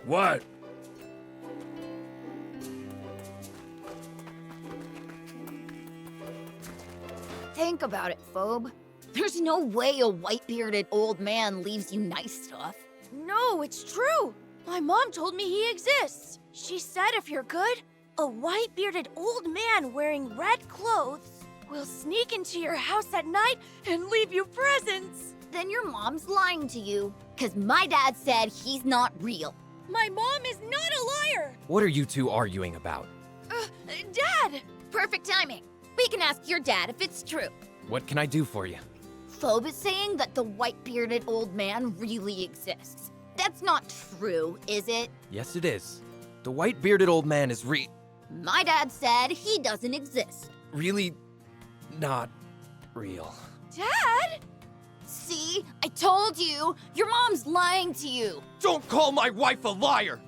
Speaker 3: What?
Speaker 15: Think about it, Phobe. There's no way a white-bearded old man leaves you nice stuff.
Speaker 7: No, it's true. My mom told me he exists. She said if you're good, a white-bearded old man wearing red clothes will sneak into your house at night and leave you presents.
Speaker 15: Then your mom's lying to you, because my dad said he's not real.
Speaker 7: My mom is not a liar!
Speaker 10: What are you two arguing about?
Speaker 7: Dad!
Speaker 15: Perfect timing. We can ask your dad if it's true.
Speaker 10: What can I do for you?
Speaker 15: Phobe is saying that the white-bearded old man really exists. That's not true, is it?
Speaker 10: Yes, it is. The white-bearded old man is
Speaker 15: My dad said he doesn't exist.
Speaker 10: really not real.
Speaker 7: Dad?
Speaker 15: See? I told you! Your mom's lying to you!
Speaker 10: Don't call my wife a liar!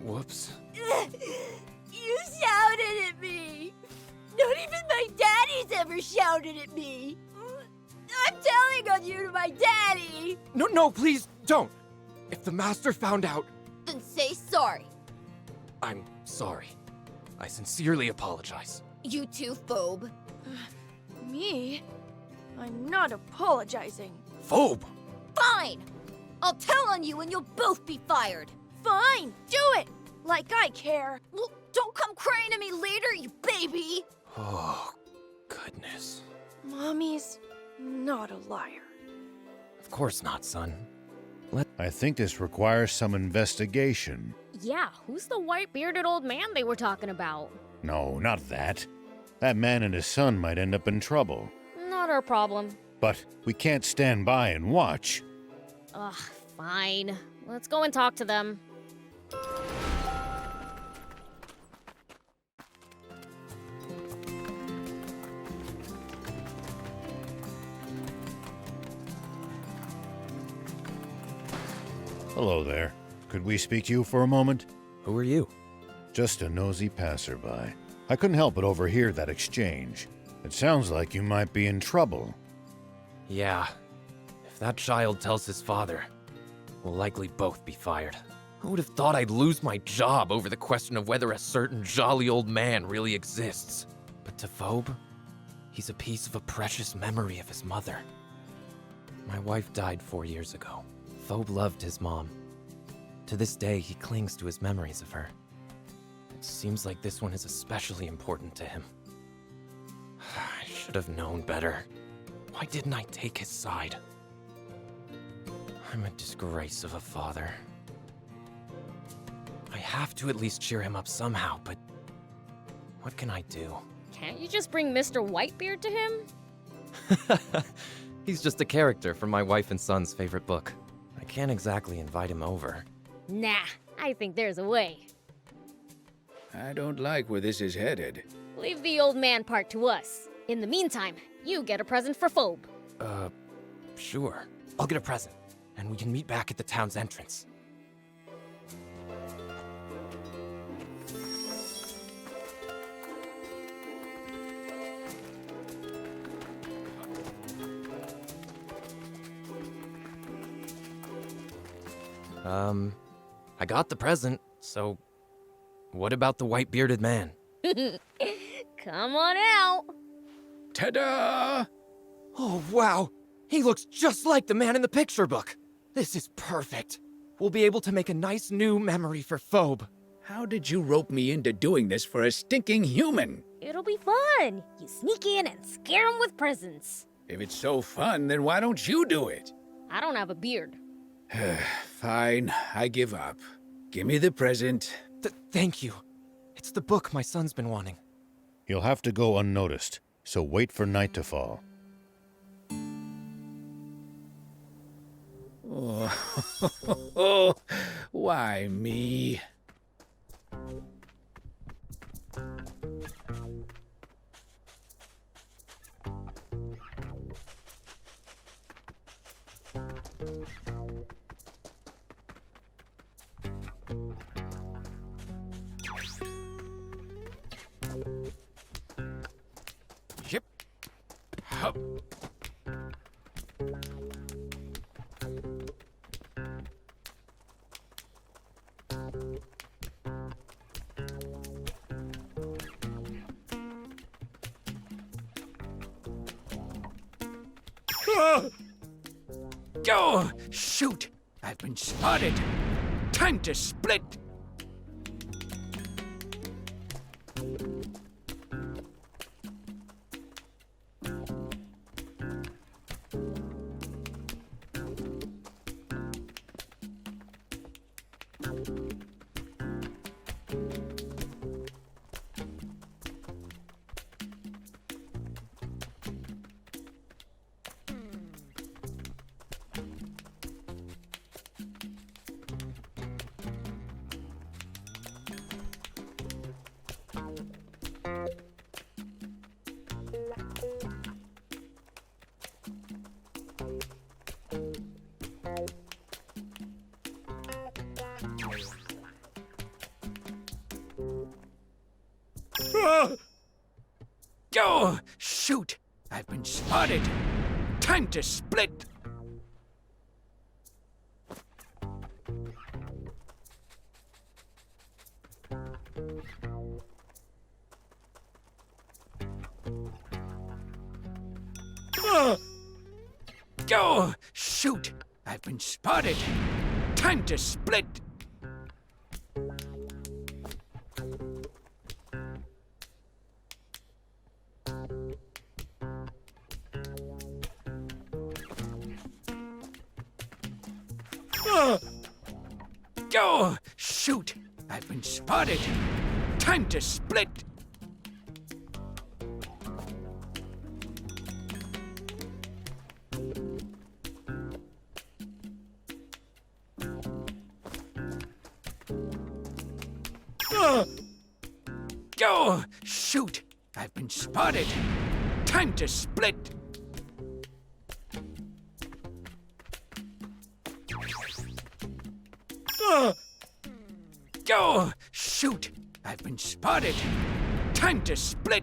Speaker 10: Whoops.
Speaker 7: You shouted at me! Not even my daddy's ever shouted at me! I'm telling on you to my daddy!
Speaker 10: No, please, don't! If the master found out...
Speaker 15: Then say sorry.
Speaker 10: I'm sorry. I sincerely apologize.
Speaker 15: You too, Phobe.
Speaker 7: Me? I'm not apologizing.
Speaker 10: Phobe!
Speaker 15: Fine! I'll tell on you and you'll both be fired.
Speaker 7: Fine, do it! Like I care.
Speaker 15: Well, don't come crying to me later, you baby!
Speaker 10: Oh, goodness.
Speaker 7: Mommy's not a liar.
Speaker 10: Of course not, son.
Speaker 4: I think this requires some investigation.
Speaker 14: Yeah, who's the white-bearded old man they were talking about?
Speaker 4: No, not that. That man and his son might end up in trouble.
Speaker 14: Not our problem.
Speaker 4: But we can't stand by and watch.
Speaker 14: Ugh, fine. Let's go and talk to them.
Speaker 4: Hello there. Could we speak to you for a moment?
Speaker 10: Who are you?
Speaker 4: Just a nosy passerby. I couldn't help but overhear that exchange. It sounds like you might be in trouble.
Speaker 10: Yeah. If that child tells his father, we'll likely both be fired. Who would have thought I'd lose my job over the question of whether a certain jolly old man really exists? But to Phobe, he's a piece of a precious memory of his mother. My wife died 4 years ago. Phobe loved his mom. To this day, he clings to his memories of her. It seems like this one is especially important to him. I should have known better. Why didn't I take his side? I'm a disgrace of a father. I have to at least cheer him up somehow, but what can I do?
Speaker 14: Can't you just bring Mr. Whitebeard to him?
Speaker 10: He's just a character from my wife and son's favorite book. I can't exactly invite him over.
Speaker 14: Nah, I think there's a way.
Speaker 3: I don't like where this is headed.
Speaker 14: Leave the old man part to us. In the meantime, you get a present for Phobe.
Speaker 10: Sure. I'll get a present, and we can meet back at the town's entrance. I got the present, so what about the white-bearded man?
Speaker 14: Come on out.
Speaker 3: Ta-da!
Speaker 10: Oh, wow! He looks just like the man in the picture book. This is perfect. We'll be able to make a nice new memory for Phobe.
Speaker 3: How did you rope me into doing this for a stinking human?
Speaker 14: It'll be fun. You sneak in and scare him with presents.
Speaker 3: If it's so fun, then why don't you do it?
Speaker 14: I don't have a beard.
Speaker 3: Fine, I give up. Give me the present.
Speaker 10: Thank you. It's the book my son's been wanting.
Speaker 4: You'll have to go unnoticed, so wait for night to fall.
Speaker 3: Oh, why me?
Speaker 10: Yep. Hup.
Speaker 3: Go! Shoot! I've been spotted! Time to split! Go! Shoot! I've been spotted! Time to split! Go! Shoot! I've been spotted! Time to split! Go! Shoot! I've been spotted! Time to split! Go! Shoot! I've been spotted! Time to split! Go! Shoot! I've been spotted! Time to split!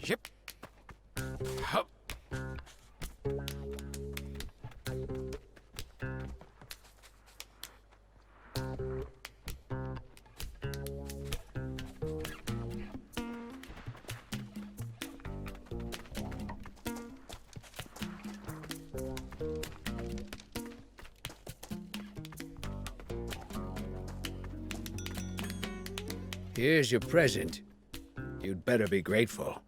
Speaker 10: Yep. Hup.
Speaker 3: Here's your present. You'd better be grateful.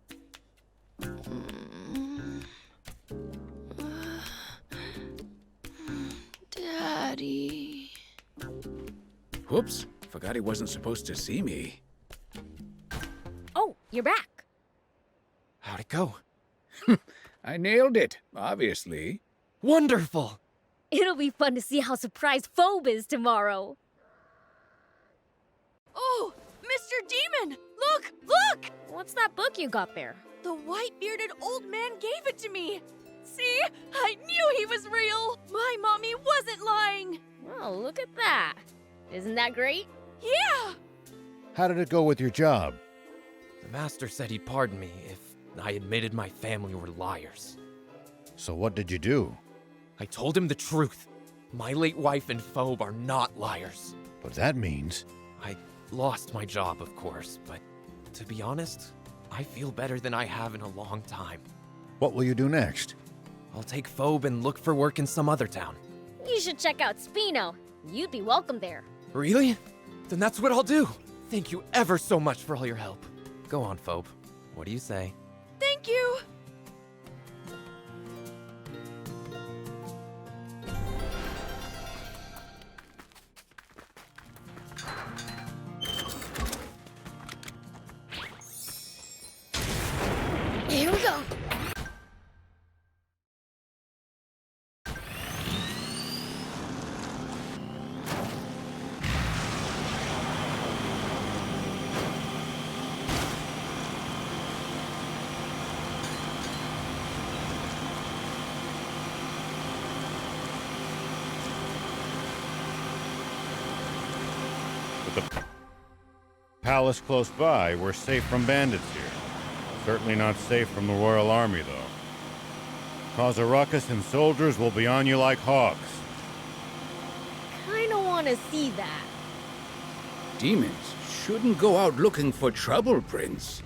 Speaker 15: Daddy.
Speaker 3: Whoops, forgot he wasn't supposed to see me.
Speaker 14: Oh, you're back.
Speaker 10: How'd it go?
Speaker 3: I nailed it, obviously.
Speaker 10: Wonderful!
Speaker 14: It'll be fun to see how surprised Phobe is tomorrow.
Speaker 7: Oh, Mr. Demon! Look! Look!
Speaker 14: What's that book you got there?
Speaker 7: The white-bearded old man gave it to me. See? I knew he was real! My mommy wasn't lying!
Speaker 14: Oh, look at that. Isn't that great?
Speaker 7: Yeah!
Speaker 4: How did it go with your job?
Speaker 10: The master said he'd pardon me if I admitted my family were liars.
Speaker 4: So what did you do?
Speaker 10: I told him the truth. My late wife and Phobe are not liars.
Speaker 4: But that means...
Speaker 10: I lost my job, of course, but to be honest, I feel better than I have in a long time.
Speaker 4: What will you do next?
Speaker 10: I'll take Phobe and look for work in some other town.
Speaker 14: You should check out Spino. You'd be welcome there.
Speaker 10: Really? Then that's what I'll do. Thank you ever so much for all your help. Go on, Phobe. What do you say?
Speaker 7: Thank you!
Speaker 2: Here we go.
Speaker 4: With the palace close by, we're safe from bandits here. Certainly not safe from the Royal Army, though. Cause a ruckus and soldiers will be on you like hawks.
Speaker 14: Kinda wanna see that.
Speaker 3: Demons shouldn't go out looking for trouble, Prince.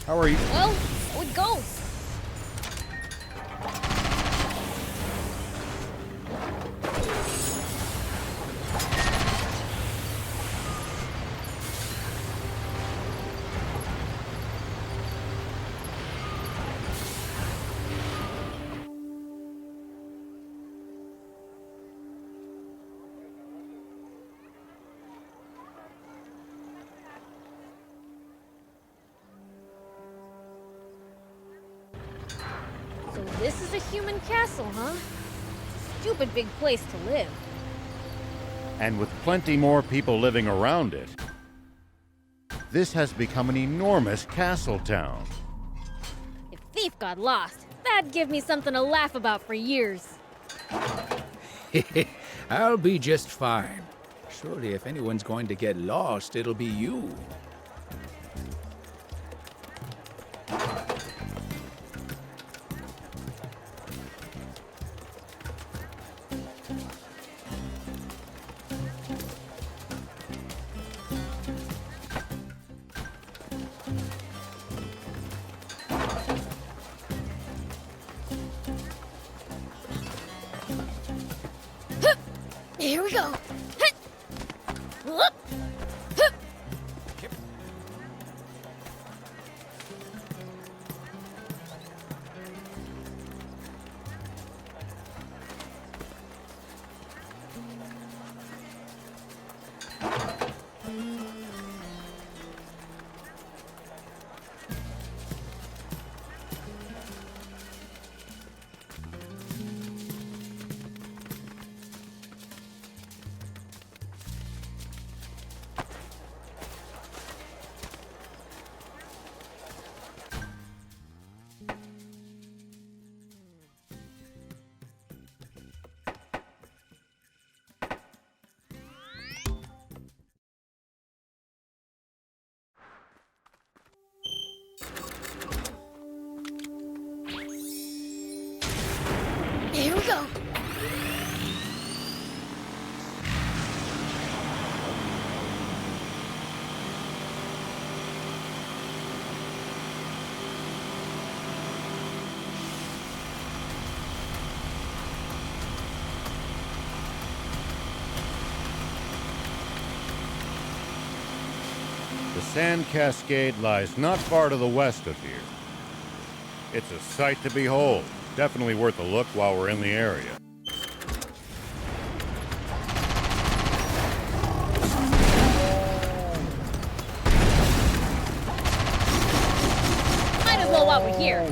Speaker 4: How are you?
Speaker 14: Well, so it goes. So this is a human castle, huh? Stupid big place to live.
Speaker 4: And with plenty more people living around it, this has become an enormous castle town.
Speaker 14: If Thief got lost, that'd give me something to laugh about for years.
Speaker 3: I'll be just fine. Surely if anyone's going to get lost, it'll be you.
Speaker 14: Here we go. Here we go.
Speaker 4: The Sand Cascade lies not far to the west of here. It's a sight to behold. Definitely worth a look while we're in the area.
Speaker 14: Might as well while we're here.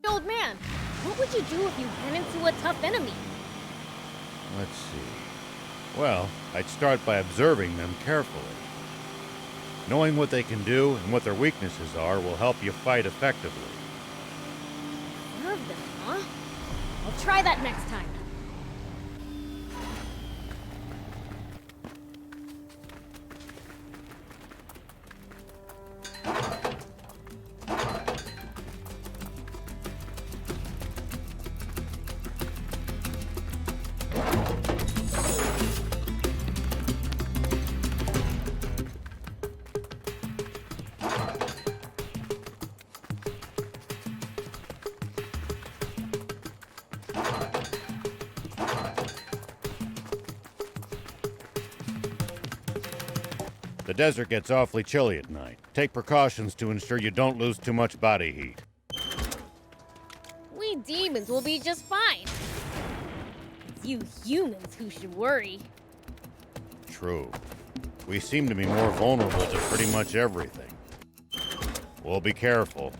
Speaker 14: Old man, what would you do if you ran into a tough enemy?
Speaker 4: Let's see. Well, I'd start by observing them carefully. Knowing what they can do and what their weaknesses are will help you fight effectively.
Speaker 14: Observe them, huh? I'll try that next time.
Speaker 4: The desert gets awfully chilly at night. Take precautions to ensure you don't lose too much body heat.
Speaker 14: We demons will be just fine. It's you humans who should worry.
Speaker 4: True. We seem to be more vulnerable to pretty much everything. We'll be careful.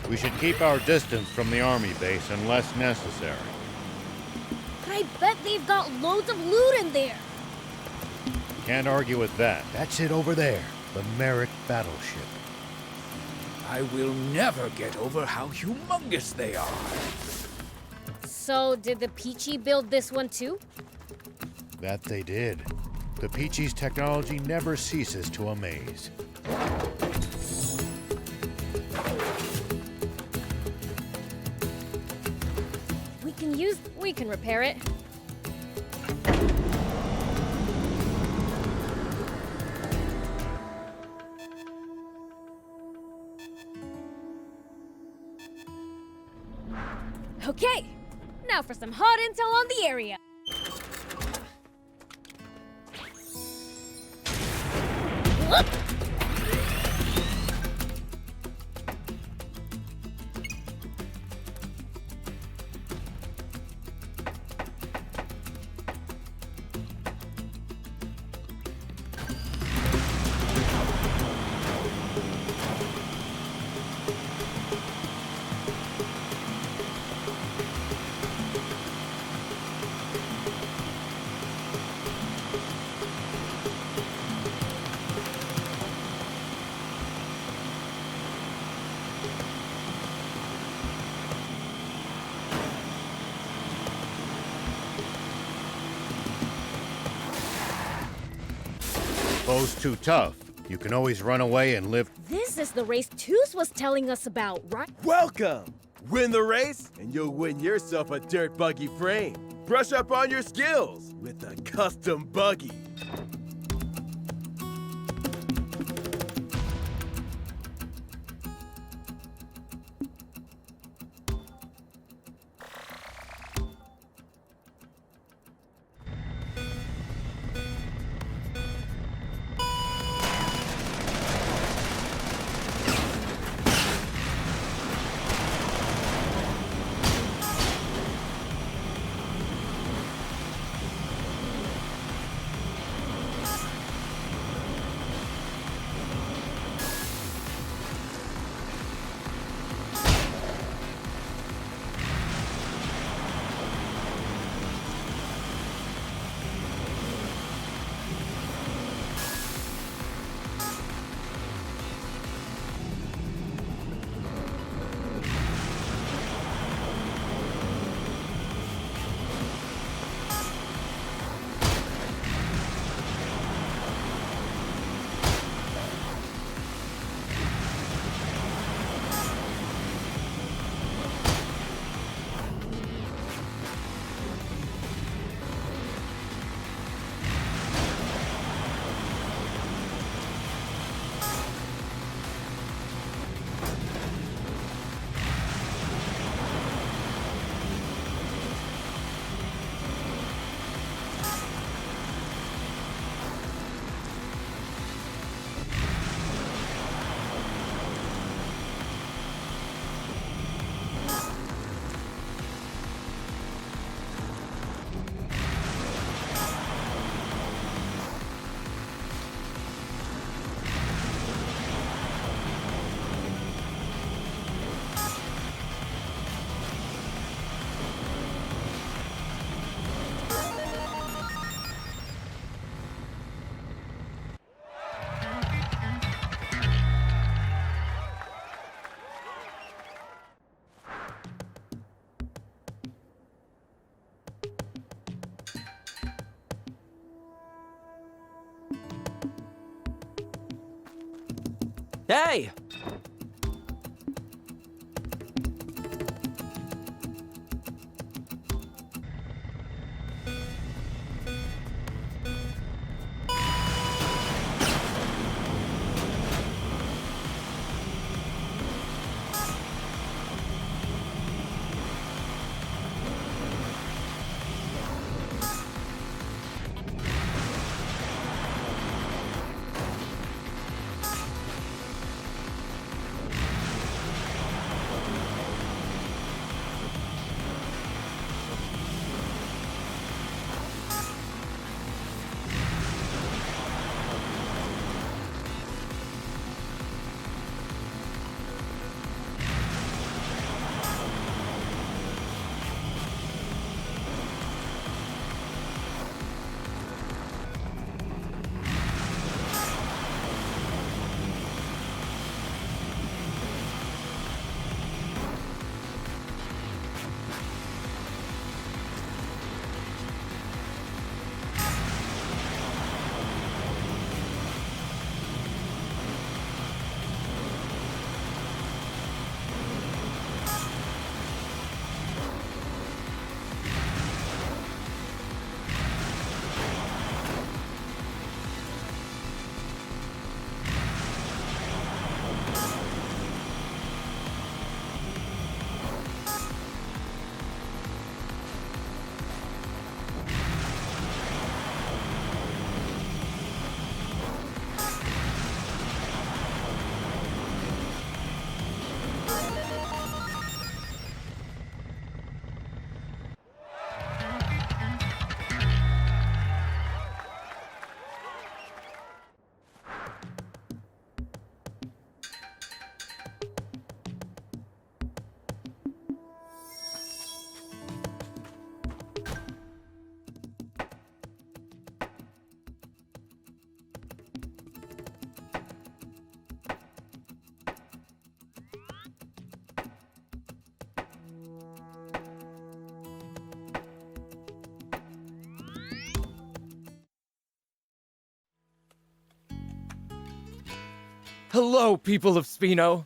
Speaker 4: We should keep our distance from the army base unless necessary.
Speaker 14: But I bet they've got loads of loot in there.
Speaker 4: Can't argue with that. That's it over there. The Merrick battleship.
Speaker 3: I will never get over how humongous they are.
Speaker 14: So, did the Peachy build this one too?
Speaker 4: That they did. The Peachy's technology never ceases to amaze.
Speaker 14: We can repair it. Okay, now for some hot intel on the area. Whoop!
Speaker 4: Foe's too tough. You can always run away and live.
Speaker 14: This is the race Toos was telling us about, right?
Speaker 9: Welcome! Win the race, and you'll win yourself a dirt buggy frame. Brush up on your skills with a custom buggy.
Speaker 8: Hey!
Speaker 12: Hello, people of Spino.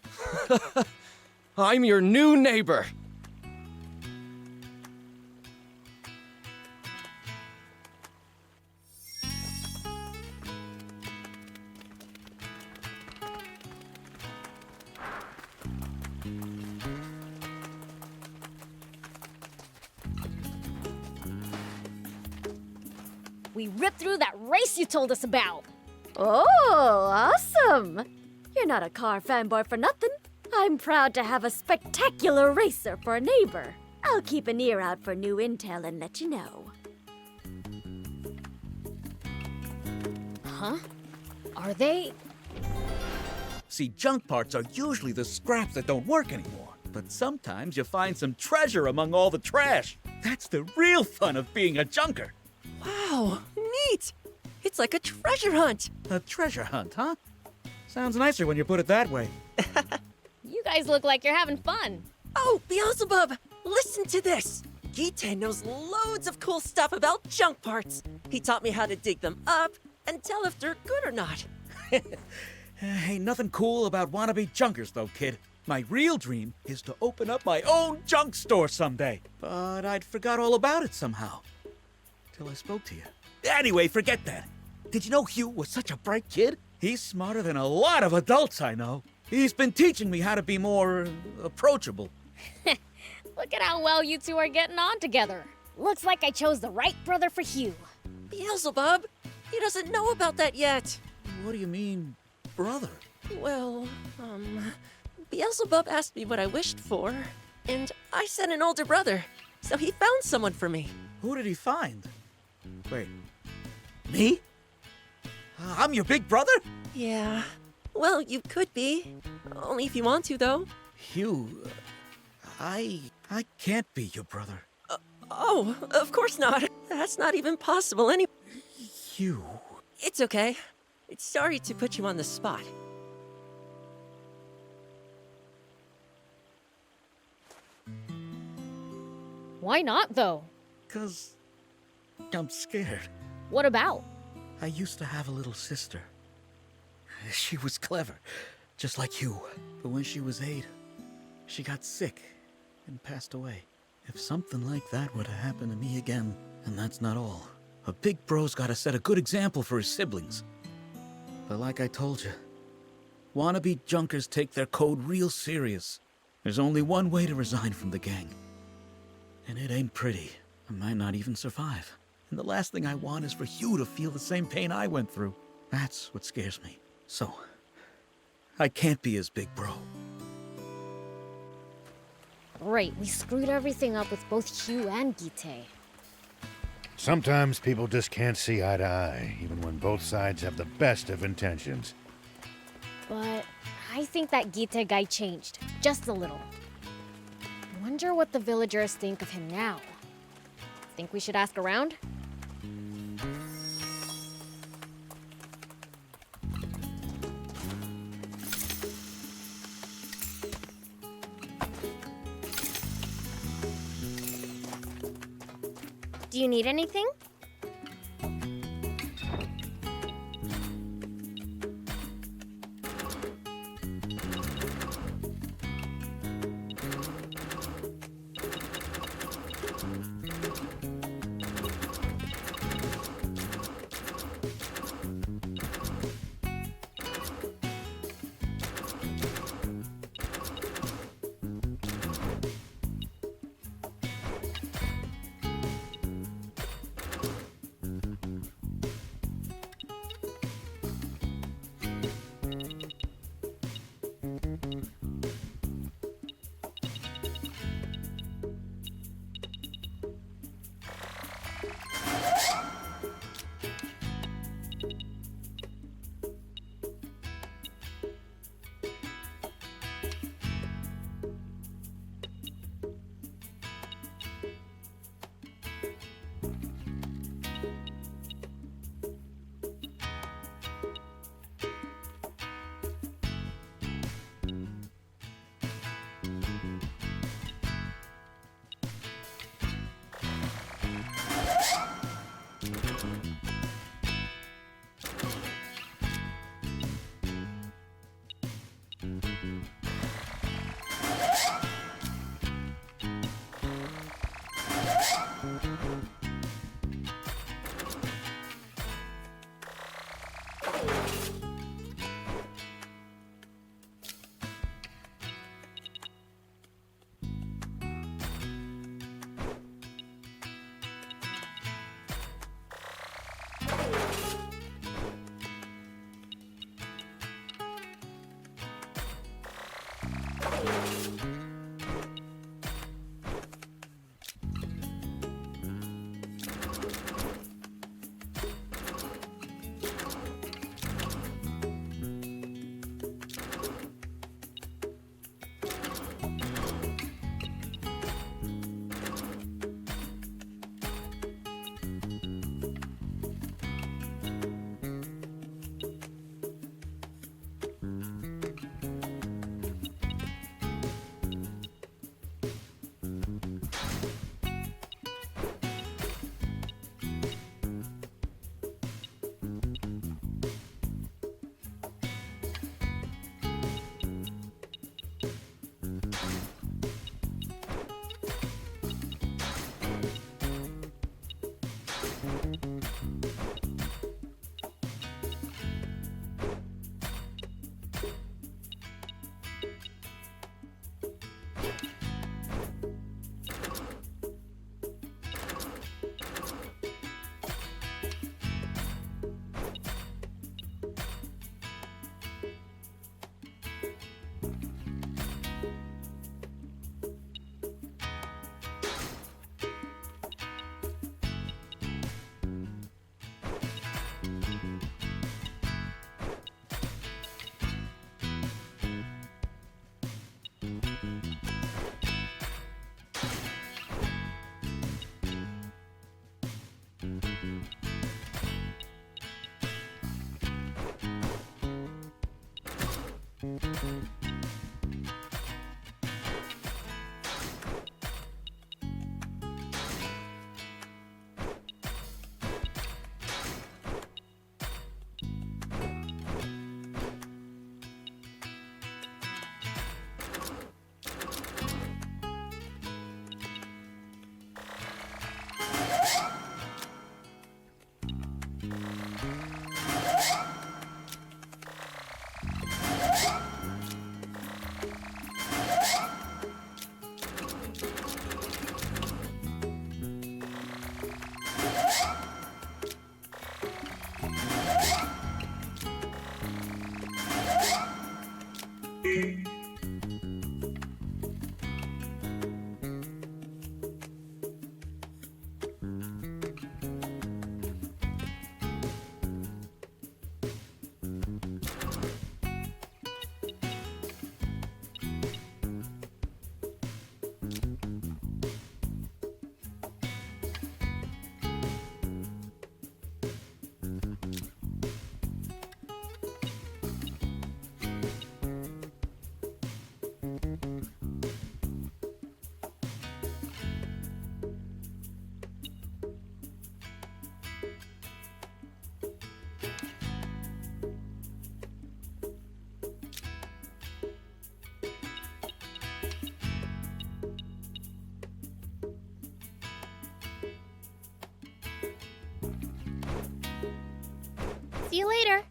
Speaker 12: I'm your new neighbor.
Speaker 14: We ripped through that race you told us about.
Speaker 7: Oh, awesome! You're not a car fanboy for nothing. I'm proud to have a spectacular racer for a neighbor. I'll keep an ear out for new intel and let you know.
Speaker 14: Huh? Are they?
Speaker 11: See, junk parts are usually the scraps that don't work anymore. But sometimes you find some treasure among all the trash. That's the real fun of being a junker.
Speaker 8: Wow, neat! It's like a treasure hunt.
Speaker 11: A treasure hunt, huh? Sounds nicer when you put it that way.
Speaker 14: You guys look like you're having fun.
Speaker 8: Oh, Beelzebub, listen to this. Gite knows loads of cool stuff about junk parts. He taught me how to dig them up and tell if they're good or not.
Speaker 11: Ain't nothing cool about wannabe junkers, though, kid. My real dream is to open up my own junk store someday. But I'd forgot all about it somehow. Till I spoke to you. Anyway, forget that. Did you know Hugh was such a bright kid? He's smarter than a lot of adults I know. He's been teaching me how to be more approachable.
Speaker 14: Look at how well you two are getting on together. Looks like I chose the right brother for Hugh.
Speaker 8: Beelzebub, he doesn't know about that yet.
Speaker 11: What do you mean, brother?
Speaker 8: Well, Beelzebub asked me what I wished for, and I said an older brother, so he found someone for me.
Speaker 11: Who did he find? Wait, me? I'm your big brother?
Speaker 8: Yeah. Well, you could be. Only if you want to, though.
Speaker 11: Hugh, I can't be your brother.
Speaker 8: Oh, of course not. That's not even possible anyway.
Speaker 11: Hugh.
Speaker 8: It's okay. Sorry to put you on the spot.
Speaker 14: Why not, though?
Speaker 11: 'Cause I'm scared.
Speaker 14: What about?
Speaker 11: I used to have a little sister. She was clever, just like you. But when she was 8, she got sick and passed away. If something like that were to happen to me again, and that's not all, a big bro's gotta set a good example for his siblings. But like I told you, wannabe junkers take their code real serious. There's only one way to resign from the gang. And it ain't pretty. I might not even survive. And the last thing I want is for Hugh to feel the same pain I went through. That's what scares me. So, I can't be his big bro.
Speaker 14: Great, we screwed everything up with both Hugh and Gite.
Speaker 4: Sometimes people just can't see eye to eye, even when both sides have the best of intentions.
Speaker 14: But I think that Gite guy changed, just a little. Wonder what the villagers think of him now. Think we should ask around?
Speaker 2: Do you need anything? See you later.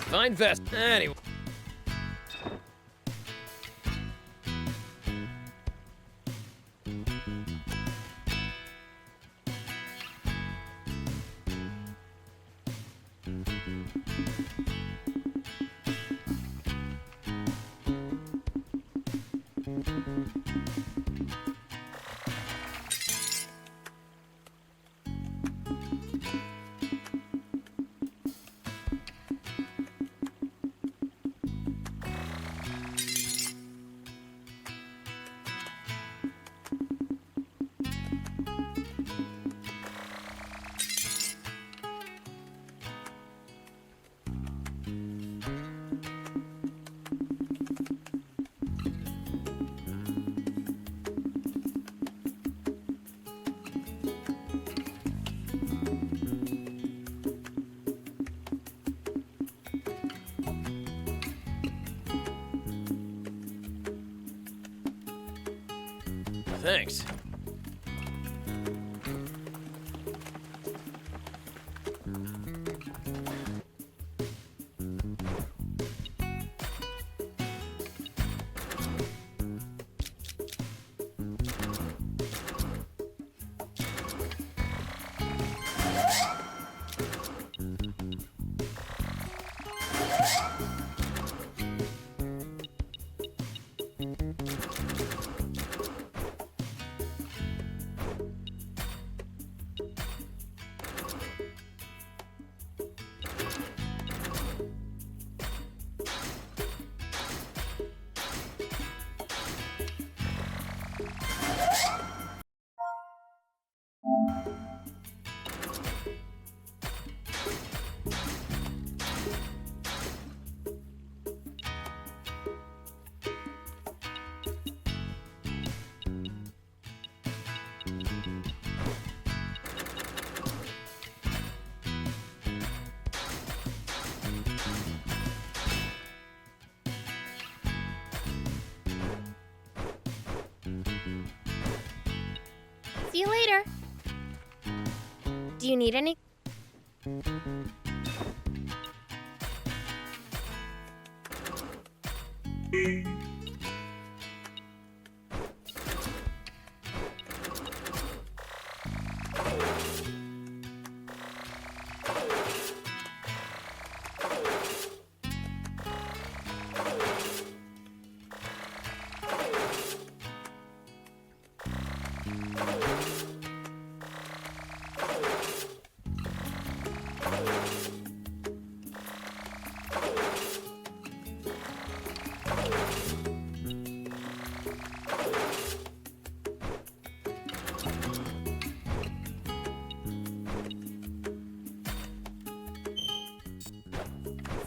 Speaker 10: Fine vest. Anyway. Thanks.
Speaker 2: See you later. Do you need any?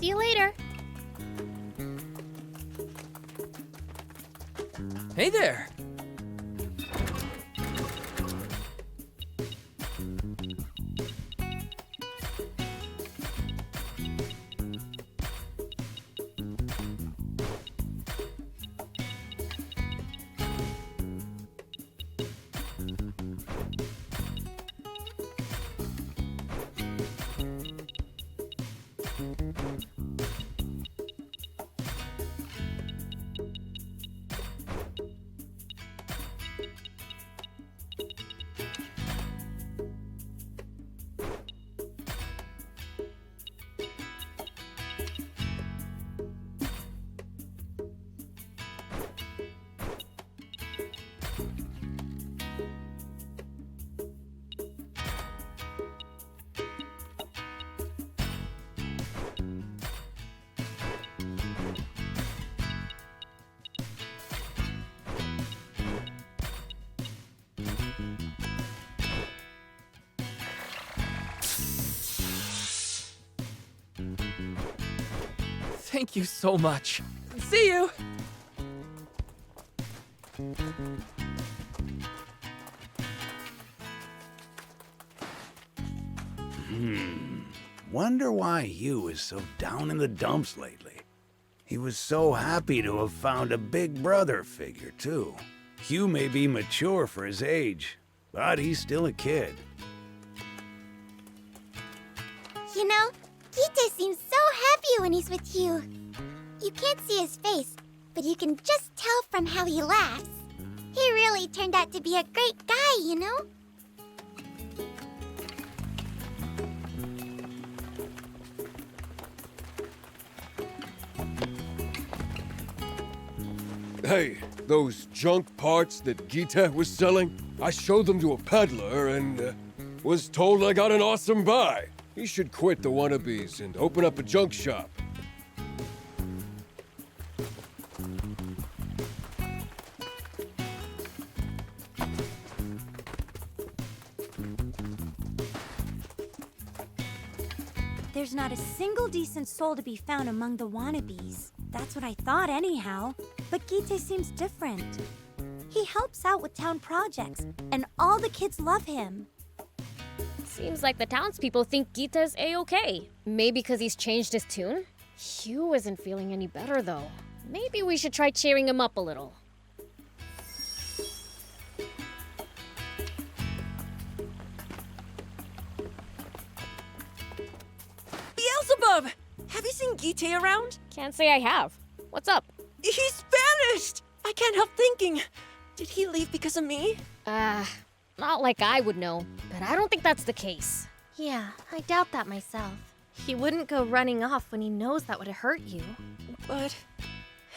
Speaker 2: See you later.
Speaker 5: Hey there! Thank you so much. See you!
Speaker 11: Wonder why Hugh is so down in the dumps lately. He was so happy to have found a big brother figure, too. Hugh may be mature for his age, but he's still a kid.
Speaker 13: You know, Gita seems so happy when he's with you. You can't see his face, but you can just tell from how he laughs. He really turned out to be a great guy, you know?
Speaker 1: Hey, those junk parts that Gita was selling, I showed them to a peddler and was told I got an awesome buy. He should quit the wannabes and open up a junk shop.
Speaker 13: There's not a single decent soul to be found among the wannabes. That's what I thought anyhow. But Gita seems different. He helps out with town projects, and all the kids love him.
Speaker 14: Seems like the townspeople think Gita's A-okay. Maybe because he's changed his tune? Hugh isn't feeling any better, though. Maybe we should try cheering him up a little.
Speaker 8: Beelzebub! Have you seen Gita around?
Speaker 14: Can't say I have. What's up?
Speaker 8: He's vanished! I can't help thinking. Did he leave because of me?
Speaker 14: Not like I would know, but I don't think that's the case.
Speaker 2: Yeah, I doubt that myself. He wouldn't go running off when he knows that would hurt you.
Speaker 8: But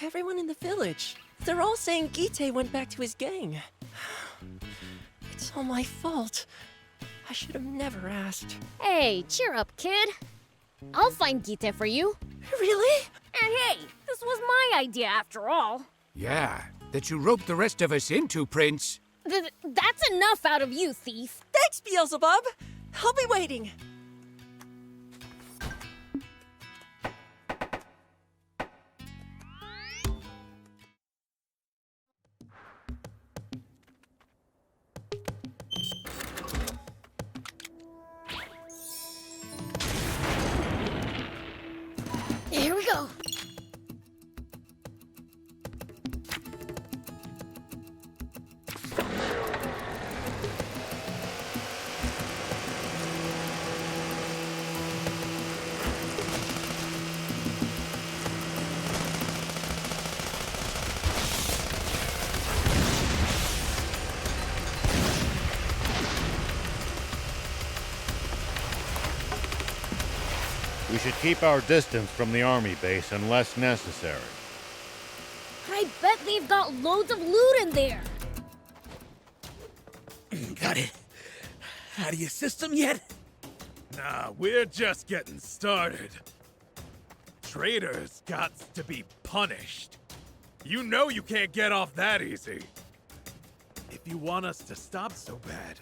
Speaker 8: everyone in the village, they're all saying Gita went back to his gang. It's all my fault. I should have never asked.
Speaker 14: Hey, cheer up, kid. I'll find Gita for you.
Speaker 8: Really?
Speaker 14: And hey, this was my idea after all.
Speaker 3: Yeah, that you roped the rest of us into, Prince.
Speaker 14: That's enough out of you, thief.
Speaker 8: Thanks, Beelzebub. I'll be waiting.
Speaker 2: Here we go.
Speaker 4: We should keep our distance from the army base unless necessary.
Speaker 14: I bet they've got loads of loot in there.
Speaker 11: Got it. How do you system yet?
Speaker 1: Nah, we're just getting started. Traitors got to be punished. You know you can't get off that easy. If you want us to stop so bad,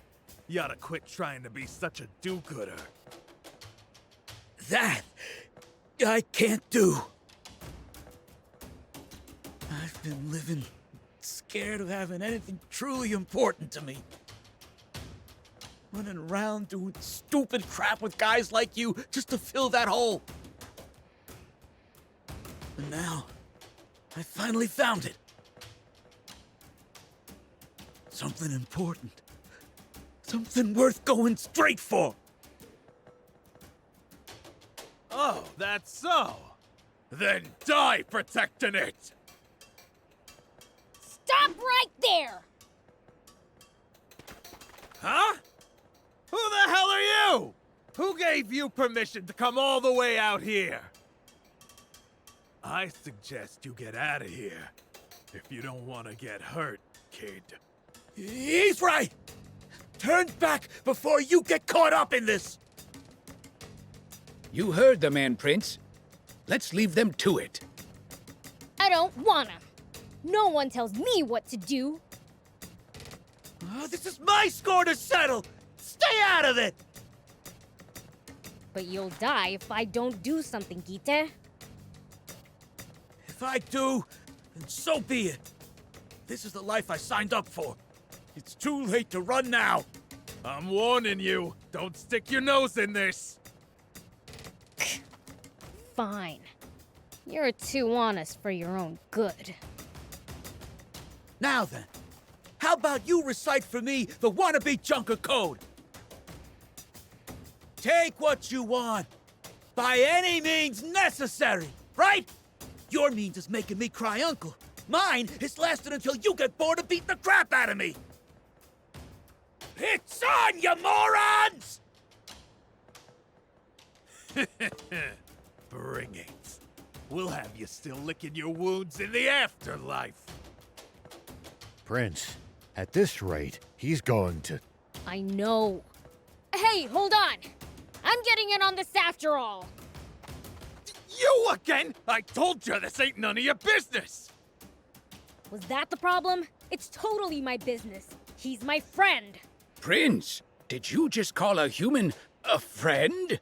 Speaker 1: you oughta quit trying to be such a do-gooder.
Speaker 11: That I can't do. I've been living scared of having anything truly important to me. Running around doing stupid crap with guys like you just to fill that hole. And now, I finally found it. Something important. Something worth going straight for.
Speaker 1: Oh, that's so. Then die protecting it!
Speaker 14: Stop right there!
Speaker 1: Huh? Who the hell are you? Who gave you permission to come all the way out here? I suggest you get out of here if you don't want to get hurt, kid.
Speaker 11: He's right! Turn back before you get caught up in this!
Speaker 3: You heard the man, Prince. Let's leave them to it.
Speaker 14: I don't wanna. No one tells me what to do.
Speaker 11: This is my score to settle! Stay out of it!
Speaker 14: But you'll die if I don't do something, Gita.
Speaker 11: If I do, then so be it. This is the life I signed up for. It's too late to run now.
Speaker 1: I'm warning you, don't stick your nose in this.
Speaker 14: Fine. You're too honest for your own good.
Speaker 11: Now then, how about you recite for me the wannabe Junker Code? Take what you want, by any means necessary, right? Your means is making me cry uncle. Mine is lasting until you get bored of beating the crap out of me. It's on, you morons!
Speaker 1: Bring it. We'll have you still licking your wounds in the afterlife.
Speaker 4: Prince, at this rate, he's going to...
Speaker 14: I know. Hey, hold on! I'm getting in on this after all.
Speaker 1: You again? I told you this ain't none of your business!
Speaker 14: Was that the problem? It's totally my business. He's my friend.
Speaker 3: Prince, did you just call a human a friend?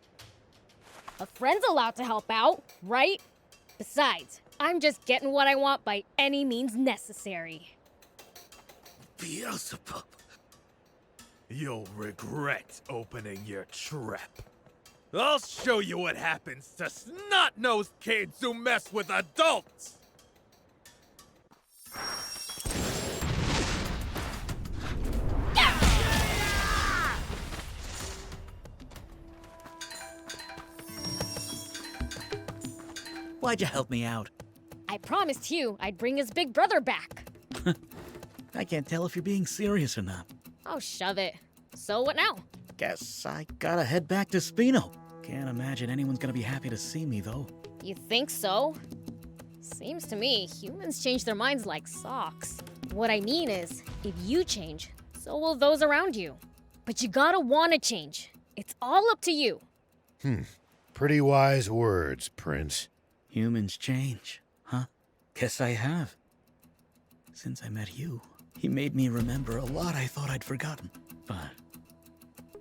Speaker 14: A friend's allowed to help out, right? Besides, I'm just getting what I want by any means necessary.
Speaker 11: Beelzebub.
Speaker 1: You'll regret opening your trap. I'll show you what happens to snot-nosed kids who mess with adults!
Speaker 11: Why'd you help me out?
Speaker 14: I promised you I'd bring his big brother back.
Speaker 11: I can't tell if you're being serious or not.
Speaker 14: Oh, shove it. So what now?
Speaker 11: Guess I gotta head back to Spino. Can't imagine anyone's gonna be happy to see me, though.
Speaker 14: You think so? Seems to me humans change their minds like socks. What I mean is, if you change, so will those around you. But you gotta wanna change. It's all up to you.
Speaker 4: Pretty wise words, Prince.
Speaker 11: Humans change, huh? Guess I have. Since I met you, he made me remember a lot I thought I'd forgotten. But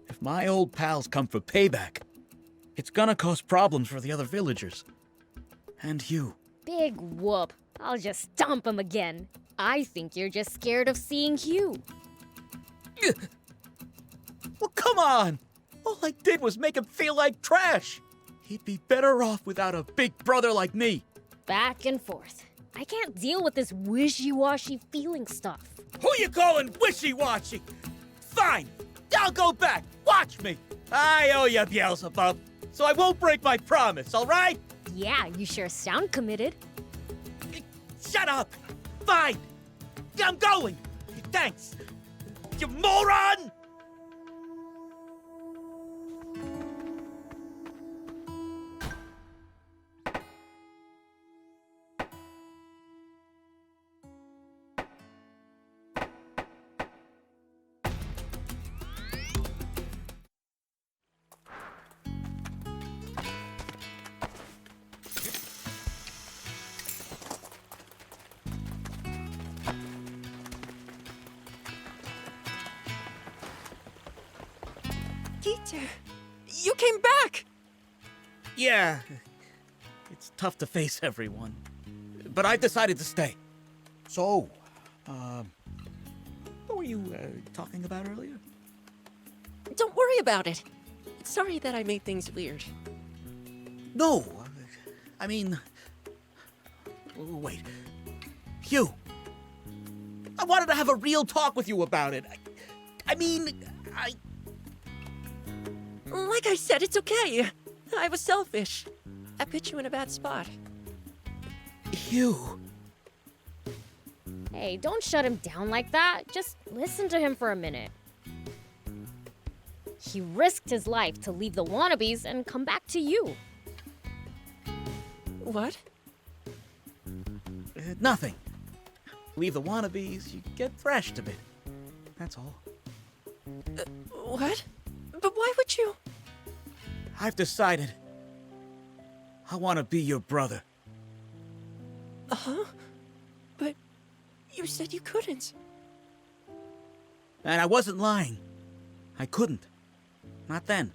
Speaker 11: if my old pals come for payback, it's gonna cause problems for the other villagers. And you.
Speaker 14: Big whoop. I'll just stomp him again. I think you're just scared of seeing Hugh.
Speaker 11: Well, come on! All I did was make him feel like trash. He'd be better off without a big brother like me.
Speaker 14: Back and forth. I can't deal with this wishy-washy feeling stuff.
Speaker 11: Who you calling wishy-washy? Fine, I'll go back. Watch me. I owe you, Beelzebub, so I won't break my promise, all right?
Speaker 14: Yeah, you sure sound committed.
Speaker 11: Shut up. Fine. I'm going. Thanks. You moron!
Speaker 8: Gita, you came back!
Speaker 11: Yeah, it's tough to face everyone. But I've decided to stay. So, what were you talking about earlier?
Speaker 8: Don't worry about it. Sorry that I made things weird.
Speaker 11: No, I mean... Wait. Hugh! I wanted to have a real talk with you about it.
Speaker 8: Like I said, it's okay. I was selfish. I put you in a bad spot.
Speaker 11: Hugh!
Speaker 14: Hey, don't shut him down like that. Just listen to him for a minute. He risked his life to leave the wannabes and come back to you.
Speaker 8: What?
Speaker 11: Nothing. Leave the wannabes, you get thrashed a bit. That's all.
Speaker 8: What? But why would you?
Speaker 11: I've decided. I want to be your brother.
Speaker 8: Uh-huh. But you said you couldn't.
Speaker 11: And I wasn't lying. I couldn't. Not then.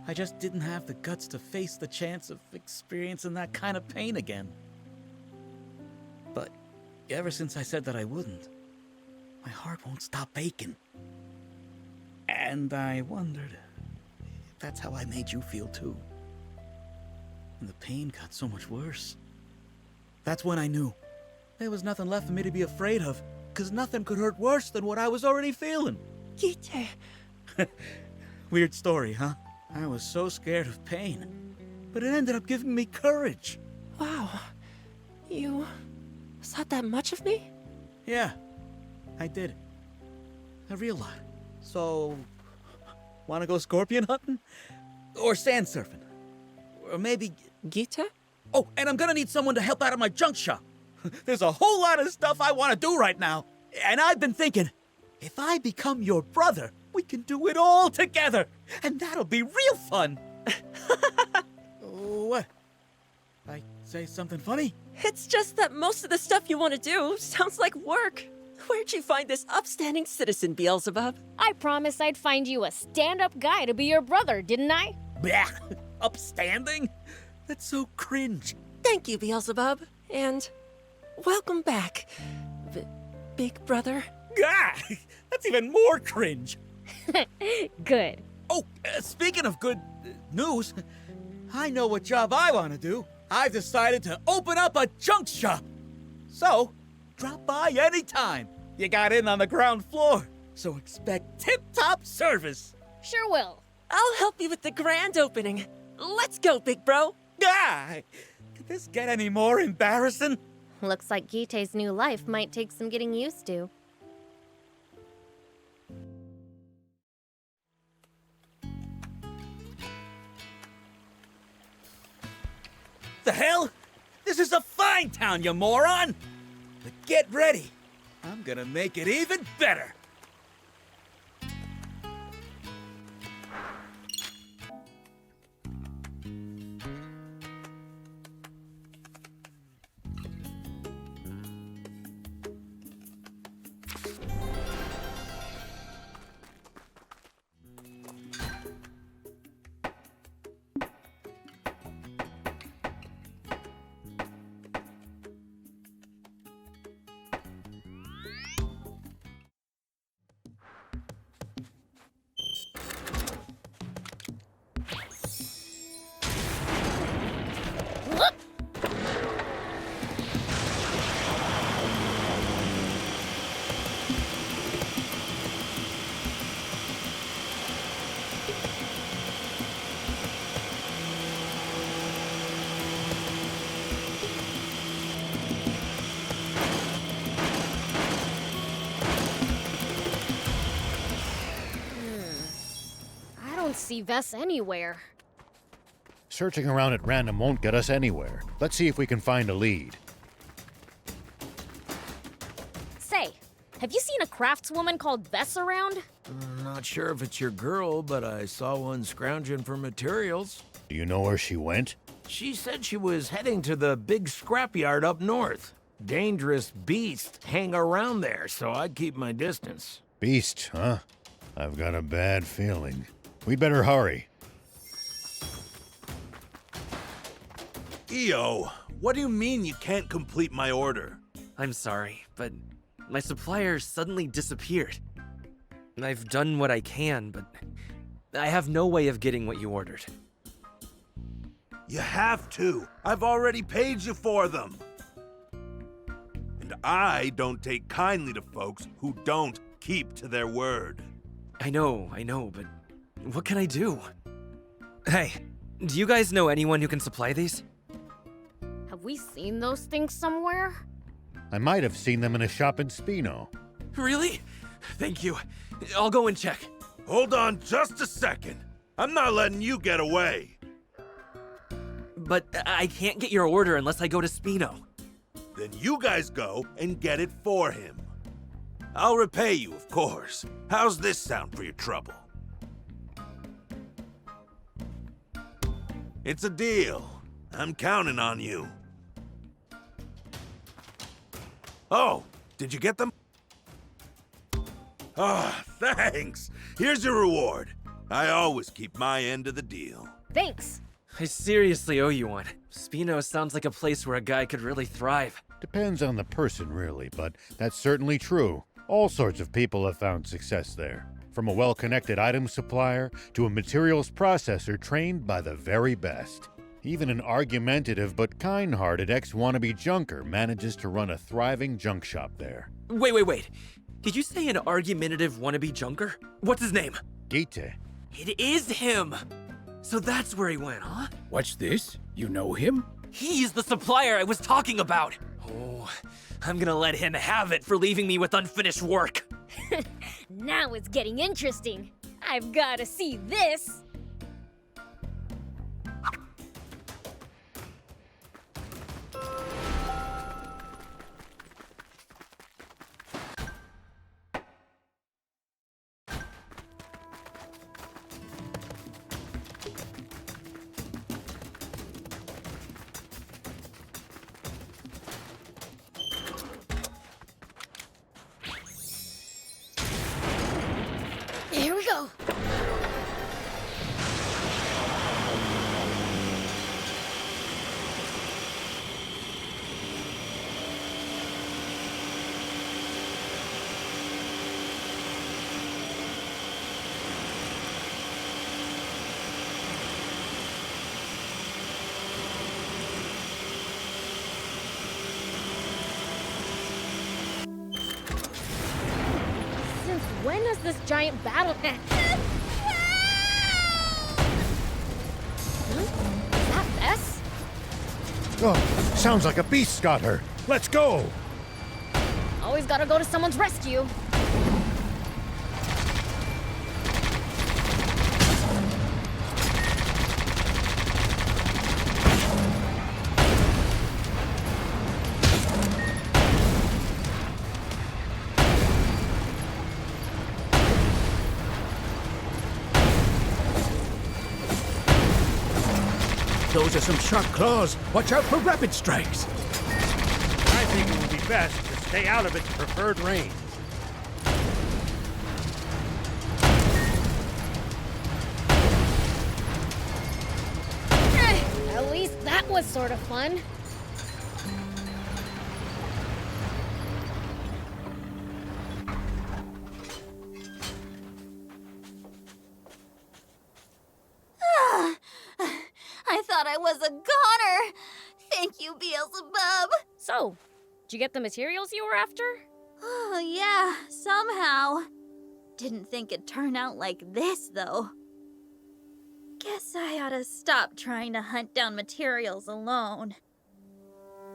Speaker 11: I just didn't have the guts to face the chance of experiencing that kind of pain again. But ever since I said that I wouldn't, my heart won't stop aching. And I wondered if that's how I made you feel too. And the pain got so much worse. That's when I knew there was nothing left for me to be afraid of, because nothing could hurt worse than what I was already feeling.
Speaker 8: Gita.
Speaker 11: Weird story, huh? I was so scared of pain, but it ended up giving me courage.
Speaker 8: Wow. You thought that much of me?
Speaker 11: Yeah, I did. A real lot. So, wanna go scorpion hunting? Or sand surfing? Or maybe...
Speaker 8: Gita?
Speaker 11: Oh, and I'm gonna need someone to help out at my junk shop. There's a whole lot of stuff I want to do right now. And I've been thinking, if I become your brother, we can do it all together. And that'll be real fun. What? I say something funny?
Speaker 8: It's just that most of the stuff you want to do sounds like work. Where'd you find this upstanding citizen, Beelzebub?
Speaker 14: I promised I'd find you a stand-up guy to be your brother, didn't I?
Speaker 11: Bah! Upstanding? That's so cringe.
Speaker 8: Thank you, Beelzebub. And welcome back, big brother.
Speaker 11: Ah! That's even more cringe.
Speaker 14: Good.
Speaker 11: Oh, speaking of good news, I know what job I want to do. I've decided to open up a junk shop. So, drop by anytime. You got in on the ground floor, so expect tip-top service.
Speaker 14: Sure will.
Speaker 8: I'll help you with the grand opening. Let's go, big bro.
Speaker 11: Ah! Could this get any more embarrassing?
Speaker 2: Looks like Gite's new life might take some getting used to.
Speaker 11: The hell? This is a fine town, you moron! But get ready. I'm gonna make it even better.
Speaker 14: See Vess anywhere.
Speaker 4: Searching around at random won't get us anywhere. Let's see if we can find a lead.
Speaker 14: Say, have you seen a craftswoman called Vess around?
Speaker 16: Not sure if it's your girl, but I saw one scrounging for materials.
Speaker 4: Do you know where she went?
Speaker 16: She said she was heading to the big scrapyard up north. Dangerous beasts hang around there, so I'd keep my distance.
Speaker 4: Beast, huh? I've got a bad feeling. We'd better hurry.
Speaker 6: EO, what do you mean you can't complete my order?
Speaker 12: I'm sorry, but my supplier suddenly disappeared. I've done what I can, but I have no way of getting what you ordered.
Speaker 6: You have to. I've already paid you for them. And I don't take kindly to folks who don't keep to their word.
Speaker 12: I know, but what can I do? Hey, do you guys know anyone who can supply these?
Speaker 14: Have we seen those things somewhere?
Speaker 4: I might have seen them in a shop in Spino.
Speaker 12: Really? Thank you. I'll go and check.
Speaker 6: Hold on just a second. I'm not letting you get away.
Speaker 12: But I can't get your order unless I go to Spino.
Speaker 6: Then you guys go and get it for him. I'll repay you, of course. How's this sound for your trouble? It's a deal. I'm counting on you. Oh, did you get them? Ah, thanks. Here's your reward. I always keep my end of the deal.
Speaker 14: Thanks.
Speaker 12: I seriously owe you one. Spino sounds like a place where a guy could really thrive.
Speaker 4: Depends on the person, really, but that's certainly true. All sorts of people have found success there. From a well-connected item supplier to a materials processor trained by the very best. Even an argumentative but kind-hearted ex-wannabe junker manages to run a thriving junk shop there.
Speaker 12: Wait. Did you say an argumentative wannabe junker? What's his name?
Speaker 4: Gite.
Speaker 12: It is him! So that's where he went, huh?
Speaker 3: What's this? You know him?
Speaker 12: He's the supplier I was talking about! Oh, I'm gonna let him have it for leaving me with unfinished work.
Speaker 14: Now it's getting interesting. I've gotta see this. Here we go. Since when is this giant battle pen? Is that Bess?
Speaker 4: Oh, sounds like a beast got her. Let's go!
Speaker 14: Always gotta go to someone's rescue.
Speaker 3: Those are some sharp claws. Watch out for rapid strikes.
Speaker 4: I think it would be best to stay out of its preferred range.
Speaker 14: At least that was sort of fun.
Speaker 15: I thought I was a goner. Thank you, Beelzebub.
Speaker 14: So, did you get the materials you were after?
Speaker 15: Oh, yeah, somehow. Didn't think it'd turn out like this, though. Guess I ought to stop trying to hunt down materials alone.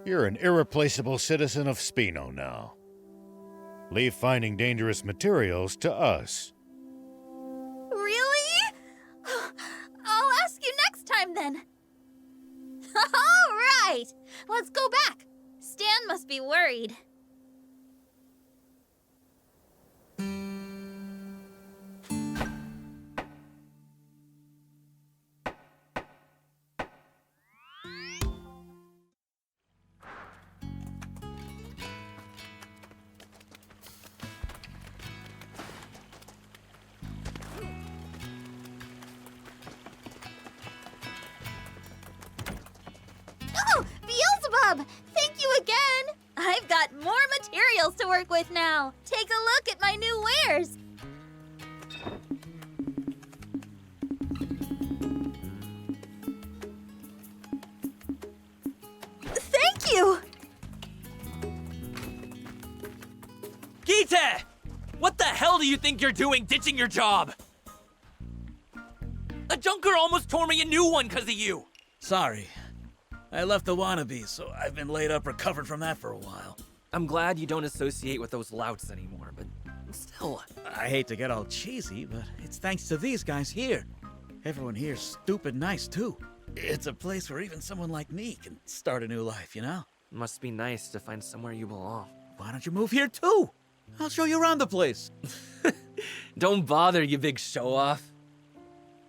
Speaker 4: You're an irreplaceable citizen of Spino now. Leave finding dangerous materials to us.
Speaker 15: Really? I'll ask you next time, then. All right, let's go back. Stan must be worried. work with now. Take a look at my new wares. Thank you!
Speaker 12: Gita! What the hell do you think you're doing ditching your job? A junker almost tore me a new one because of you!
Speaker 11: Sorry. I left the wannabes, so I've been laid up recovered from that for a while.
Speaker 12: I'm glad you don't associate with those louts anymore, but still.
Speaker 11: I hate to get all cheesy, but it's thanks to these guys here. Everyone here's stupid nice, too. It's a place where even someone like me can start a new life, you know?
Speaker 12: Must be nice to find somewhere you belong.
Speaker 11: Why don't you move here, too? I'll show you around the place.
Speaker 12: Don't bother, you big show-off.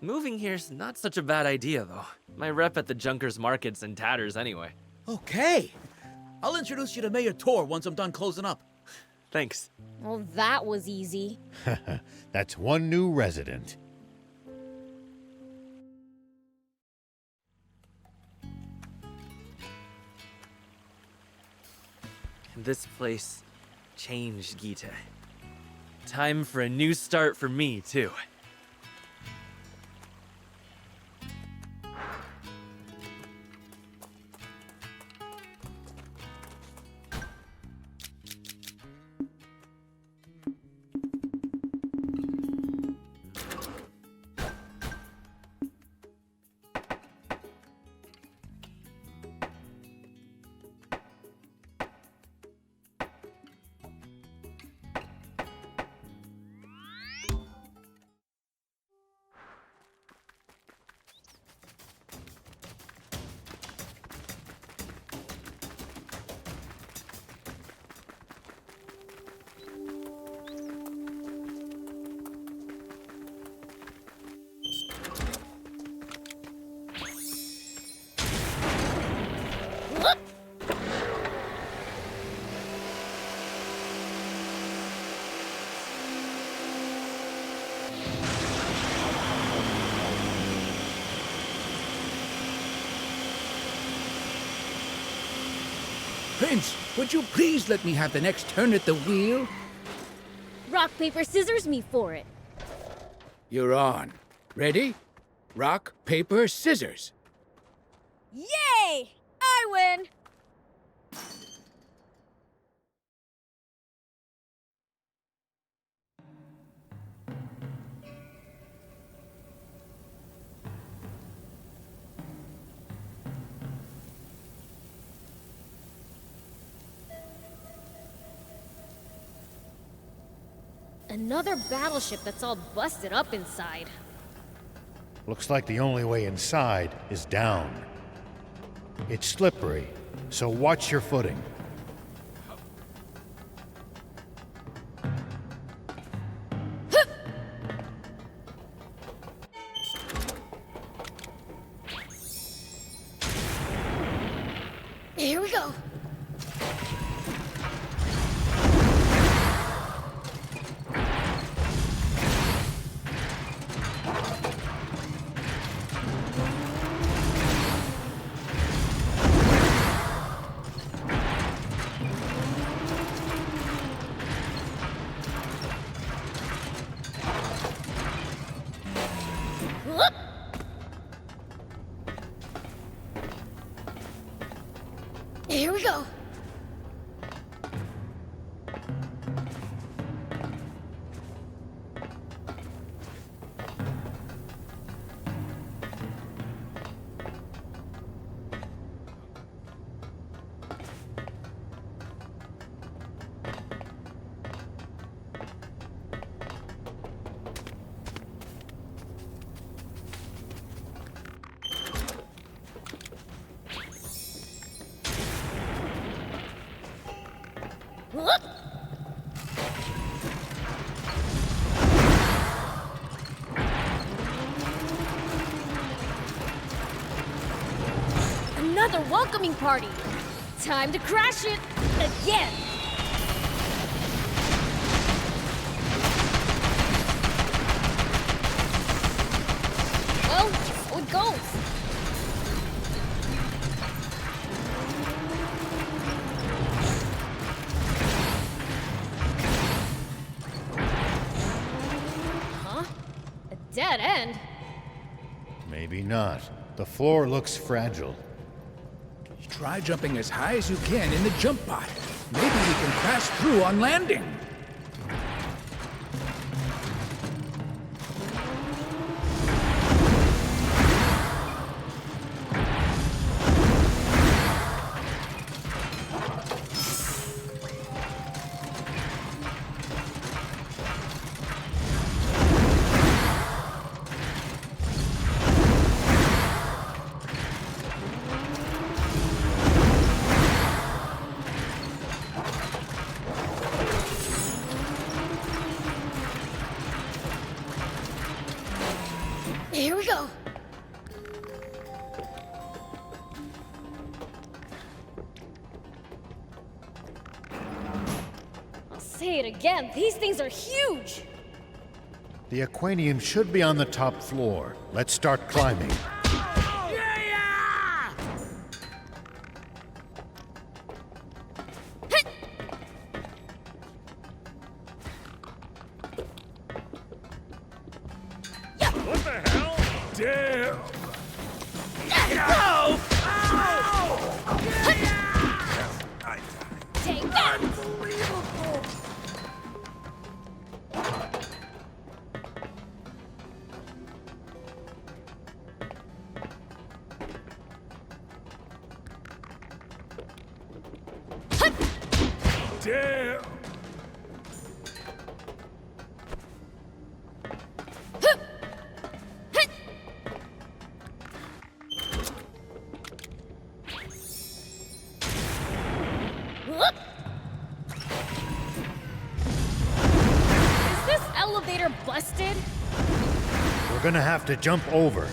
Speaker 12: Moving here's not such a bad idea, though. My rep at the Junkers Market's in tatters anyway.
Speaker 11: Okay. I'll introduce you to Mayor Tor once I'm done closing up.
Speaker 12: Thanks.
Speaker 14: Well, that was easy.
Speaker 4: That's one new resident.
Speaker 12: This place changed, Gita. Time for a new start for me, too.
Speaker 3: Prince, would you please let me have the next turn at the wheel?
Speaker 14: Rock, paper, scissors me for it.
Speaker 3: You're on. Ready? Rock, paper, scissors.
Speaker 14: Yay! I win! Another battleship that's all busted up inside.
Speaker 4: Looks like the only way inside is down. It's slippery, so watch your footing.
Speaker 14: Here we go. Here we go. Another welcoming party. Time to crash it again. Well, so it goes. Dead end?
Speaker 4: Maybe not. The floor looks fragile.
Speaker 3: Try jumping as high as you can in the jump pod. Maybe we can crash through on landing.
Speaker 14: Here we go. I'll say it again, these things are huge!
Speaker 4: The Aquanium should be on the top floor. Let's start climbing.
Speaker 1: What the hell? Damn!
Speaker 5: No!
Speaker 14: Take that!
Speaker 5: Unbelievable!
Speaker 1: Damn!
Speaker 14: Whoop! Is this elevator busted?
Speaker 4: We're gonna have to jump over.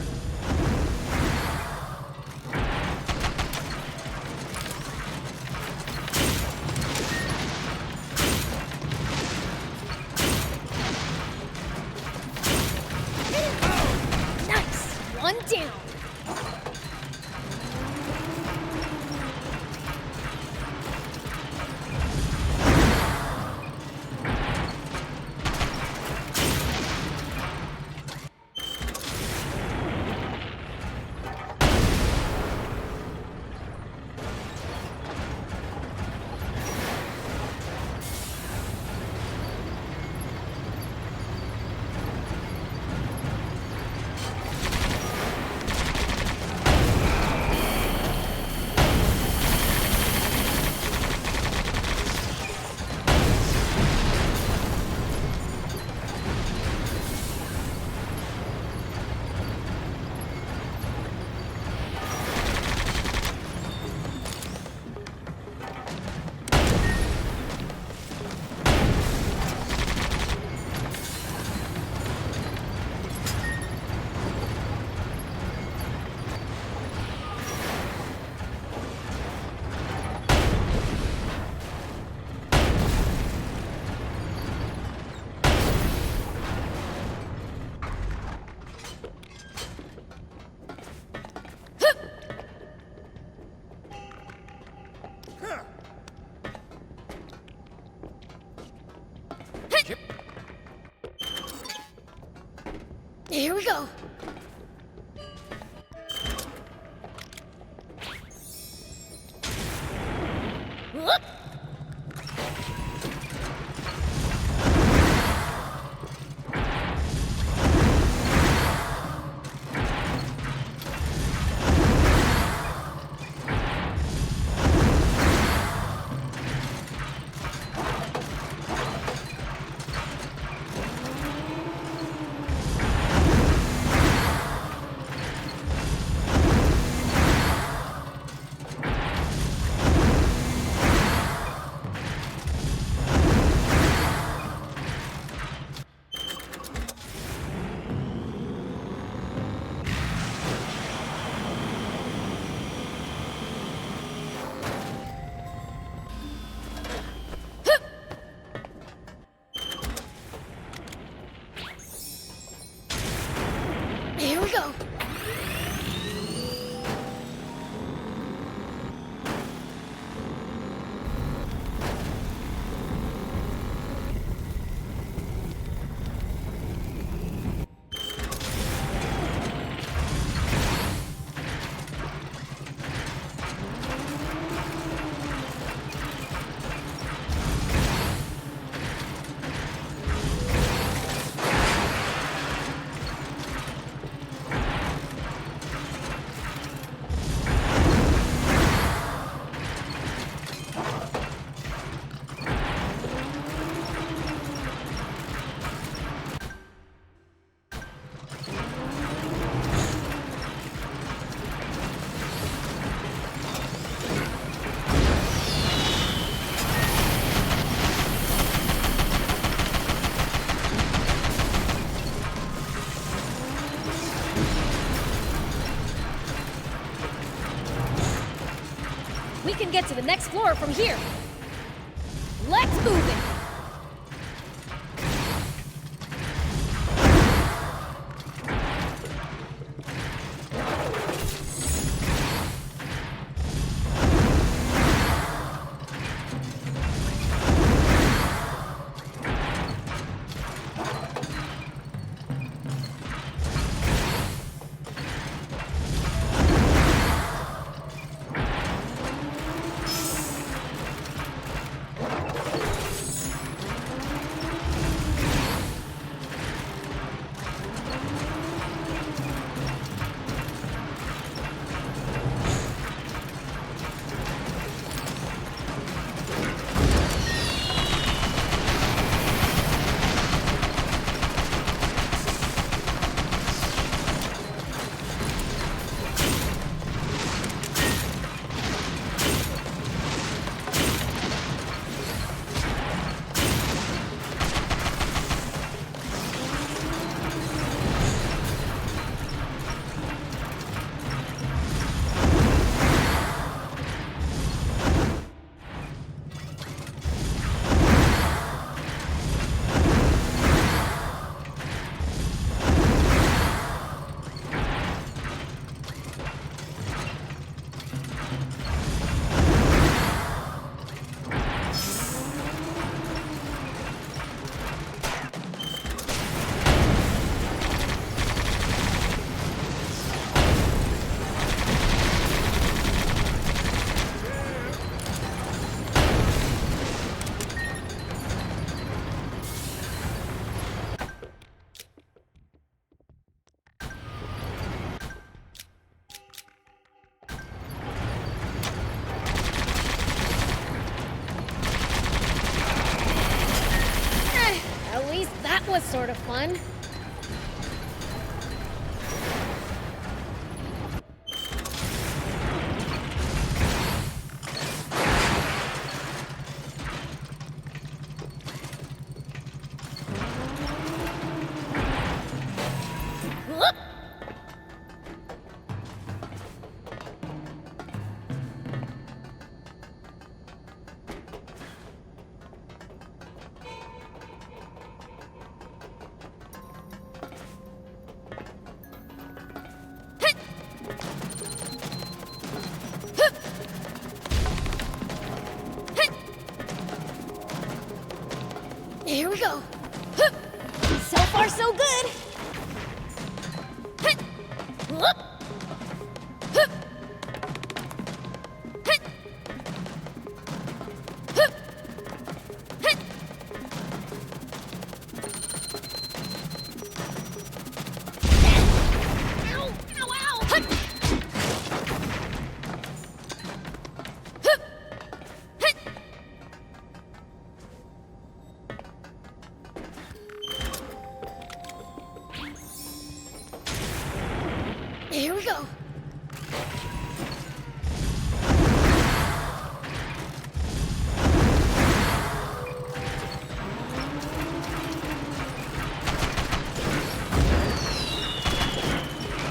Speaker 14: Nice! One down. Here we go. Whoop! Here we go. can get to the next floor from here. Let's move it! At least that was sort of fun. Whoop! Here we go. So far, so good. Here we go.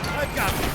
Speaker 11: I've got this.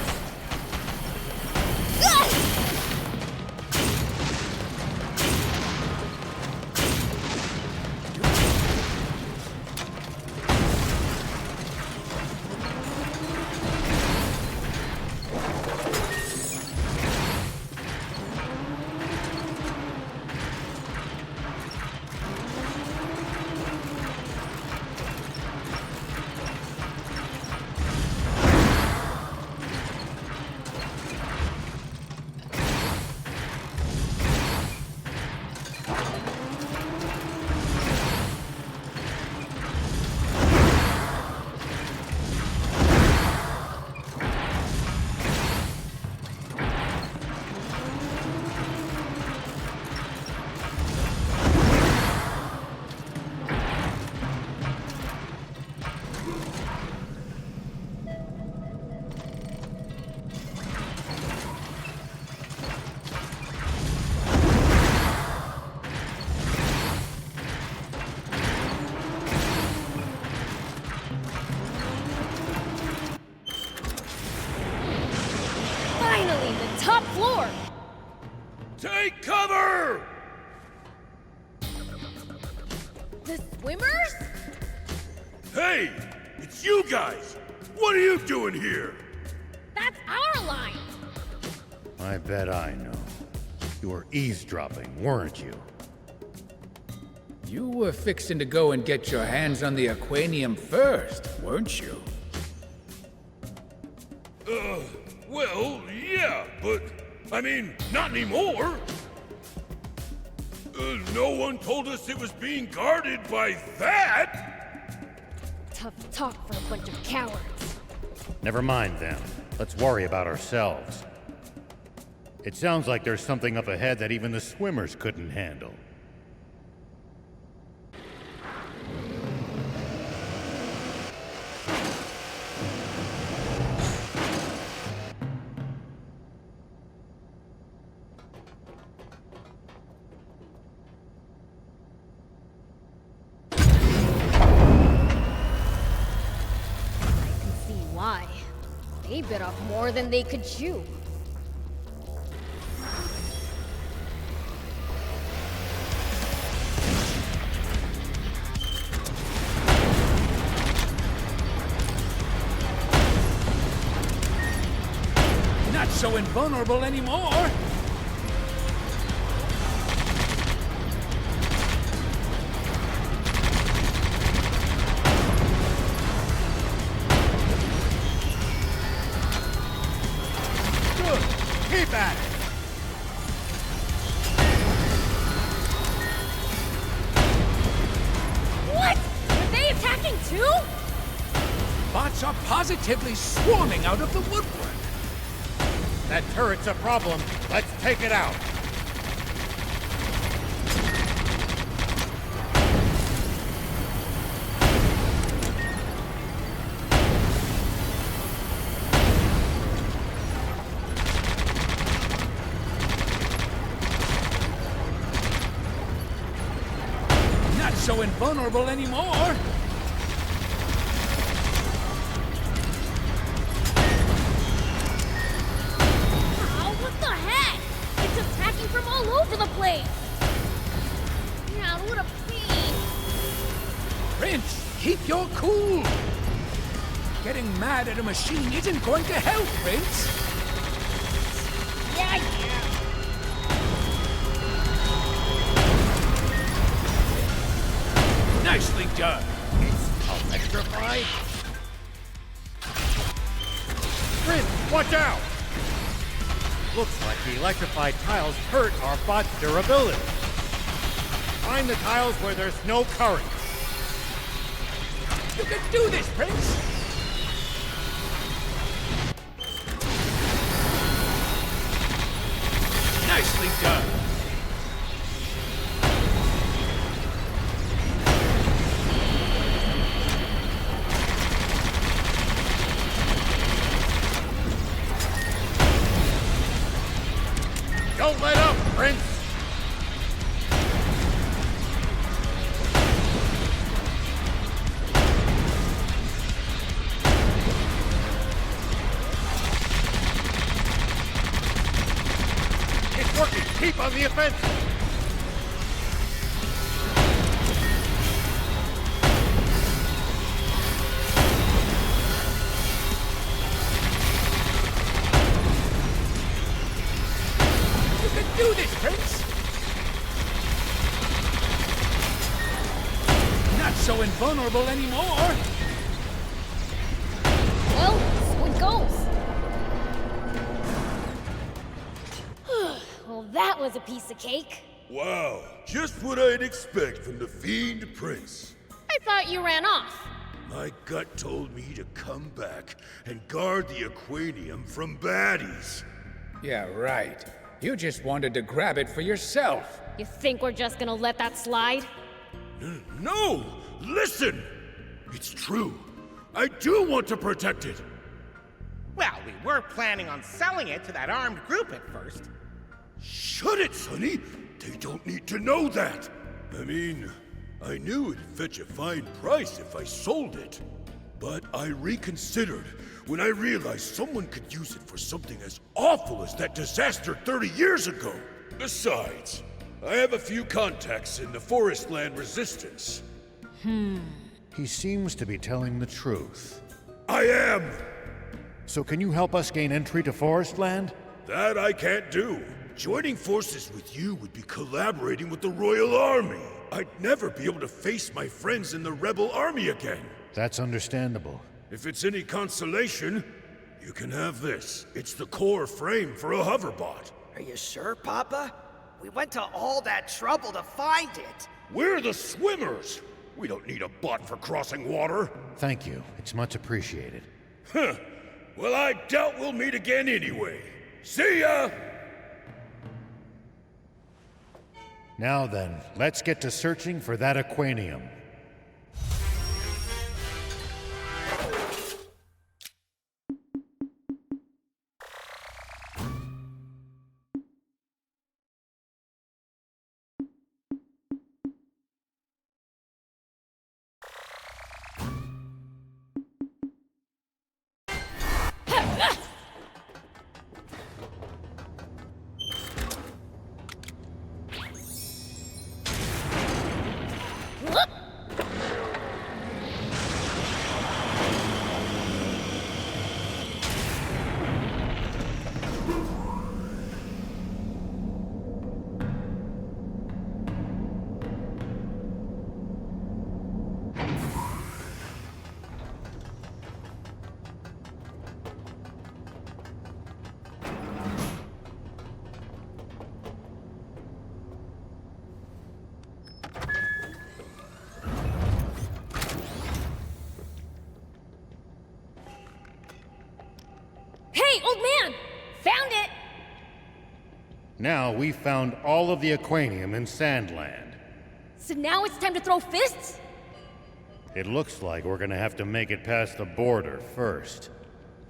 Speaker 6: Take cover!
Speaker 14: The swimmers?
Speaker 6: Hey! It's you guys! What are you doing here?
Speaker 14: That's our line!
Speaker 4: I bet I know. You were eavesdropping, weren't you?
Speaker 3: You were fixing to go and get your hands on the Aquanium first, weren't you?
Speaker 6: Well, yeah, but... I mean, not anymore! No one told us it was being guarded by that!
Speaker 14: Tough talk for a bunch of cowards.
Speaker 4: Never mind them. Let's worry about ourselves. It sounds like there's something up ahead that even the swimmers couldn't handle.
Speaker 14: They bit off more than they could chew.
Speaker 3: Not so invulnerable anymore!
Speaker 4: Keep at it!
Speaker 14: What? Are they attacking too?
Speaker 3: Bots are positively swarming out of the woodwork.
Speaker 4: That turret's a problem. Let's take it out.
Speaker 3: So invulnerable anymore!
Speaker 14: Oh, what the heck? It's attacking from all over the place! Yeah, what a pain!
Speaker 3: Prince, keep your cool! Getting mad at a machine isn't going to help, Prince!
Speaker 14: Yeah.
Speaker 3: Nicely done!
Speaker 4: It's electrified? Prince, watch out! Looks like the electrified tiles hurt our bot's durability. Find the tiles where there's no current.
Speaker 3: You can do this, Prince! Nicely done!
Speaker 4: Don't let up, Prince! It's working! Keep on the offensive!
Speaker 3: Do this, Prince! Not so invulnerable anymore!
Speaker 14: Well, so it goes. Well, that was a piece of cake.
Speaker 6: Wow, just what I'd expect from the Fiend Prince.
Speaker 14: I thought you ran off.
Speaker 6: My gut told me to come back and guard the Aquanium from baddies.
Speaker 3: Yeah, right. You just wanted to grab it for yourself.
Speaker 14: You think we're just gonna let that slide?
Speaker 6: No! Listen! It's true. I do want to protect it.
Speaker 17: Well, we were planning on selling it to that armed group at first.
Speaker 6: Shut it, Sonny! They don't need to know that! I mean, I knew it'd fetch a fine price if I sold it. But I reconsidered when I realized someone could use it for something as awful as that disaster 30 years ago.
Speaker 18: Besides, I have a few contacts in the Forestland Resistance.
Speaker 4: He seems to be telling the truth.
Speaker 18: I am!
Speaker 4: So can you help us gain entry to Forestland?
Speaker 18: That I can't do. Joining forces with you would be collaborating with the Royal Army. I'd never be able to face my friends in the Rebel Army again.
Speaker 4: That's understandable.
Speaker 18: If it's any consolation, you can have this. It's the core frame for a hoverbot.
Speaker 19: Are you sure, Papa? We went to all that trouble to find it.
Speaker 18: We're the swimmers! We don't need a bot for crossing water.
Speaker 4: Thank you. It's much appreciated.
Speaker 18: Huh. Well, I doubt we'll meet again anyway. See ya!
Speaker 4: Now then, let's get to searching for that Aquanium.
Speaker 14: Hey, old man! Found it!
Speaker 4: Now we've found all of the Aquanium in Sandland.
Speaker 14: So now it's time to throw fists?
Speaker 4: It looks like we're gonna have to make it past the border first.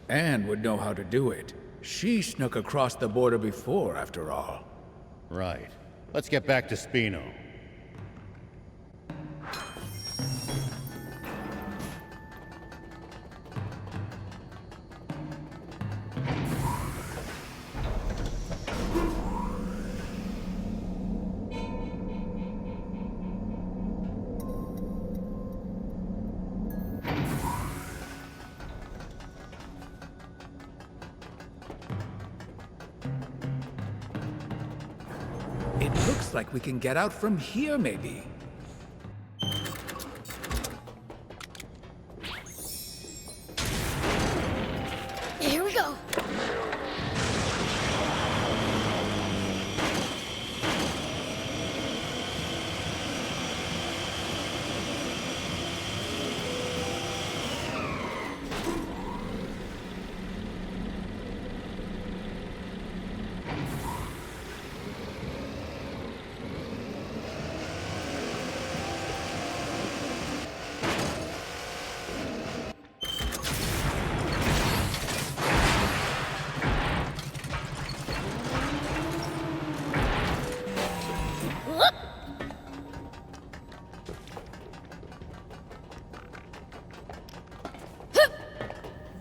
Speaker 3: Anne would know how to do it. She snuck across the border before, after all.
Speaker 4: Right. Let's get back to Spino.
Speaker 3: It looks like we can get out from here, maybe.
Speaker 14: Here we go.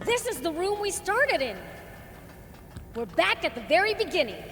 Speaker 14: This is the room we started in. We're back at the very beginning.